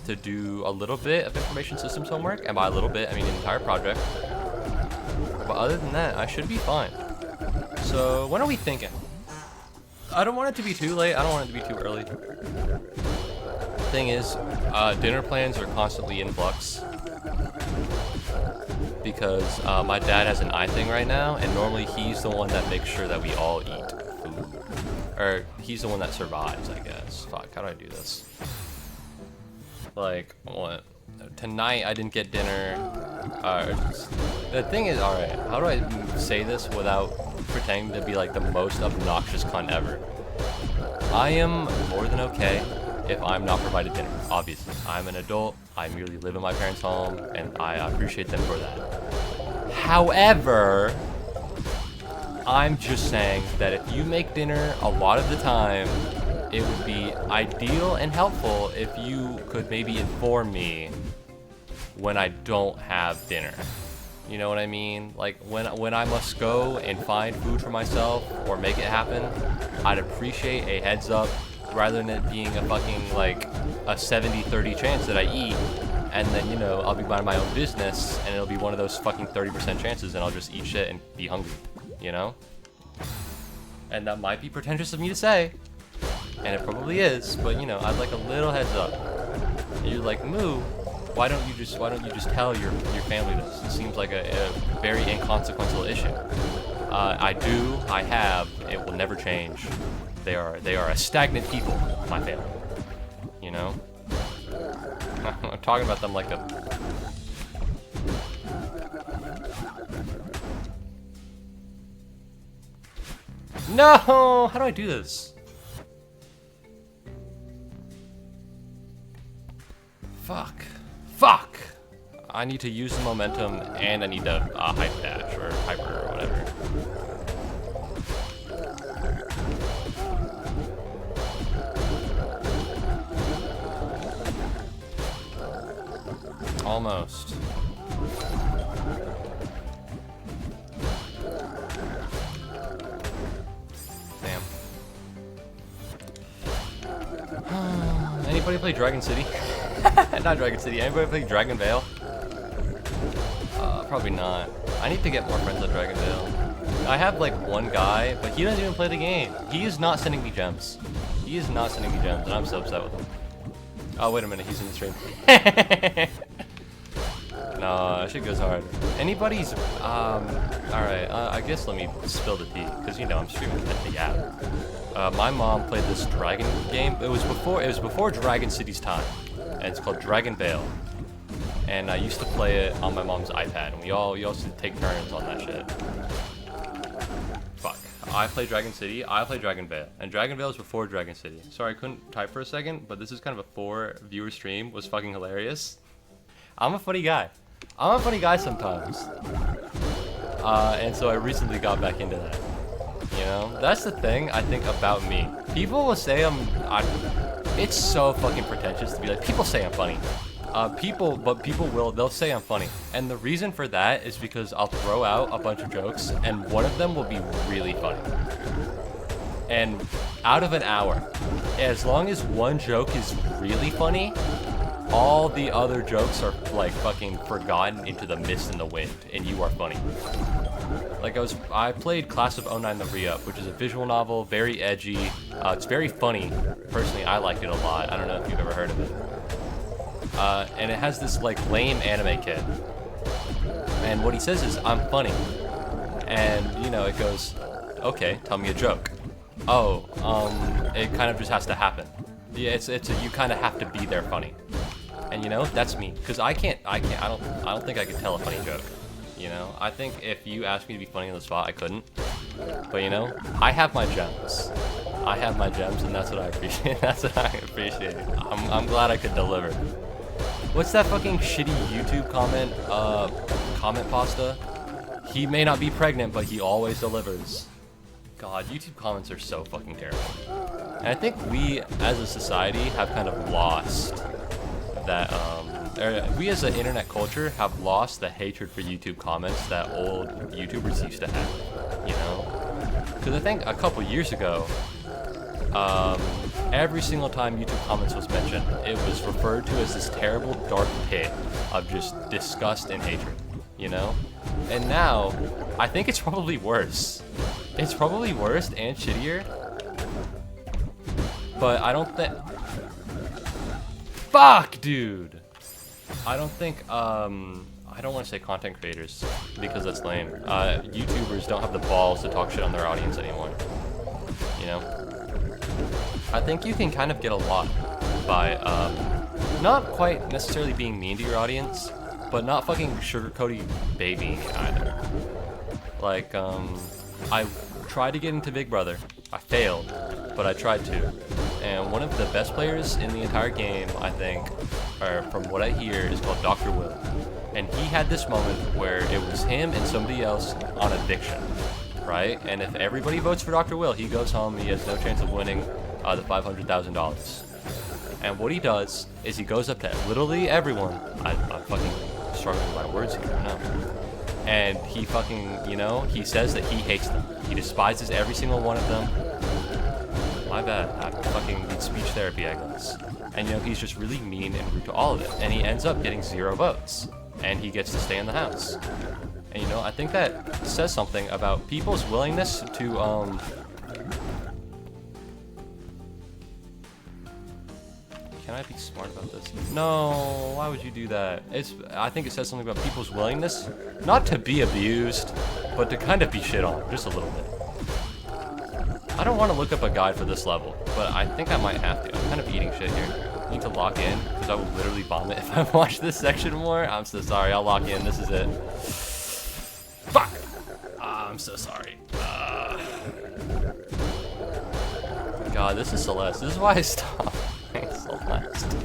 Speaker 1: to do a little bit of information systems homework. And by a little bit, I mean the entire project. But other than that, I should be fine. So, when are we thinking? I don't want it to be too late. I don't want it to be too early. Thing is, dinner plans are constantly in flux. Because my dad has an eye thing right now, and normally he's the one that makes sure that we all eat food. Or, he's the one that survives, I guess. Fuck, how do I do this? Like, what? Tonight I didn't get dinner. The thing is, alright, how do I say this without pretending to be like the most obnoxious cunt ever? I am more than okay if I'm not provided dinner, obviously. I'm an adult, I merely live in my parents' home, and I appreciate them for that. However, I'm just saying that if you make dinner a lot of the time, it would be ideal and helpful if you could maybe inform me when I don't have dinner. You know what I mean? Like when I must go and find food for myself or make it happen, I'd appreciate a heads up rather than it being a fucking like a 70-30 chance that I eat and then, you know, I'll be minding my own business and it'll be one of those fucking 30% chances and I'll just eat shit and be hungry, you know? And that might be pretentious of me to say, and it probably is, but you know, I'd like a little heads up. And you're like, Moo, why don't you just tell your family this? It seems like a very inconsequential issue. I have, it will never change. They are a stagnant people, my family. You know? I'm talking about them like a... No! How do I do this? Fuck. Fuck! I need to use the momentum and I need to hype dash or hyper or whatever. Almost. Damn. Anybody play Dragon City? Not Dragon City. Anybody play Dragon Vale? Probably not. I need to get more friends on Dragon Vale. I have like one guy, but he doesn't even play the game. He is not sending me gems. He is not sending me gems, and I'm so upset with him. Oh, wait a minute. He's in the stream. No, that shit goes hard. Anybody's, alright, I guess let me spill the tea, because you know I'm streaming at the app. My mom played this dragon game. It was before Dragon City's time, and it's called Dragon Vale. And I used to play it on my mom's iPad, and we all used to take turns on that shit. Fuck. I play Dragon City, I play Dragon Vale, and Dragon Vale is before Dragon City. Sorry, I couldn't type for a second, but this is kind of a 4-viewer stream. Was fucking hilarious. I'm a funny guy. I'm a funny guy sometimes. And so I recently got back into that. You know? That's the thing I think about me. People will say it's so fucking pretentious to be like, people say I'm funny. They'll say I'm funny. And the reason for that is because I'll throw out a bunch of jokes and one of them will be really funny. And out of an hour, as long as one joke is really funny, all the other jokes are like fucking forgotten into the mist and the wind, and you are funny. Like I played Class of 09 The Re-Up, which is a visual novel, very edgy. It's very funny. Personally, I like it a lot. I don't know if you've ever heard of it. And it has this like lame anime kid. And what he says is, I'm funny. And you know, it goes, okay, tell me a joke. Oh, it kind of just has to happen. Yeah, you kind of have to be there funny. And you know, that's me, because I don't think I could tell a funny joke. You know, I think if you asked me to be funny on the spot, I couldn't. But you know, I have my gems. I have my gems, and that's what I appreciate. That's what I appreciate. I'm glad I could deliver. What's that fucking shitty YouTube comment? Comment pasta? He may not be pregnant, but he always delivers. God, YouTube comments are so fucking terrible. And I think we, as a society, have kind of lost that we as an internet culture have lost the hatred for YouTube comments that old YouTubers used to have, you know? Because I think a couple years ago, every single time YouTube comments was mentioned, it was referred to as this terrible dark pit of just disgust and hatred, you know? And now, I think it's probably worse. It's probably worse and shittier. But I don't think... Fuck, dude! I don't think, I don't want to say content creators, because that's lame. YouTubers don't have the balls to talk shit on their audience anymore. You know? I think you can kind of get a lot by, not quite necessarily being mean to your audience, but not fucking sugarcoating babying it either. Like, I tried to get into Big Brother. I failed, but I tried to. And one of the best players in the entire game, I think, or from what I hear, is called Dr. Will. And he had this moment where it was him and somebody else on eviction, right? And if everybody votes for Dr. Will, he goes home, he has no chance of winning the $500,000. And what he does is he goes up to literally everyone. I'm fucking struggling with my words here, I know. And he fucking, you know, he says that he hates them. He despises every single one of them. My bad, I fucking need speech therapy, I guess. And, you know, he's just really mean and rude to all of it. And he ends up getting 0 votes. And he gets to stay in the house. And, you know, I think that says something about people's willingness to, Can I be smart about this? No, why would you do that? I think it says something about people's willingness, not to be abused, but to kind of be shit on, just a little bit. I don't want to look up a guide for this level, but I think I might have to. I'm kind of eating shit here. I need to lock in, because I will literally vomit if I watch this section more. I'm so sorry, I'll lock in, this is it. Fuck! I'm so sorry. God, this is Celeste. This is why I stopped. Celeste.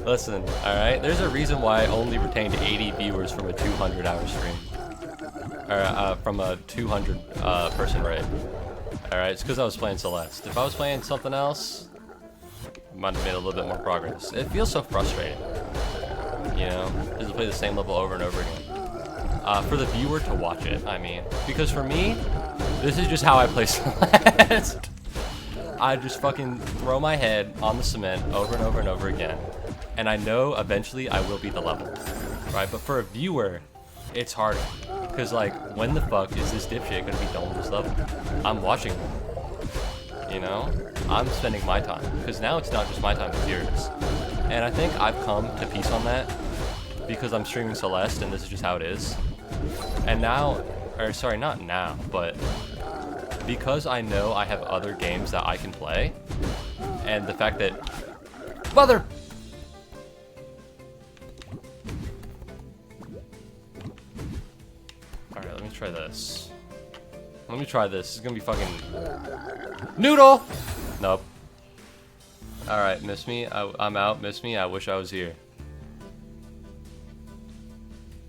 Speaker 1: Listen, alright? There's a reason why I only retained 80 viewers from a 200-hour stream. Or, from a 200 person raid. Alright, it's because I was playing Celeste. If I was playing something else, I might have made a little bit more progress. It feels so frustrating. You know? Just to play the same level over and over again. For the viewer to watch it, I mean. Because for me, this is just how I play Celeste. I just fucking throw my head on the cement over and over and over again. And I know eventually I will beat the level, right? But for a viewer, it's harder. Because, like, when the fuck is this dipshit gonna be done with this level? I'm watching them. You know? I'm spending my time. Because now it's not just my time, it's yours. And I think I've come to peace on that. Because I'm streaming Celeste and this is just how it is. And now, or sorry, not now, but because I know I have other games that I can play, and the fact that... Mother! Alright, let me try this. Let me try this. This is gonna be fucking... Noodle! Nope. Alright, miss me. I'm out. Miss me. I wish I was here.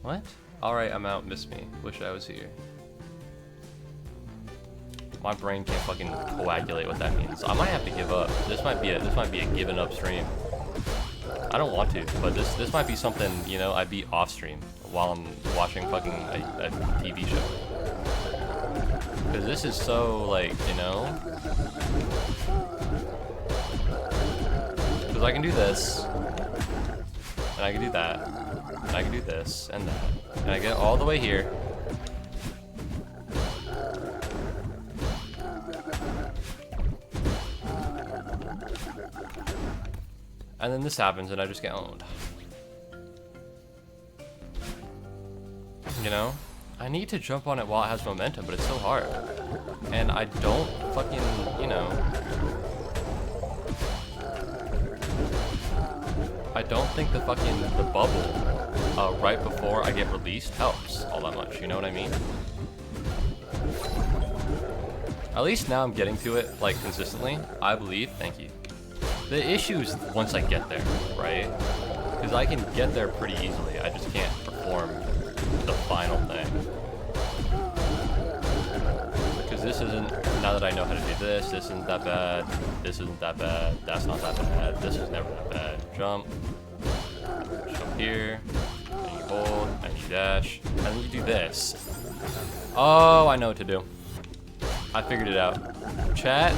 Speaker 1: What? Alright, I'm out. Miss me. Wish I was here. My brain can't fucking coagulate what that means. I might have to give up. This might be a given up stream. I don't want to, but this might be something, you know, I beat off stream while I'm watching fucking a TV show. Cause this is so, like, you know. Cause I can do this, and I can do that, and I can do this and that, and I get all the way here. And then this happens and I just get owned. You know? I need to jump on it while it has momentum, but it's so hard. And I don't fucking, you know... I don't think the bubble right before I get released helps all that much, you know what I mean? At least now I'm getting to it, like, consistently, I believe. Thank you. The issue is once I get there, right? Because I can get there pretty easily, I just can't perform the final thing. Because this isn't, now that I know how to do this isn't that bad, this isn't that bad, that's not that bad, this is never that bad. Jump. Jump here, and you hold, and you dash, and then you do this. Oh, I know what to do. I figured it out. Chat,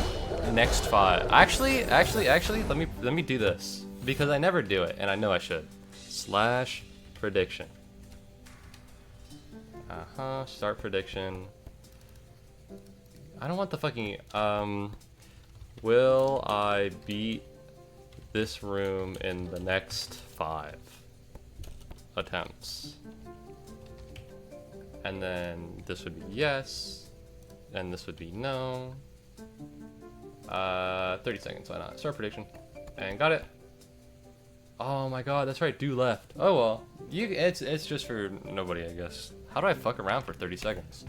Speaker 1: next 5. Actually, let me do this because I never do it, and I know I should. / prediction. Start prediction. I don't want the fucking will I beat this room in the next 5 attempts? And then this would be yes, and this would be no. 30 seconds, why not? Start prediction. And got it. Oh my god, that's right, do left. Oh well, it's just for nobody, I guess. How do I fuck around for 30 seconds?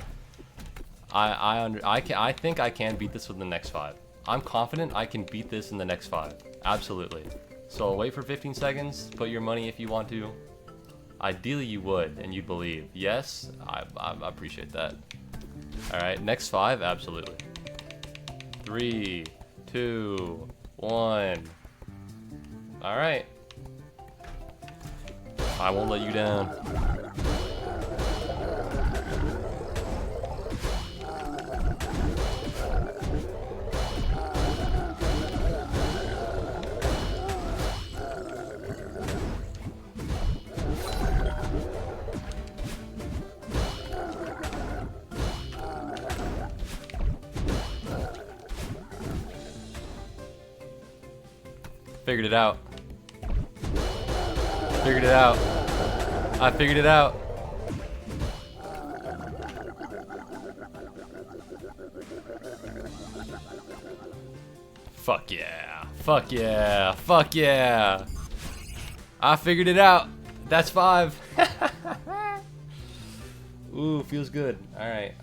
Speaker 1: I think I can beat this with the next 5. I'm confident I can beat this in the next 5. Absolutely. So wait for 15 seconds, put your money if you want to. Ideally you would, and you'd believe. Yes, I appreciate that. Alright, next 5, absolutely. 3, 2, 1. Alright. I won't let you down. Figured it out. Figured it out. I figured it out. Fuck yeah. Fuck yeah. Fuck yeah. I figured it out. That's 5. Ooh, feels good. Alright.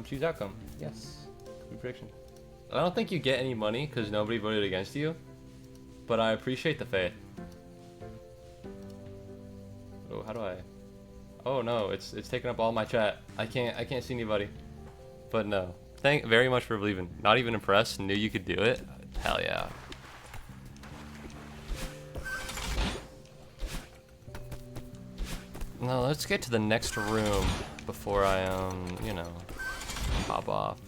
Speaker 1: Choose outcome. Yes. Good prediction. I don't think you get any money because nobody voted against you. But I appreciate the faith. Oh, how do I? Oh no, it's taking up all my chat. I can't see anybody. But no. Thank very much for believing. Not even impressed. Knew you could do it. Hell yeah. Now let's get to the next room before I you know, hop off.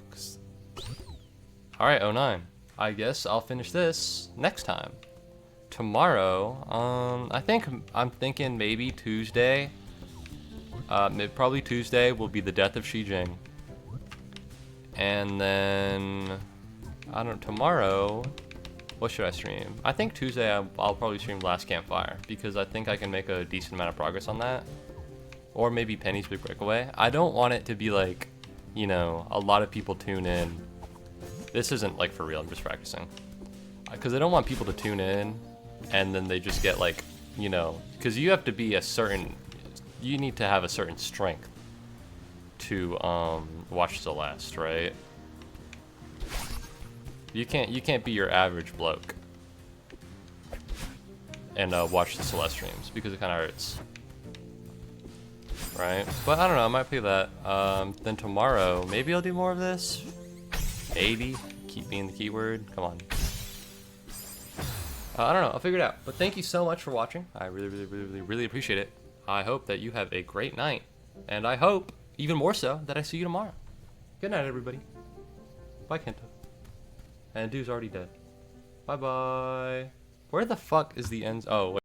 Speaker 1: All right, 09. I guess I'll finish this next time. Tomorrow, I'm thinking maybe Tuesday. Probably Tuesday will be the death of Shi Jing. And then, I don't know, tomorrow, what should I stream? I think Tuesday I'll probably stream Last Campfire because I think I can make a decent amount of progress on that. Or maybe Penny's Big Breakaway. I don't want it to be like, you know, a lot of people tune in. This isn't like for real, I'm just practicing. Because I don't want people to tune in and then they just get like, you know, because you have to be a certain, you need to have a certain strength to watch Celeste, right? You can't be your average bloke and watch the Celeste streams because it kind of hurts, right? But I don't know, I might play that. Then tomorrow maybe I'll do more of this. Maybe keep being the keyword. Come on. I don't know. I'll figure it out. But thank you so much for watching. I really appreciate it. I hope that you have a great night. And I hope, even more so, that I see you tomorrow. Good night, everybody. Bye, Kento. And dude's already dead. Bye-bye. Where the fuck is the end? Oh, wait.